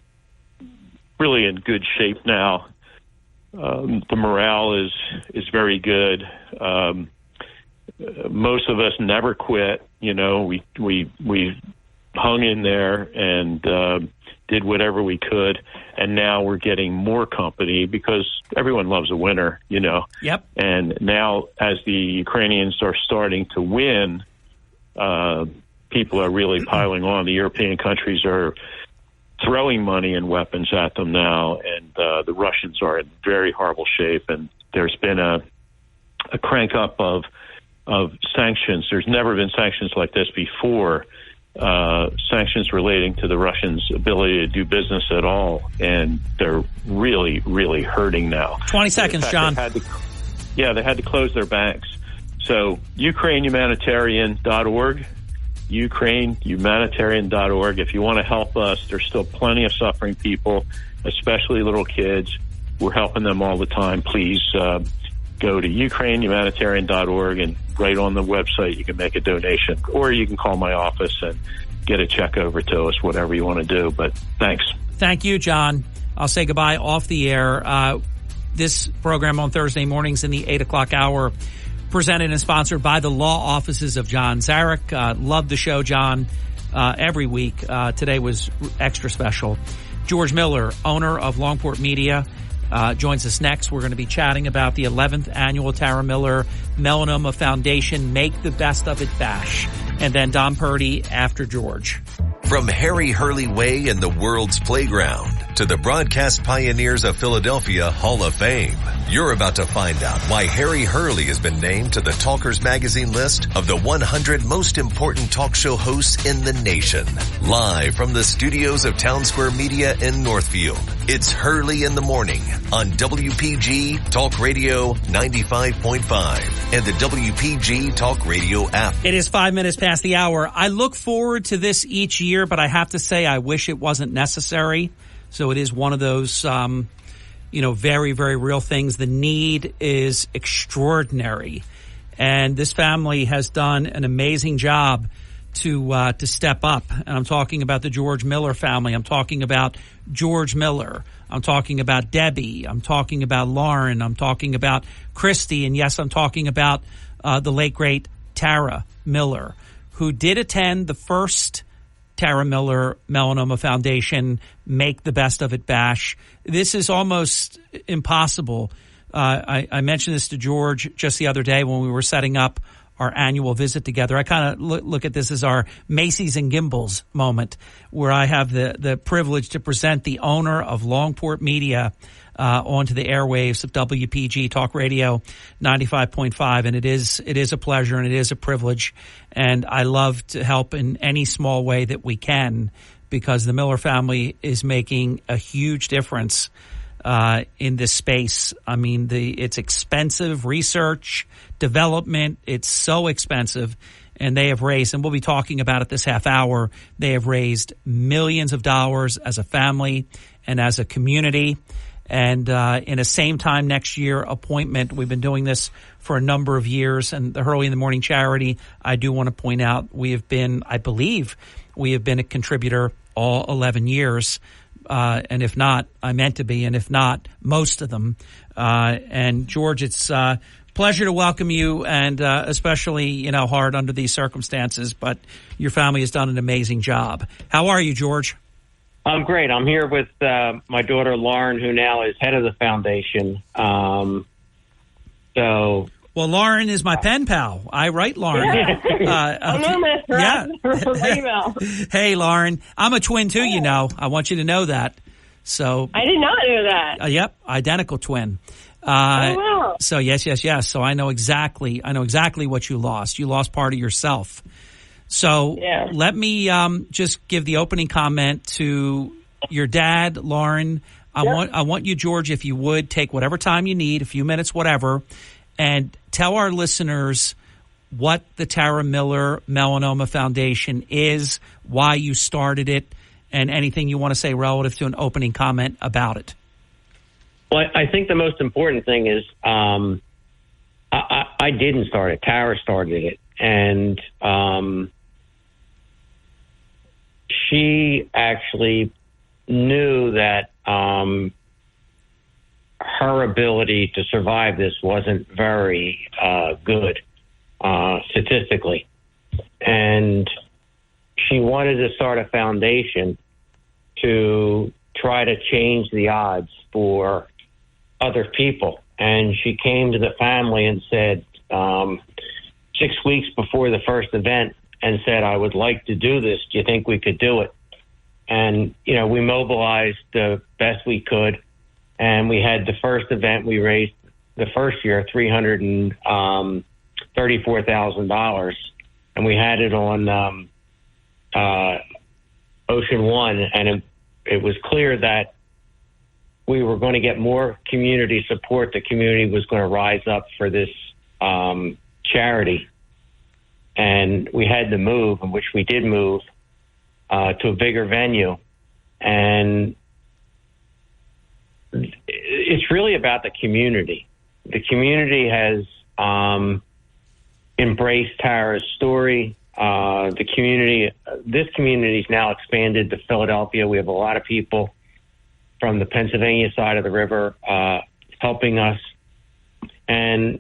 really in good shape now. The morale is very good. Most of us never quit. We hung in there and did whatever we could, and now we're getting more company because everyone loves a winner, Yep. And now, as the Ukrainians are starting to win, people are really piling on. The European countries are throwing money and weapons at them now, and the Russians are in very horrible shape. And there's been a crank up of sanctions. There's never been sanctions like this before. Sanctions relating to the Russians' ability to do business at all, and they're really, really hurting now. 20 seconds, John. They had to close their banks. So, UkraineHumanitarian.org, UkraineHumanitarian.org. If you want to help us, there's still plenty of suffering people, especially little kids. We're helping them all the time. Please go to UkraineHumanitarian.org, and right on the website you can make a donation, or you can call my office and get a check over to us, whatever you want to do. But thanks. Thank you, John. I'll say goodbye off the air. This program on Thursday mornings in the 8 o'clock hour, presented and sponsored by the law offices of John Zarek. Love the show, John, every week. Today was extra special. George Miller, owner of Longport Media, joins us next. We're going to be chatting about the 11th annual Tara Miller Melanoma Foundation Make the Best of It Bash. And then Don Purdy after George. From Harry Hurley Way in the world's playground to the broadcast pioneers of Philadelphia Hall of Fame, you're about to find out why Harry Hurley has been named to the Talkers Magazine list of the 100 most important talk show hosts in the nation. Live from the studios of Town Square Media in Northfield, it's Hurley in the Morning on WPG Talk Radio 95.5 and the WPG Talk Radio app. It is 5 minutes past the hour. I look forward to this each year, but I have to say I wish it wasn't necessary. So it is one of those, very, very real things. The need is extraordinary. And this family has done an amazing job to step up. And I'm talking about the George Miller family. I'm talking about George Miller. I'm talking about Debbie. I'm talking about Lauren. I'm talking about Christy. And yes, I'm talking about the late, great Tara Miller, who did attend the first Tara Miller Melanoma Foundation Make the Best of It Bash. This is almost impossible. I mentioned this to George just the other day when we were setting up our annual visit together. I kind of look at this as our Macy's and Gimbals moment, where I have the privilege to present the owner of Longport Media onto the airwaves of WPG Talk Radio 95.5. And it is a pleasure and it is a privilege. And I love to help in any small way that we can, because the Miller family is making a huge difference in this space. I mean, it's expensive research, development. It's so expensive. And they have raised, and we'll be talking about it this half hour, they have raised millions of dollars as a family and as a community. And in a same time next year appointment, we've been doing this for a number of years. And the Hurley in the Morning charity, I do want to point out, I believe we have been a contributor all 11 years. And if not, I meant to be. And if not, most of them. And George, it's pleasure to welcome you, and especially, hard under these circumstances. But your family has done an amazing job. How are you, George? I'm great. I'm here with my daughter, Lauren, who now is head of the foundation. Well, Lauren is my pen pal. I write Lauren. Yeah. Email. Hey, Lauren. I'm a twin, too, I want you to know that. So I did not know that. Yep, identical twin. Wow. So, yes. So I know exactly what you lost. You lost part of yourself. So Let me just give the opening comment to your dad, Lauren. I want you, George, if you would, take whatever time you need, a few minutes, whatever, and tell our listeners what the Tara Miller Melanoma Foundation is, why you started it, and anything you want to say relative to an opening comment about it. Well, I think the most important thing is I didn't start it. Tara started it. And she actually knew that her ability to survive this wasn't very good statistically. And she wanted to start a foundation to try to change the odds for other people. And she came to the family and said 6 weeks before the first event and said, I would like to do this. Do you think we could do it? And, we mobilized the best we could. And we had the first event we raised the first year, $334,000. And we had it on Ocean One. And it was clear that we were going to get more community support. The community was going to rise up for this charity. And we had to move, in which we did move to a bigger venue. And it's really about the community. The community has embraced Tara's story. This community is now expanded to Philadelphia. We have a lot of people from the Pennsylvania side of the river helping us. And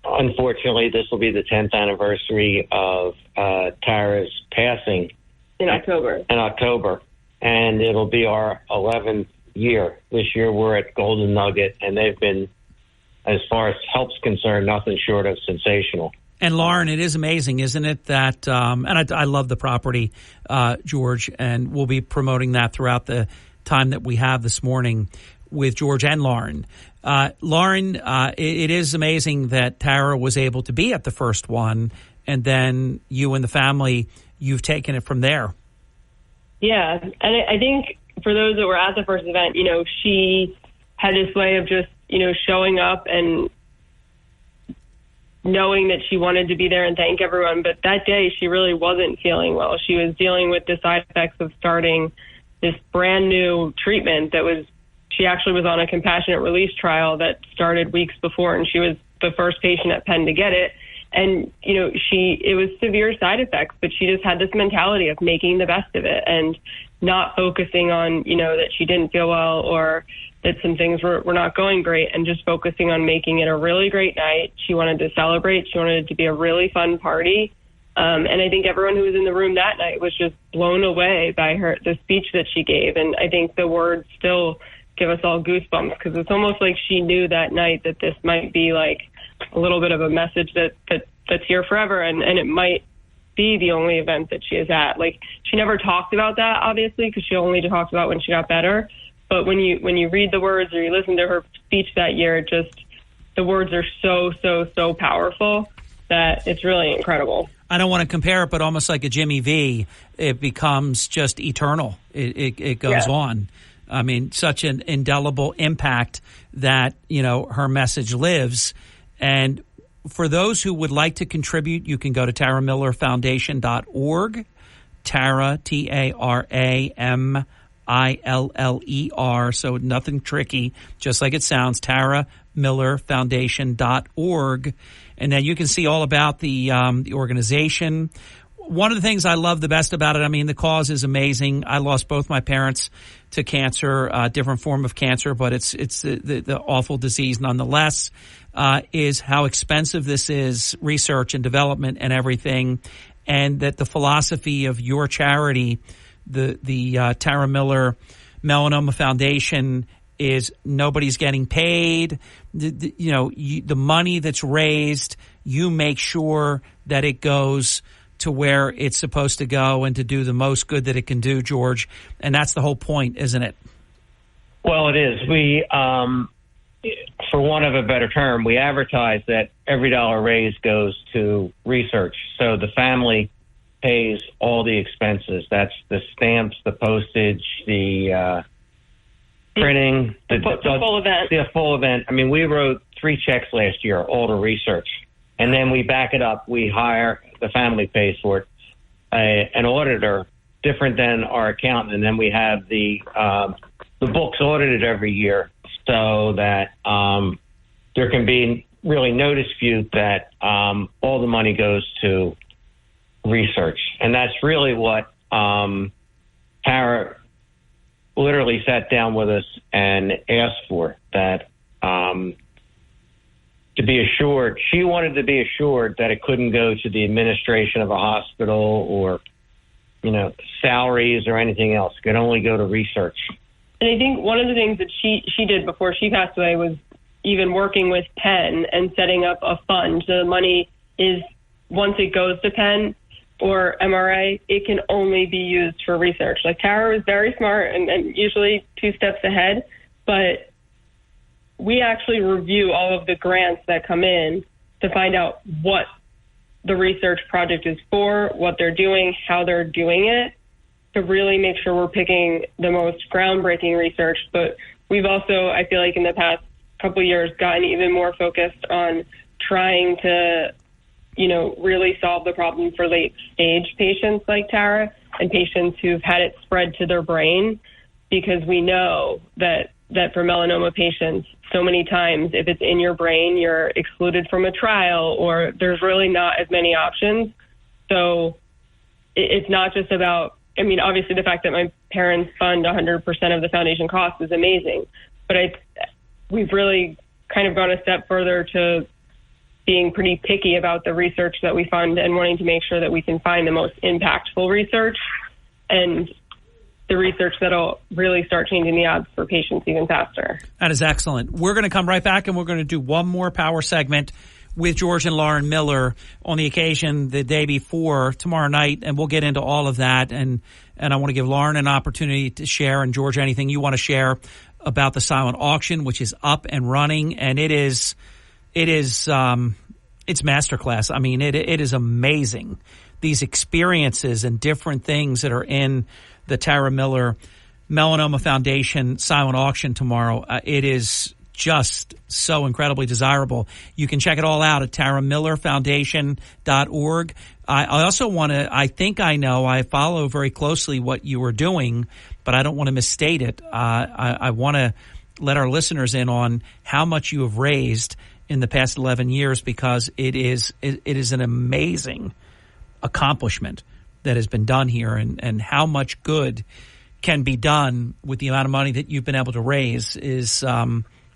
unfortunately, this will be the 10th anniversary of Tara's passing. In October. And it'll be our 11th year. This year we're at Golden Nugget, and they've been, as far as help's concerned, nothing short of sensational. And Lauren, it is amazing, isn't it, that, and I love the property, George, and we'll be promoting that throughout the time that we have this morning with George and Lauren. Lauren, it is amazing that Tara was able to be at the first one, and then you and the family, you've taken it from there. Yeah, and I think for those that were at the first event, she had this way of just, showing up and knowing that she wanted to be there and thank everyone. But that day, she really wasn't feeling well. She was dealing with the side effects of starting this brand new treatment she actually was on a compassionate release trial that started weeks before, and she was the first patient at Penn to get it. And, it was severe side effects, but she just had this mentality of making the best of it and not focusing on, that she didn't feel well or that some things were not going great, and just focusing on making it a really great night. She wanted to celebrate. She wanted it to be a really fun party. And I think everyone who was in the room that night was just blown away by the speech that she gave. And I think the words still give us all goosebumps, because it's almost like she knew that night that this might be like a little bit of a message that's here forever, and it might be the only event that she is at. Like, she never talked about that, obviously, because she only talked about when she got better. But when you read the words or you listen to her speech that year, the words are so powerful that it's really incredible. I don't want to compare it, but almost like a Jimmy V, it becomes just eternal. It goes on. I mean, such an indelible impact that, her message lives. And for those who would like to contribute, you can go to taramillerfoundation.org. Tara, TARAMILLER. So nothing tricky, just like it sounds, taramillerfoundation.org. And then you can see all about the organization. One of the things I love the best about it, the cause is amazing. I lost both my parents to cancer, different form of cancer, but it's the awful disease nonetheless, is how expensive this is, research and development and everything, and that the philosophy of your charity, the Tara Miller Melanoma Foundation, is nobody's getting paid. The money that's raised, you make sure that it goes to where it's supposed to go and to do the most good that it can do, George. And that's the whole point, isn't it? Well, it is. We, for want of a better term, we advertise that every dollar raised goes to research. So the family pays all the expenses. That's the stamps, the postage, the printing, the full event. The full event. I mean, we wrote 3 checks last year, all the research. And then we back it up. We hire, the family pays for it, an auditor, different than our accountant. And then we have the books audited every year so that there can be really no dispute that all the money goes to research. And that's really what Tara literally sat down with us and asked for, that to be assured, she wanted to be assured that it couldn't go to the administration of a hospital or, salaries or anything else. It could only go to research. And I think one of the things that she did before she passed away was even working with Penn and setting up a fund. So the money is, once it goes to Penn or MRA, it can only be used for research. Like, Tara was very smart and usually 2 steps ahead, but we actually review all of the grants that come in to find out what the research project is for, what they're doing, how they're doing it, to really make sure we're picking the most groundbreaking research. But we've also, I feel like in the past couple of years, gotten even more focused on trying to, really solve the problem for late stage patients like Tara and patients who've had it spread to their brain, because we know that for melanoma patients, so many times if it's in your brain, you're excluded from a trial, or there's really not as many options. So it's not just about, obviously the fact that my parents fund 100% of the foundation cost is amazing, but we've really kind of gone a step further to being pretty picky about the research that we fund and wanting to make sure that we can find the most impactful research and the research that'll really start changing the odds for patients even faster. That is excellent. We're going to come right back, and we're going to do one more power segment with George and Lauren Miller on the occasion the day before tomorrow night, and we'll get into all of that. And I want to give Lauren an opportunity to share, and George, anything you want to share about the silent auction, which is up and running, and it's masterclass. It is amazing, these experiences and different things that are in the Tara Miller Melanoma Foundation silent auction tomorrow. It is just so incredibly desirable. You can check it all out at taramillerfoundation.org. I also want to, I follow very closely what you are doing, but I don't want to misstate it. I want to let our listeners in on how much you have raised in the past 11 years, because it is an amazing accomplishment that has been done here, and how much good can be done with the amount of money that you've been able to raise is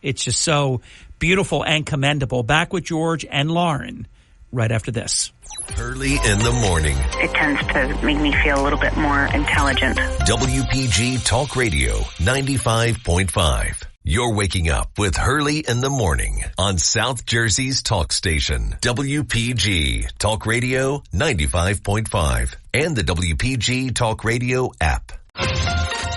it's just so beautiful and commendable. Back with George and Lauren right after this. Hurley in the morning. It tends to make me feel a little bit more intelligent. WPG Talk Radio 95.5. You're waking up with Hurley in the morning on South Jersey's talk station, WPG Talk Radio 95.5, and the WPG Talk Radio app.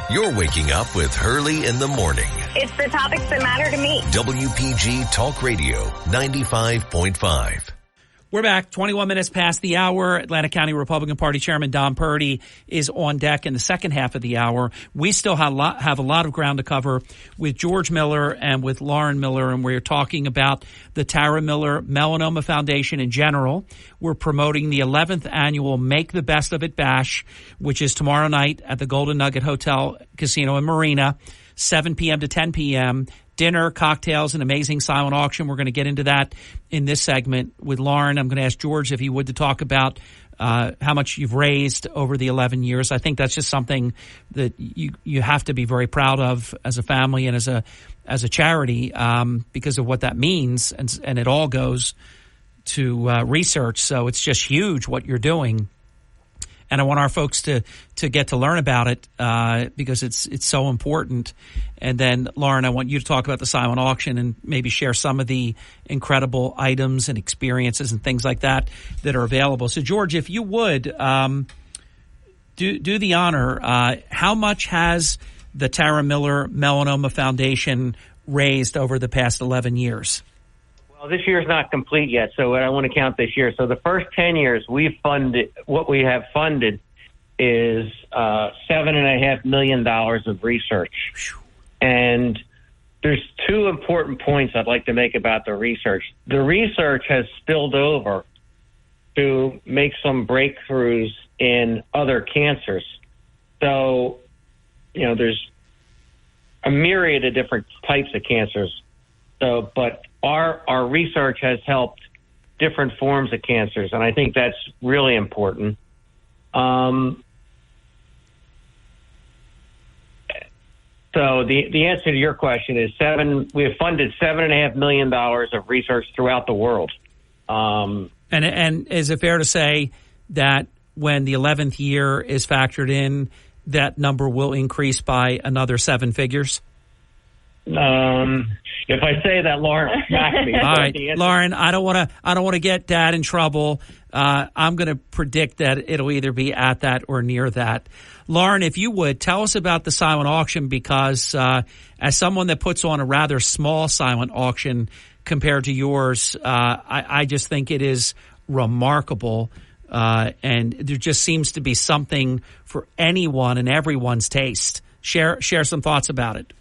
You're waking up with Hurley in the morning. It's the topics that matter to me. WPG Talk Radio 95.5. We're back 21 minutes past the hour. Atlanta County Republican Party Chairman Don Purdy is on deck in the second half of the hour. We still have a lot of ground to cover with George Miller and with Lauren Miller, and we're talking about the Tara Miller Melanoma Foundation in general. We're promoting the 11th annual Make the Best of It Bash, which is tomorrow night at the Golden Nugget Hotel, Casino and Marina, 7 p.m. to 10 p.m., dinner, cocktails, an amazing silent auction. We're going to get into that in this segment with Lauren. I'm going to ask George if he would to talk about how much you've raised over the 11 years. I think that's just something that you have to be very proud of as a family and as a charity because of what that means, and it all goes to research. So it's just huge what you're doing. And I want our folks to get to learn about it because it's so important. And then, Lauren, I want you to talk about the silent auction and maybe share some of the incredible items and experiences and things like that are available. So, George, if you would, do the honor. How much has the Tara Miller Melanoma Foundation raised over the past 11 years? Well, this year's not complete yet, so I want to count this year. So the first 10 years, what we have funded is $7.5 million of research. And there's two important points I'd like to make about the research. The research has spilled over to make some breakthroughs in other cancers. So, there's a myriad of different types of cancers. So, but our research has helped different forms of cancers, and I think that's really important. So the answer to your question is we have funded $7.5 million of research throughout the world. And is it fair to say that when the 11th year is factored in, that number will increase by another 7 figures? If I say that, Lauren will smack me. All right, Lauren, I don't want to get Dad in trouble. I'm going to predict that it'll either be at that or near that. Lauren, if you would, tell us about the silent auction, because as someone that puts on a rather small silent auction compared to yours, I just think it is remarkable. And there just seems to be something for anyone and everyone's taste. Share some thoughts about it.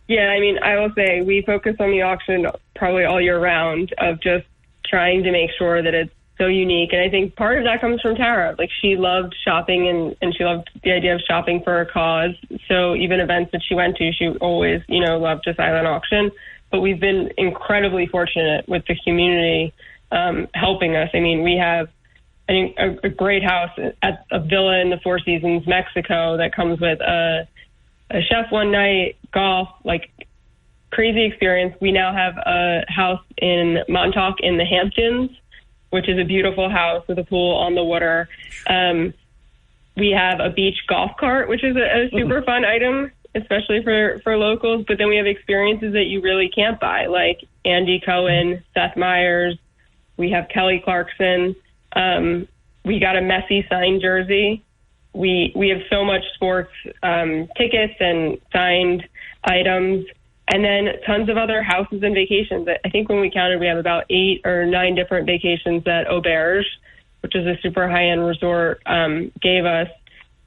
Yeah, I mean, I will say we focus on the auction probably all year round of just trying to make sure that it's so unique. And I think part of that comes from Tara. Like, she loved shopping and she loved the idea of shopping for a cause. So even events that she went to, she always, loved a silent auction. But we've been incredibly fortunate with the community helping us. I mean, we have a great house at a villa in the Four Seasons, Mexico, that comes with a chef one night, golf, like crazy experience. We now have a house in Montauk in the Hamptons, which is a beautiful house with a pool on the water. We have a beach golf cart, which is a super fun item, especially for locals. But then we have experiences that you really can't buy, like Andy Cohen, Seth Meyers. We have Kelly Clarkson. We got a Messi signed jersey. We have so much sports tickets and signed items, and then tons of other houses and vacations. I think when we counted, we have about 8 or 9 different vacations that Auberge, which is a super high-end resort, gave us.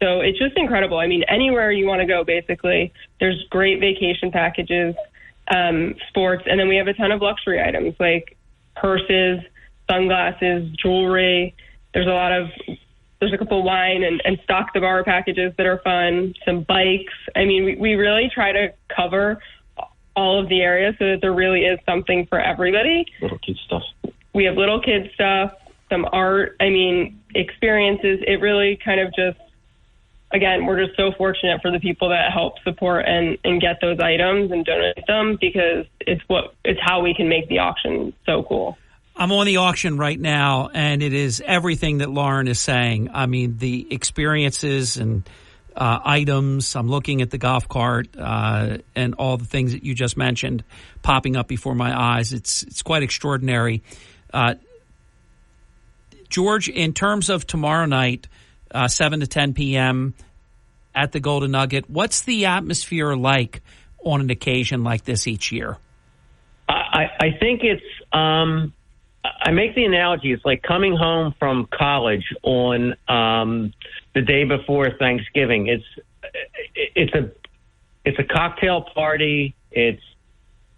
So it's just incredible. I mean, anywhere you want to go, basically, there's great vacation packages, sports, and then we have a ton of luxury items like purses, sunglasses, jewelry. There's a couple wine and stock the bar packages that are fun, some bikes. I mean, we really try to cover all of the areas so that there really is something for everybody. Little kid stuff. We have little kid stuff, some art, experiences. It really kind of just, again, we're just so fortunate for the people that help support and get those items and donate them, because it's how we can make the auction so cool. I'm on the auction right now, and it is everything that Lauren is saying. I mean, the experiences and items. I'm looking at the golf cart and all the things that you just mentioned popping up before my eyes. It's quite extraordinary. George, in terms of tomorrow night, 7 to 10 p.m. at the Golden Nugget, what's the atmosphere like on an occasion like this each year? I think it's I make the analogy, it's like coming home from college on the day before Thanksgiving. It's a cocktail party. It's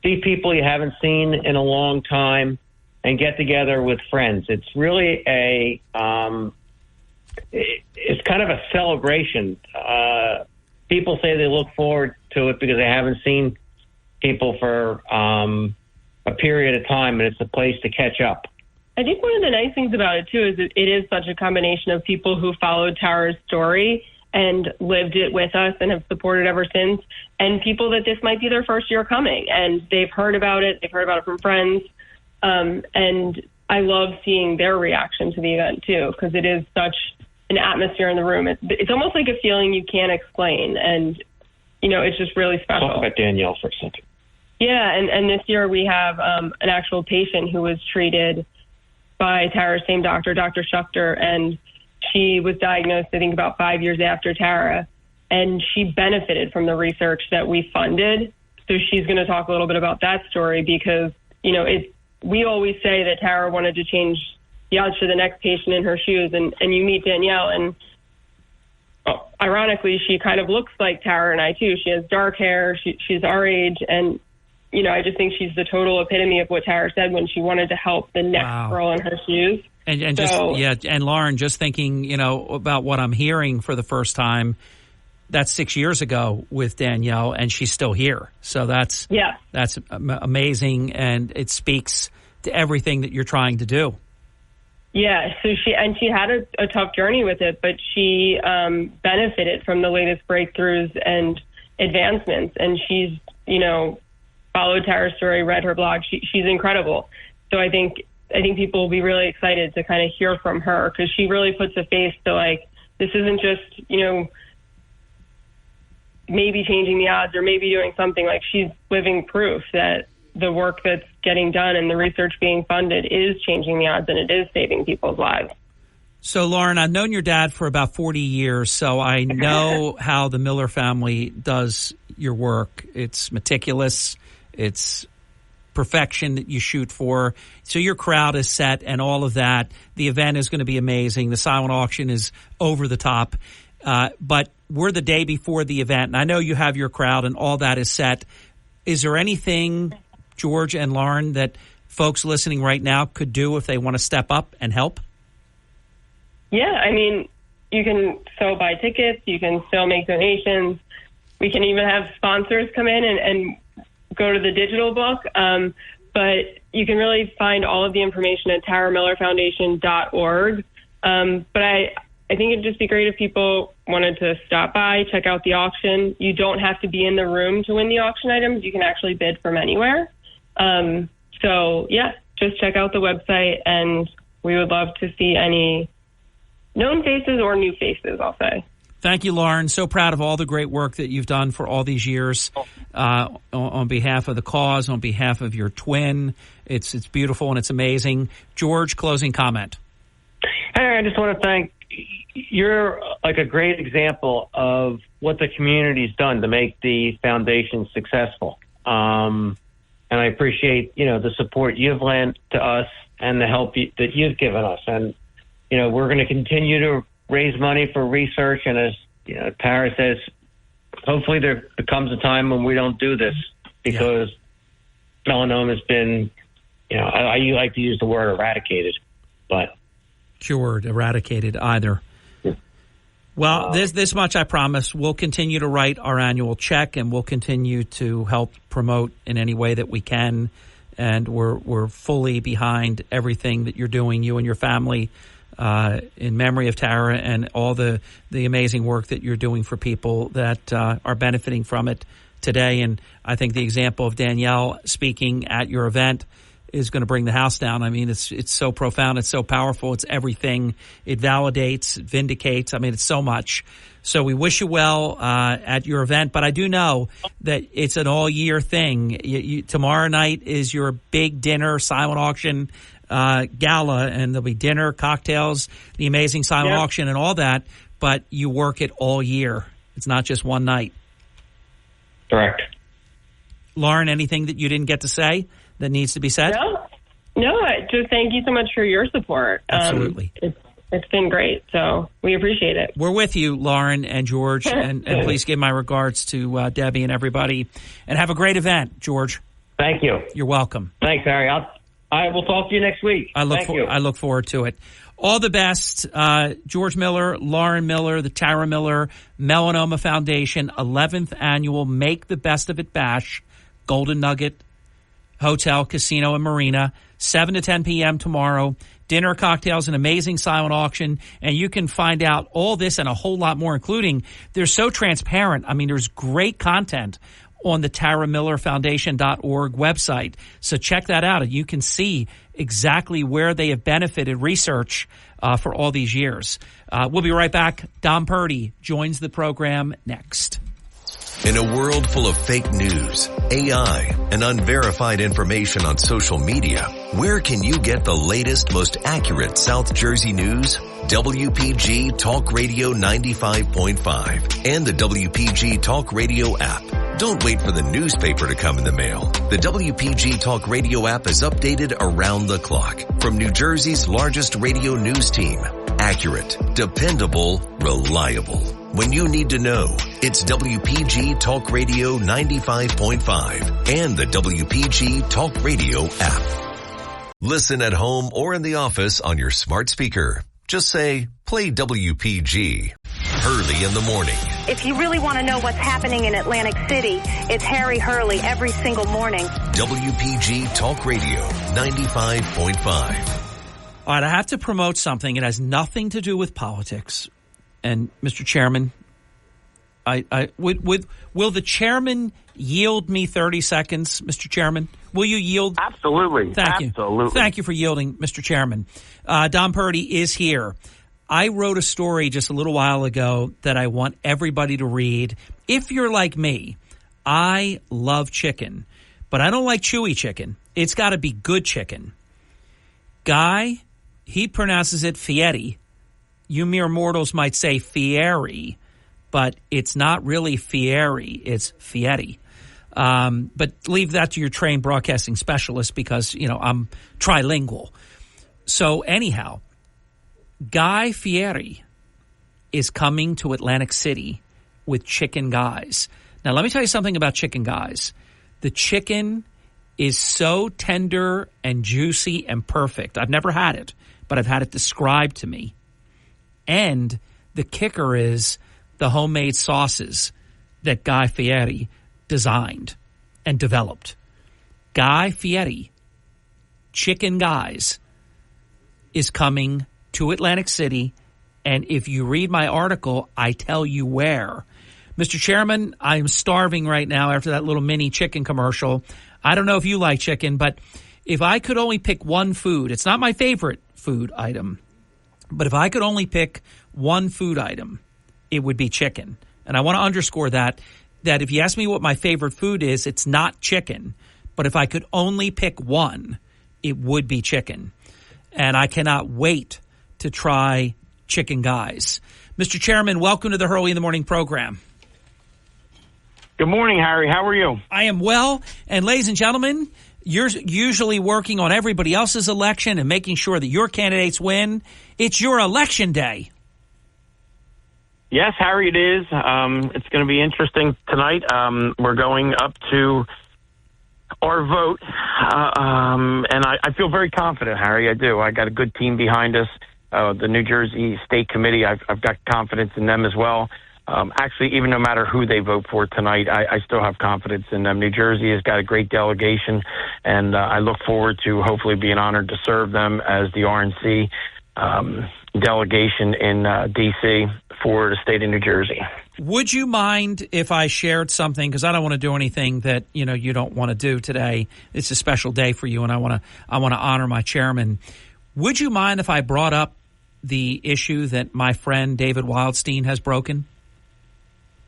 see people you haven't seen in a long time and get together with friends. It's really it's kind of a celebration. People say they look forward to it because they haven't seen people for a period of time, and it's a place to catch up. I think one of the nice things about it, too, is that it is such a combination of people who followed Tara's story and lived it with us and have supported ever since, and people that this might be their first year coming, and they've heard about it. They've heard about it from friends, and I love seeing their reaction to the event, too, because it is such an atmosphere in the room. It's almost like a feeling you can't explain, and, it's just really special. Talk about Danielle for a second. Yeah, and this year we have an actual patient who was treated by Tara's same doctor, Dr. Schuchter, and she was diagnosed, I think, about 5 years after Tara, and she benefited from the research that we funded. So she's going to talk a little bit about that story because, we always say that Tara wanted to change the odds for the next patient in her shoes, and you meet Danielle, and ironically, she kind of looks like Tara and I too. She has dark hair. She's our age. And, you know, I just think she's the total epitome of what Tara said when she wanted to help the next girl in her shoes. And Lauren, just thinking, you know, about what I'm hearing for the first time, that's 6 years ago with Danielle, and she's still here. So that's amazing, and it speaks to everything that you're trying to do. Yeah, so she had a tough journey with it, but she benefited from the latest breakthroughs and advancements, and she's, you know, followed Tara's story, read her blog. She's incredible. So I think people will be really excited to kind of hear from her, because she really puts a face to, like, this isn't just, you know, maybe changing the odds or maybe doing something. Like, she's living proof that the work that's getting done and the research being funded is changing the odds, and it is saving people's lives. So, Lauren, I've known your dad for about 40 years, so I know how the Miller family does your work. It's meticulous. It's perfection that you shoot for. So your crowd is set and all of that. The event is going to be amazing. The silent auction is over the top. But we're the day before the event, and I know you have your crowd and all that is set. Is there anything, George and Lauren, that folks listening right now could do if they want to step up and help? Yeah, I mean, you can still buy tickets. You can still make donations. We can even have sponsors come in and go to the digital book. But you can really find all of the information at taramillerfoundation.org. But I think it'd just be great if people wanted to stop by, check out the auction. You don't have to be in the room to win the auction items. You can actually bid from anywhere. So, yeah, just check out the website, and we would love to see any known faces or new faces, I'll say. Thank you, Lauren. So proud of all the great work that you've done for all these years on behalf of the cause, on behalf of your twin. It's beautiful and it's amazing. George, closing comment. Hey, I just want to thank you're like a great example of what the community's done to make the foundation successful. And I appreciate, you know, the support you've lent to us and the help that you've given us. And, you know, we're going to continue to raise money for research. And as, you know, Tara says, hopefully there becomes a time when we don't do this, because melanoma has been, you know, I like to use the word eradicated, but cured, eradicated, either. Well, this much I promise. We'll continue to write our annual check, and we'll continue to help promote in any way that we can. And we're fully behind everything that you're doing, you and your family, in memory of Tara, and all the amazing work that you're doing for people that are benefiting from it today. And I think the example of Danielle speaking at your event is going to bring the house down. I mean, it's so profound. It's so powerful. It's everything. It validates, it vindicates. I mean, it's so much. So we wish you well at your event. But I do know that it's an all-year thing. Tomorrow night is your big dinner, silent auction gala, and there'll be dinner, cocktails, the amazing silent auction and all that. But you work it all year. It's not just one night. Correct. Lauren, anything that you didn't get to say that needs to be said? No, just thank you so much for your support. Absolutely. It's been great, so we appreciate it. We're with you, Lauren and George, and please give my regards to Debbie and everybody, and have a great event, George. Thank you. You're welcome. Thanks, Harry. I will talk to you next week. I look forward to it. All the best, George Miller, Lauren Miller, the Tara Miller Melanoma Foundation, 11th annual Make the Best of It Bash, Golden Nugget Hotel, Casino, and Marina, 7 to 10 p.m. tomorrow. Dinner, cocktails, an amazing silent auction. And you can find out all this and a whole lot more, including they're so transparent. I mean, there's great content on the taramillerfoundation.org website. So check that out, and you can see exactly where they have benefited research for all these years. We'll be right back. Dom Purdy joins the program next. In a world full of fake news, AI, and unverified information on social media, where can you get the latest, most accurate South Jersey news? WPG Talk Radio 95.5 and the WPG Talk Radio app. Don't wait for the newspaper to come in the mail. The WPG Talk Radio app is updated around the clock from New Jersey's largest radio news team. Accurate, dependable, reliable. When you need to know, it's WPG Talk Radio 95.5 and the WPG Talk Radio app. Listen at home or in the office on your smart speaker. Just say, play WPG. Hurley in the morning. If you really want to know what's happening in Atlantic City, it's Harry Hurley every single morning. WPG Talk Radio 95.5. All right, I have to promote something. It has nothing to do with politics. And Mr. Chairman, will the chairman yield me 30 seconds, Mr. Chairman? Will you yield? Absolutely. Thank you. Absolutely. Thank you for yielding, Mr. Chairman. Don Purdy is here. I wrote a story just a little while ago that I want everybody to read. If you're like me, I love chicken, but I don't like chewy chicken. It's got to be good chicken. Guy, he pronounces it Fieri. You mere mortals might say Fieri, but it's not really Fieri. It's Fieri. But leave that to your trained broadcasting specialist because, I'm trilingual. So anyhow, Guy Fieri is coming to Atlantic City with Chicken Guys. Now, let me tell you something about Chicken Guys. The chicken is so tender and juicy and perfect. I've never had it, but I've had it described to me. And the kicker is the homemade sauces that Guy Fieri designed and developed. Guy Fieri, Chicken Guys, is coming to Atlantic City, and if you read my article, I tell you where. Mr. Chairman, I'm starving right now after that little mini chicken commercial. I don't know if you like chicken, but if I could only pick one food, it's not my favorite food item, but if I could only pick one food item, it would be chicken. And I want to underscore that if you ask me what my favorite food is, it's not chicken. But if I could only pick one, it would be chicken. And I cannot wait to try Chicken Guys. Mr. Chairman, welcome to the Hurley in the Morning program. Good morning, Harry. How are you? I am well. And ladies and gentlemen, you're usually working on everybody else's election and making sure that your candidates win. It's your election day. Yes, Harry, it is. It's going to be interesting tonight. We're going up to our vote, and I feel very confident, Harry. I do. I got a good team behind us. The New Jersey State Committee, I've got confidence in them as well. Actually, even no matter who they vote for tonight, I still have confidence in them. New Jersey has got a great delegation, and I look forward to hopefully being honored to serve them as the RNC delegation in D.C. for the state of New Jersey. Would you mind if I shared something? Because I don't want to do anything that you don't want to do today. It's a special day for you, and I want to honor my chairman. Would you mind if I brought up the issue that my friend David Wildstein has broken?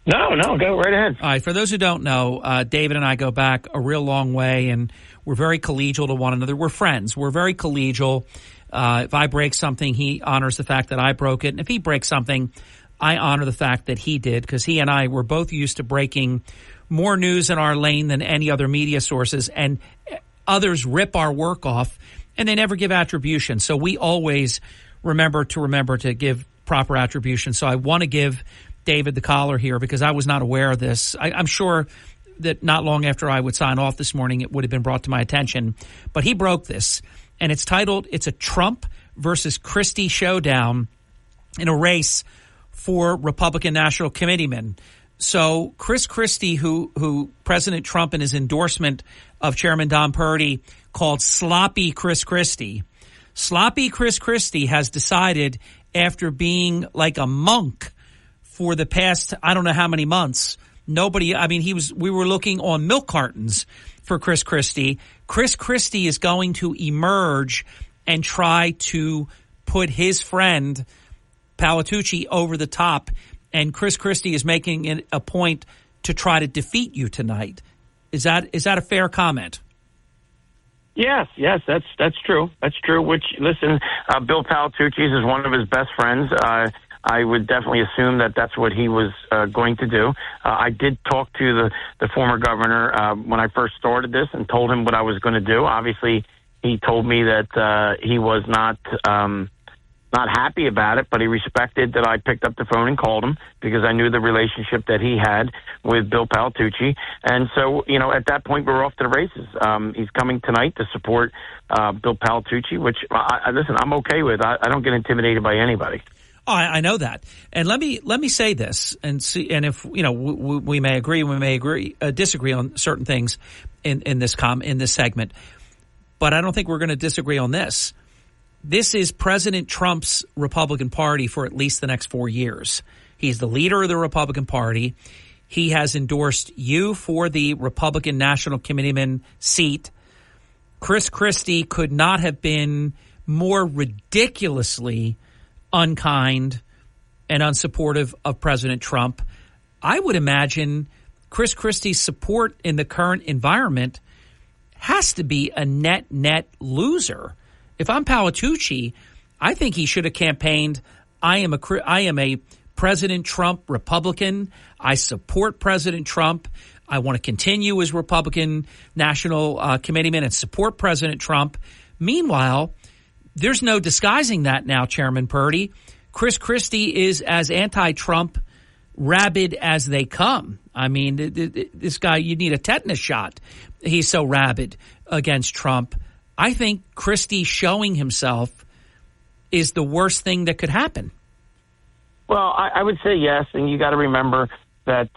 No, go right ahead. All right, for those who don't know, David and I go back a real long way, and we're very collegial to one another. We're friends. We're very collegial. If I break something, he honors the fact that I broke it. And if he breaks something, I honor the fact that he did, because he and I were both used to breaking more news in our lane than any other media sources, and others rip our work off, and they never give attribution. So we always remember to give proper attribution. So I want to give David the collar here because I was not aware of this. I'm sure that not long after I would sign off this morning, it would have been brought to my attention. But he broke this, and it's titled, it's a Trump versus Christie showdown in a race for Republican National Committeeman. So Chris Christie, who President Trump in his endorsement of Chairman Don Purdy called Sloppy Chris Christie, Sloppy Chris Christie has decided, after being like a monk for the past, I don't know how many months, we were looking on milk cartons for Chris Christie. Chris Christie is going to emerge and try to put his friend Palatucci over the top, and Chris Christie is making it a point to try to defeat you tonight. Is that a fair comment? Yes, that's true. That's true. Which, listen, Bill Palatucci is one of his best friends. I would definitely assume that that's what he was going to do. I did talk to the former governor when I first started this and told him what I was going to do. Obviously, he told me that he was not not happy about it, but he respected that I picked up the phone and called him because I knew the relationship that he had with Bill Palatucci. And so, at that point, we're off to the races. He's coming tonight to support Bill Palatucci, which, listen, I'm okay with. I don't get intimidated by anybody. Oh, I know that. And let me say this and see. And if we may agree, disagree on certain things in this segment, but I don't think we're going to disagree on this. This is President Trump's Republican Party for at least the next 4 years. He's the leader of the Republican Party. He has endorsed you for the Republican National Committeeman seat. Chris Christie could not have been more ridiculously unkind and unsupportive of President Trump. I would imagine Chris Christie's support in the current environment has to be a net loser. If I'm Palatucci, I think he should have campaigned, I am a President Trump Republican. I support President Trump. I want to continue as Republican National Committeeman and support President Trump. Meanwhile, there's no disguising that now, Chairman Purdy. Chris Christie is as anti-Trump rabid as they come. I mean, this guy, you need a tetanus shot. He's so rabid against Trump. I think Christie showing himself is the worst thing that could happen. Well, I would say yes, and you got to remember that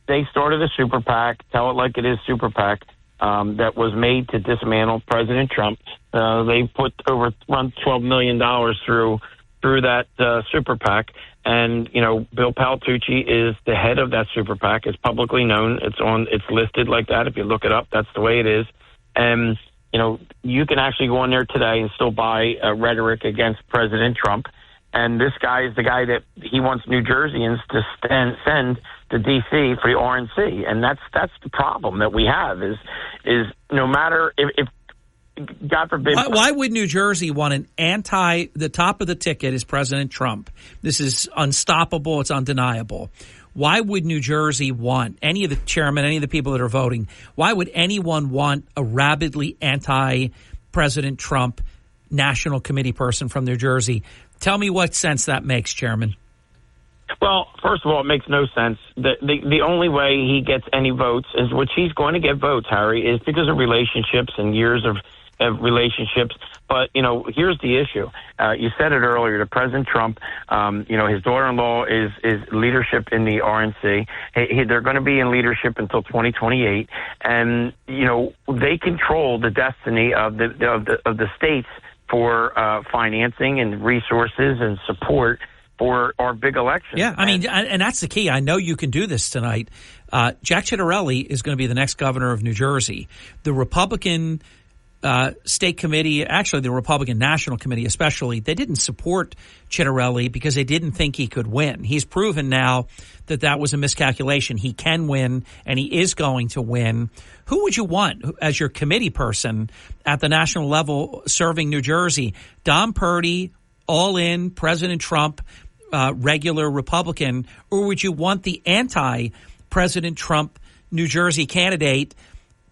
they started a super PAC, tell it like it is super PAC, that was made to dismantle President Trump. They put over around $12 million through that super PAC, and Bill Palatucci is the head of that super PAC. It's publicly known. It's listed like that. If you look it up, that's the way it is. And you can actually go on there today and still buy rhetoric against President Trump. And this guy is the guy that he wants New Jerseyans to send to D.C. for the RNC. And that's the problem that we have is no matter if God forbid. Why would New Jersey want the top of the ticket is President Trump? This is unstoppable. It's undeniable. Why would New Jersey want, any of the chairmen, any of the people that are voting, why would anyone want a rabidly anti-President Trump National Committee person from New Jersey? Tell me what sense that makes, Chairman. Well, first of all, it makes no sense. The only way he gets any votes is, which he's going to get votes, Harry, is because of relationships and years of relationships. But, here's the issue. You said it earlier, to President Trump, his daughter-in-law is leadership in the RNC. They're going to be in leadership until 2028. And, they control the destiny of the states for financing and resources and support for our big election. Yeah, I mean, and that's the key. I know you can do this tonight. Jack Ciattarelli is going to be the next governor of New Jersey. The Republican state committee, actually the Republican National Committee especially, they didn't support Ciattarelli because they didn't think he could win. He's proven now that was a miscalculation. He can win, and he is going to win. Who would you want as your committee person at the national level serving New Jersey? Don Purdy, all in, President Trump, regular Republican, or would you want the anti-President Trump New Jersey candidate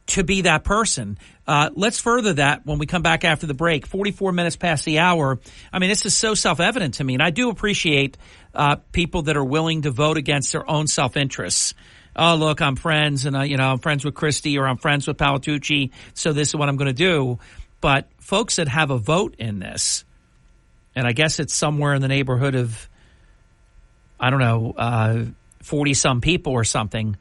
to be that person? Let's further that when we come back after the break. 44 minutes past the hour. I mean, this is so self-evident to me, and I do appreciate people that are willing to vote against their own self-interests. Oh, look, I'm friends, and I'm friends with Christie, or I'm friends with Palatucci, so this is what I'm going to do. But folks that have a vote in this, and I guess it's somewhere in the neighborhood of, 40-some people or something,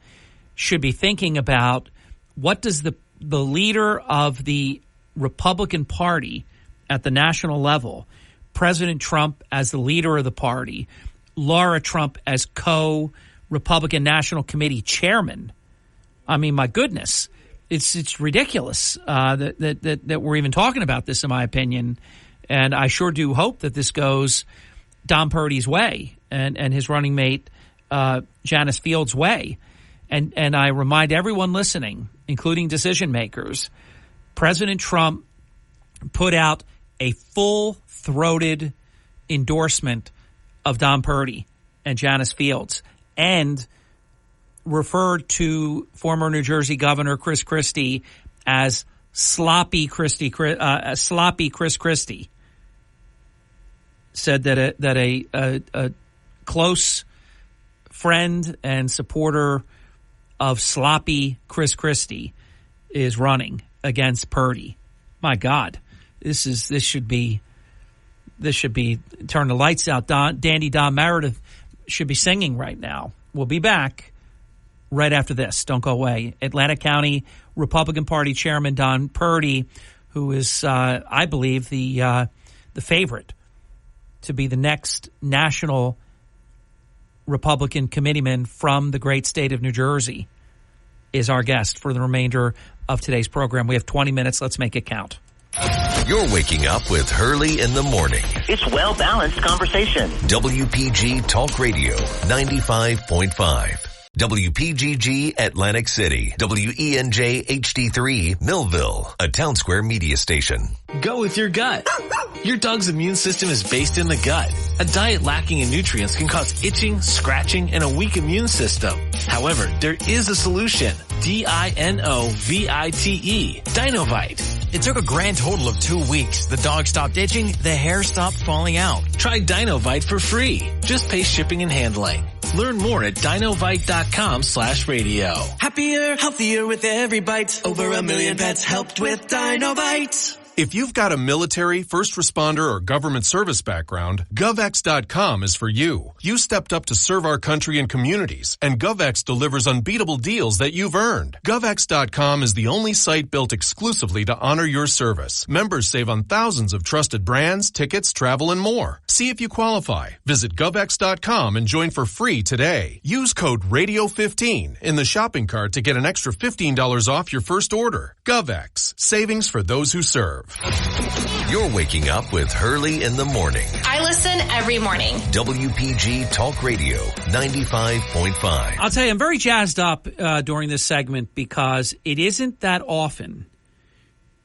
should be thinking about what does the leader of the Republican Party at the national level, President Trump as the leader of the party, Laura Trump as co-Republican National Committee chairman. I mean, my goodness, it's ridiculous that we're even talking about this, in my opinion. And I sure do hope that this goes Don Purdy's way and his running mate Janice Fields' way. And I remind everyone listening, including decision makers, President Trump put out a full-throated endorsement of Don Purdy and Janice Fields and referred to former New Jersey Governor Chris Christie as sloppy Chris Christie. said that a close friend and supporter of sloppy Chris Christie is running against Purdy. My God, this should be turn the lights out. Dandy Don Meredith should be singing right now. We'll be back right after this. Don't go away. Atlantic County Republican Party Chairman Don Purdy, who is, I believe, the favorite to be the next national Republican committeeman from the great state of New Jersey, is our guest for the remainder of today's program. We have 20 minutes. Let's make it count. You're waking up with Hurley in the morning. It's well-balanced conversation. WPG Talk Radio 95.5. WPGG Atlantic City. WENJ HD3 Millville. A Town Square media station. Go with your gut. Your dog's immune system is based in the gut. A diet lacking in nutrients can cause itching, scratching, and a weak immune system. However, there is a solution. DINOVITE. Dinovite. It took a grand total of 2 weeks. The dog stopped itching, the hair stopped falling out. Try Dinovite for free. Just pay shipping and handling. Learn more at dinovite.com/radio. Happier, healthier with every bite. Over 1 million pets helped with Dinovite. If you've got a military, first responder, or government service background, GovX.com is for you. You stepped up to serve our country and communities, and GovX delivers unbeatable deals that you've earned. GovX.com is the only site built exclusively to honor your service. Members save on thousands of trusted brands, tickets, travel, and more. See if you qualify. Visit GovX.com and join for free today. Use code RADIO15 in the shopping cart to get an extra $15 off your first order. GovX. Savings for those who serve. You're waking up with Hurley in the morning. I listen every morning. WPG Talk Radio 95.5. I'll tell you, I'm very jazzed up during this segment because it isn't that often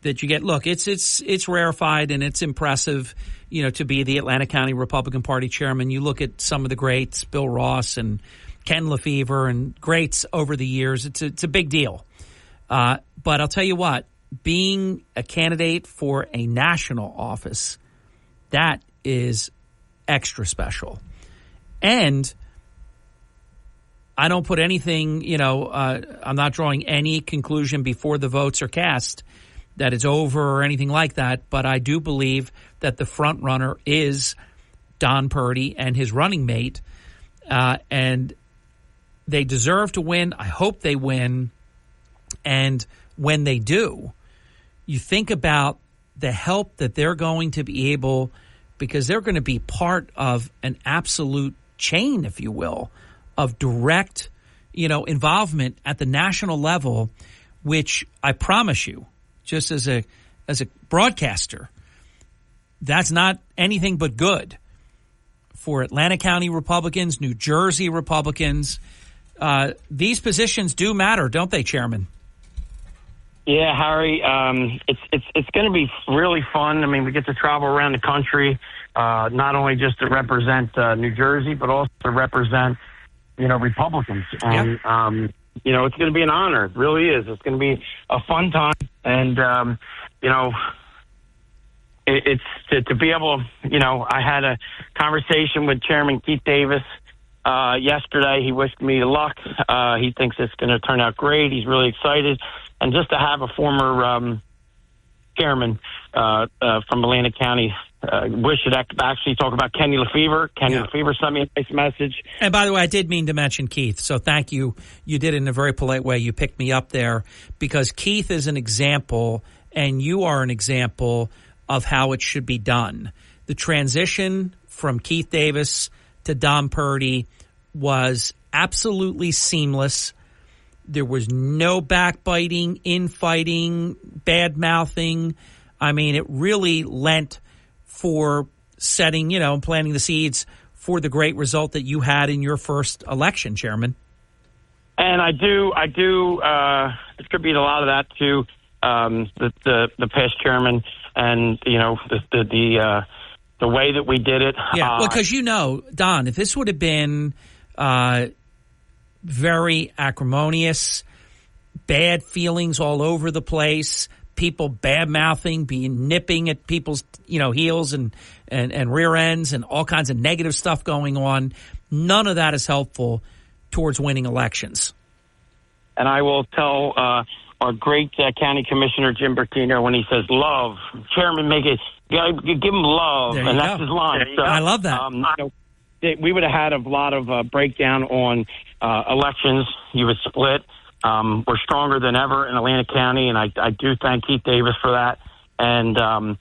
that you get, look, it's rarefied and it's impressive, to be the Atlantic County Republican Party chairman. You look at some of the greats, Bill Ross and Ken Lefevre and greats over the years. It's a big deal. But I'll tell you what, being a candidate for a national office, that is extra special. And I don't put anything, I'm not drawing any conclusion before the votes are cast that it's over or anything like that. But I do believe that the front runner is Don Purdy and his running mate. And they deserve to win. I hope they win. And when they do, you think about the help that they're going to be able, because they're going to be part of an absolute chain, if you will, of direct, involvement at the national level, which I promise you, just as a broadcaster, that's not anything but good for Atlantic County Republicans, New Jersey Republicans. These positions do matter, don't they, Chairman? Yeah, Harry, it's going to be really fun. I mean, we get to travel around the country, not only just to represent New Jersey, but also to represent, Republicans. And, it's going to be an honor. It really is. It's going to be a fun time. And, it's to be able, I had a conversation with Chairman Keith Davis yesterday. He wished me luck. He thinks it's going to turn out great. He's really excited. And just to have a former chairman from Atlantic County wish it actually talk about Kenny Lefevre. Lefevre sent me a nice message. And by the way, I did mean to mention Keith, so thank you. You did it in a very polite way. You picked me up there because Keith is an example, and you are an example of how it should be done. The transition from Keith Davis to Don Purdy was absolutely seamless. There was no backbiting, infighting, bad-mouthing. I mean, it really lent for setting, and planting the seeds for the great result that you had in your first election, Chairman. And I do attribute a lot of that to the past chairman and, the way that we did it. Yeah, well, because Don, if this would have been very acrimonious, bad feelings all over the place, people bad-mouthing, being nipping at people's, heels and rear ends and all kinds of negative stuff going on. None of that is helpful towards winning elections. And I will tell our great county commissioner, Jim Bertino, when he says love, Chairman, give him love, and that's his line. So, I love that. We would have had a lot of breakdown on elections. You would split. We're stronger than ever in Atlantic County, and I do thank Keith Davis for that. And, going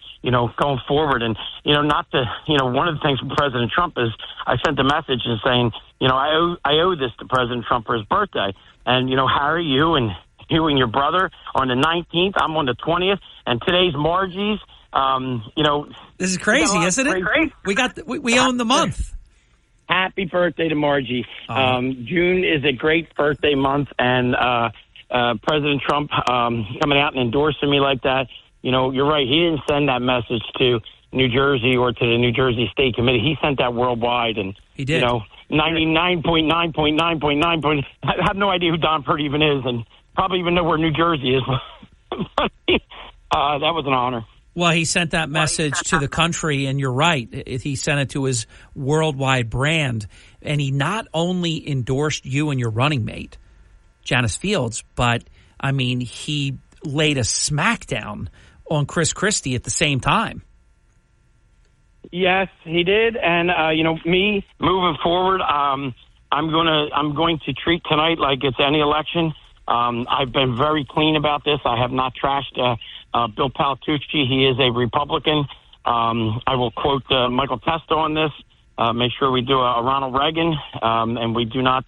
forward, and, one of the things from President Trump is I sent a message and saying, I owe this to President Trump for his birthday. And, Harry, you and your brother are on the 19th. I'm on the 20th. And today's Margie's. This is crazy, isn't it? We own the month. Happy birthday to Margie. June is a great birthday month, and President Trump coming out and endorsing me like that, you're right. He didn't send that message to New Jersey or to the New Jersey State Committee. He sent that worldwide, and he did. 99.9.9.9. I have no idea who Don Purdy even is, and probably even know where New Jersey is. But that was an honor. Well, he sent that message to the country, and you're right. He sent it to his worldwide brand, and he not only endorsed you and your running mate, Janice Fields, but, he laid a smackdown on Chris Christie at the same time. Yes, he did, and me moving forward, I'm going to treat tonight like it's any election. I've been very clean about this. I have not trashed Bill Palatucci. He is a Republican. I will quote Michael Testa on this. Make sure we do a Ronald Reagan, and we do not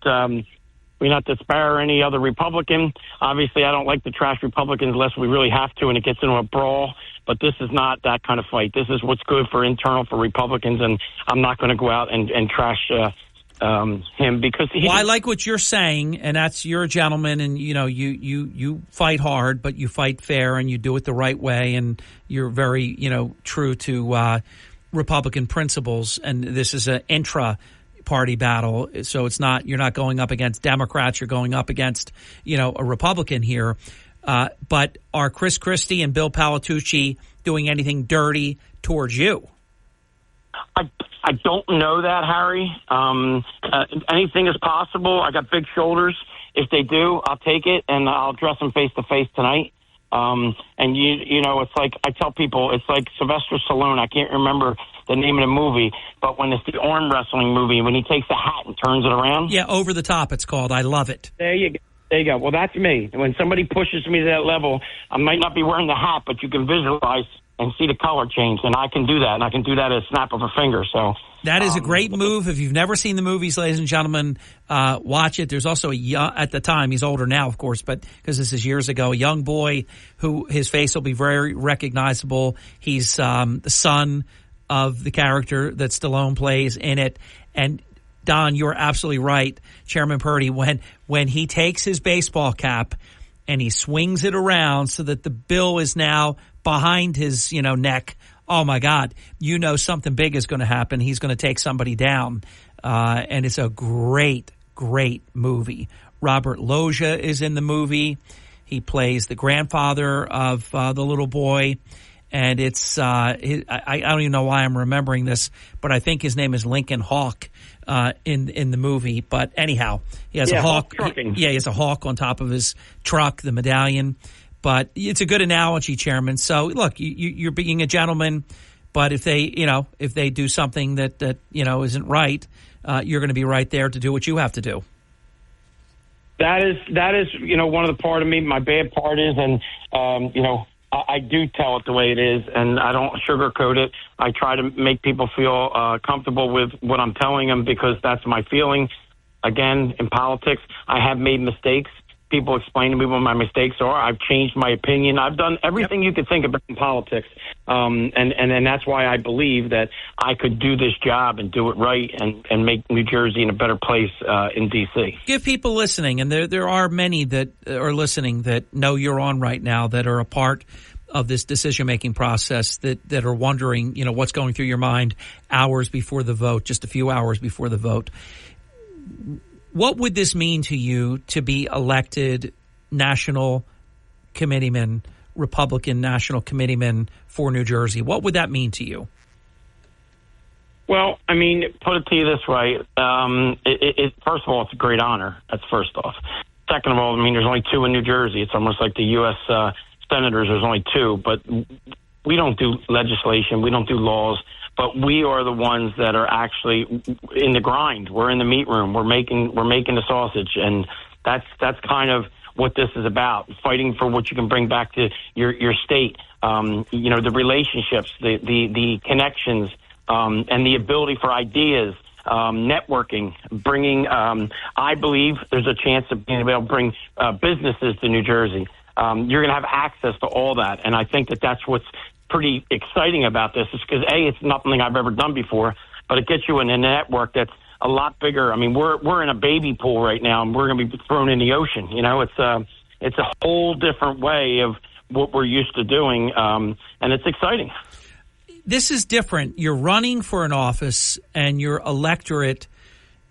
disparage any other Republican. Obviously, I don't like to trash Republicans unless we really have to, and it gets into a brawl. But this is not that kind of fight. This is what's good for Republicans, and I'm not going to go out and trash him because I like what you're saying, and you're a gentleman, and you fight hard, but you fight fair, and you do it the right way, and you're very true to Republican principles. And this is an intra-party battle, so you're not going up against Democrats, you're going up against a Republican here. But are Chris Christie and Bill Palatucci doing anything dirty towards you? I don't know that, Harry. Anything is possible. I got big shoulders. If they do, I'll take it, and I'll address them face to face tonight. And it's like I tell people, it's like Sylvester Stallone. I can't remember the name of the movie, but when it's the arm wrestling movie, when he takes the hat and turns it around. Yeah, Over the Top. It's called. I love it. There you go. Well, that's me. When somebody pushes me to that level, I might not be wearing the hat, but you can visualize and see the color change, and I can do that, and I can do that at a snap of a finger. So that is a great move. If you've never seen the movies, ladies and gentlemen, watch it. There's also at the time, he's older now, of course, but because this is years ago, a young boy who his face will be very recognizable. He's the son of the character that Stallone plays in it. And Don, you're absolutely right, Chairman Purdy, when he takes his baseball cap and he swings it around so that the bill is now behind his, neck. Oh my God, something big is going to happen. He's going to take somebody down. And it's a great, great movie. Robert Loggia is in the movie. He plays the grandfather of the little boy. And it's, I don't even know why I'm remembering this, but I think his name is Lincoln Hawk in the movie. But anyhow, he has a hawk. He has a hawk on top of his truck, the medallion. But it's a good analogy, Chairman. So look, you're being a gentleman, but if they do something that isn't right, you're going to be right there to do what you have to do. That is one of the part of me. My bad part is, and I do tell it the way it is, and I don't sugarcoat it. I try to make people feel comfortable with what I'm telling them because that's my feeling. Again, in politics, I have made mistakes. People explain to me what my mistakes are. I've changed my opinion. I've done everything you could think about in politics. And that's why I believe that I could do this job and do it right and make New Jersey in a better place in D.C. Give people listening, and there are many that are listening that know you're on right now that are a part of this decision-making process that are wondering, what's going through your mind hours before the vote, just a few hours before the vote. What would this mean to you to be elected national committeeman Republican National Committeeman for New Jersey. What would that mean to you? Well, I mean, put it to you this way. First of all, it's a great honor. That's first off. Second of all, I mean, there's only 2 in New Jersey. It's almost like the U.S. Senators, there's only 2. But we don't do legislation. We don't do laws. But we are the ones that are actually in the grind. We're in the meat room. We're making the sausage. And that's kind of what this is about, fighting for what you can bring back to your state. The relationships, the connections, and the ability for ideas, networking, bringing, I believe there's a chance of being able to bring businesses to New Jersey. You're going to have access to all that. And I think that that's what's pretty exciting about this, is because, A, it's nothing I've ever done before, but it gets you in a network that's a lot bigger. I mean, we're in a baby pool right now, and we're going to be thrown in the ocean. It's a whole different way of what we're used to doing, and it's exciting. This is different. You're running for an office, and your electorate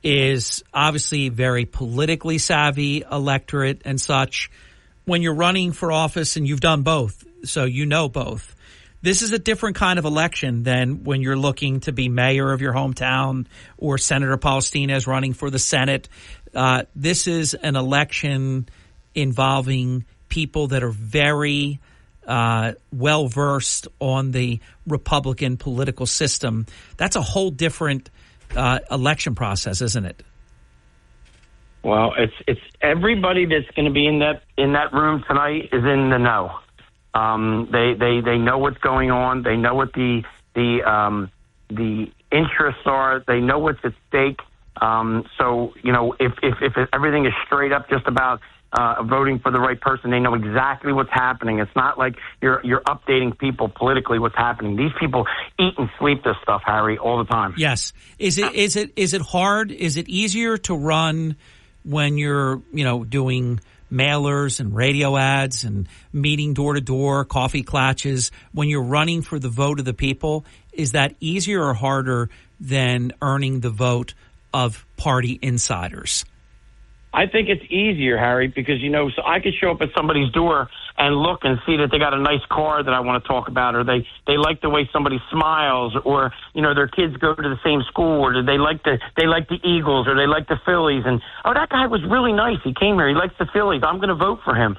is obviously very politically savvy electorate and such. When you're running for office, and you've done both, so you know both, this is a different kind of election than when you're looking to be mayor of your hometown or Senator Palestina running for the Senate. This is an election involving people that are very well-versed on the Republican political system. That's a whole different election process, isn't it? Well, it's everybody that's going to be in that room tonight is in the know. They know what's going on. They know what the interests are. They know what's at stake. So if everything is straight up just about voting for the right person, they know exactly what's happening. It's not like you're updating people politically what's happening. These people eat and sleep this stuff, Harry, all the time. Yes. Is it hard? Is it easier to run when you're doing mailers and radio ads and meeting door to door, coffee klatches? When you're running for the vote of the people, is that easier or harder than earning the vote of party insiders? I think it's easier, Harry, because, so I could show up at somebody's door and look and see that they got a nice car that I want to talk about, or they like the way somebody smiles, or, their kids go to the same school, or they like the Eagles, or they like the Phillies, and, oh, that guy was really nice. He came here. He likes the Phillies. I'm going to vote for him.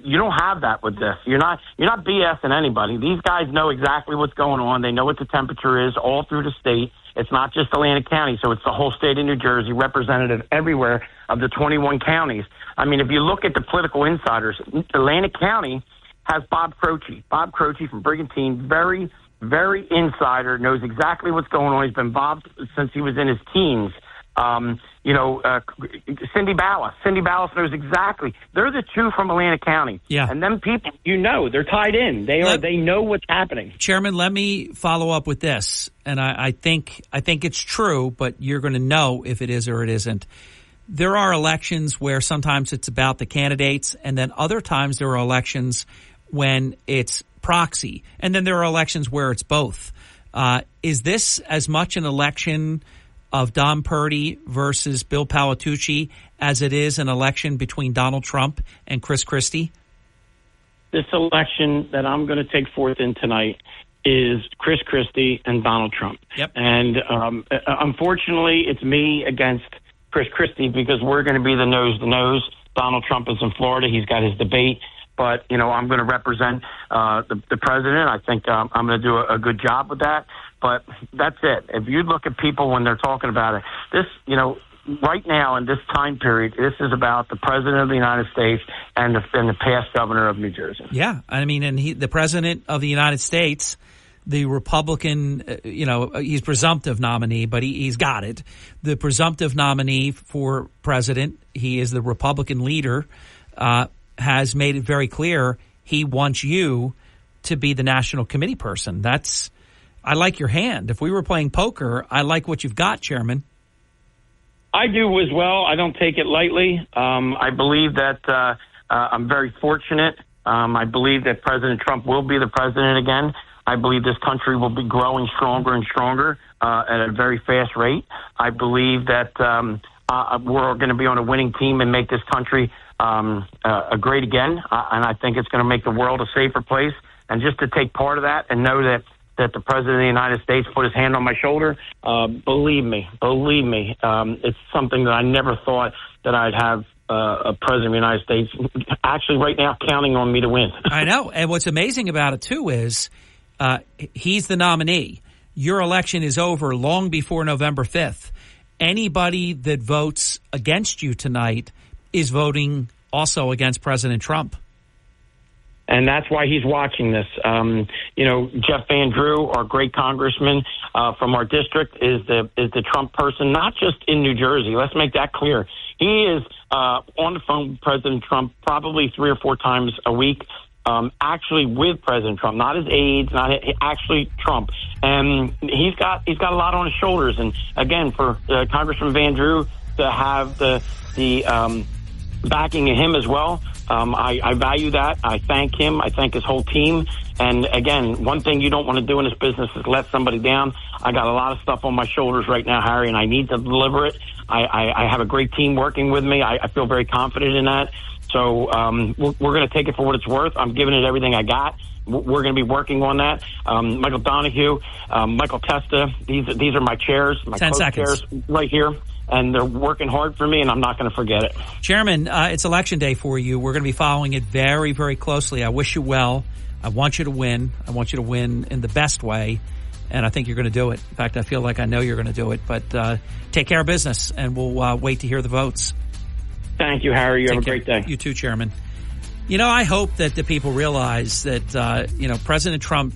You don't have that with this. You're not BSing anybody. These guys know exactly what's going on. They know what the temperature is all through the state. It's not just Atlantic County, so it's the whole state of New Jersey, representative everywhere of the 21 counties. I mean, if you look at the political insiders, Atlantic County has Bob Croce. Bob Croce from Brigantine, very, very insider, knows exactly what's going on. He's been Bob since he was in his teens. Cindy Ballas. Cindy Ballas knows exactly. They're the 2 from Atlantic County. Yeah. And them people, they're tied in. They know what's happening. Chairman, let me follow up with this. And I think it's true, but you're going to know if it is or it isn't. There are elections where sometimes it's about the candidates, and then other times there are elections when it's proxy. And then there are elections where it's both. Is this as much an election of Don Purdy versus Bill Palatucci as it is an election between Donald Trump and Chris Christie? This election that I'm going to take forth in tonight is Chris Christie and Donald Trump. Yep. And unfortunately, it's me against Chris Christie, because we're going to be the nose to nose. Donald Trump is in Florida. He's got his debate. But, I'm going to represent the president. I think I'm going to do a good job with that. But that's it. If you look at people when they're talking about it, this, right now in this time period, this is about the president of the United States and the past governor of New Jersey. Yeah. I mean, and the president of the United States, the Republican, he's presumptive nominee, but he's got it. The presumptive nominee for president, he is the Republican leader, has made it very clear he wants you to be the national committee person. I like your hand. If we were playing poker, I like what you've got, Chairman. I do as well. I don't take it lightly. I believe that I'm very fortunate. I believe that President Trump will be the president again. I believe this country will be growing stronger and stronger at a very fast rate. I believe that we're going to be on a winning team and make this country great again, and I think it's going to make the world a safer place. And just to take part of that and know that the President of the United States put his hand on my shoulder, believe me, it's something that I never thought that I'd have a President of the United States actually right now counting on me to win. I know. And what's amazing about it, too, is he's the nominee. Your election is over long before November 5th. Anybody that votes against you tonight is voting also against President Trump. And that's why he's watching this. Jeff Van Drew, our great congressman from our district, is the Trump person, not just in New Jersey. Let's make that clear. He is on the phone with President Trump probably 3 or 4 times a week, actually with President Trump, not his aides, actually Trump. And he's got a lot on his shoulders. And again, for Congressman Van Drew to have the backing of him as well, I value that. I thank him. I thank his whole team. And again, one thing you don't want to do in this business is let somebody down. I got a lot of stuff on my shoulders right now, Harry, and I need to deliver it. I have a great team working with me. I feel very confident in that. So we're going to take it for what it's worth. I'm giving it everything I got. We're going to be working on that. Michael Donahue, Michael Testa, these are my chairs, my 10 seconds. chairs right here. And they're working hard for me, and I'm not going to forget it. Chairman, it's Election Day for you. We're going to be following it very, very closely. I wish you well. I want you to win. I want you to win in the best way, and I think you're going to do it. In fact, I feel like I know you're going to do it. But take care of business, and we'll wait to hear the votes. Thank you, Harry. You have a great day. You too, Chairman. I hope that the people realize that, President Trump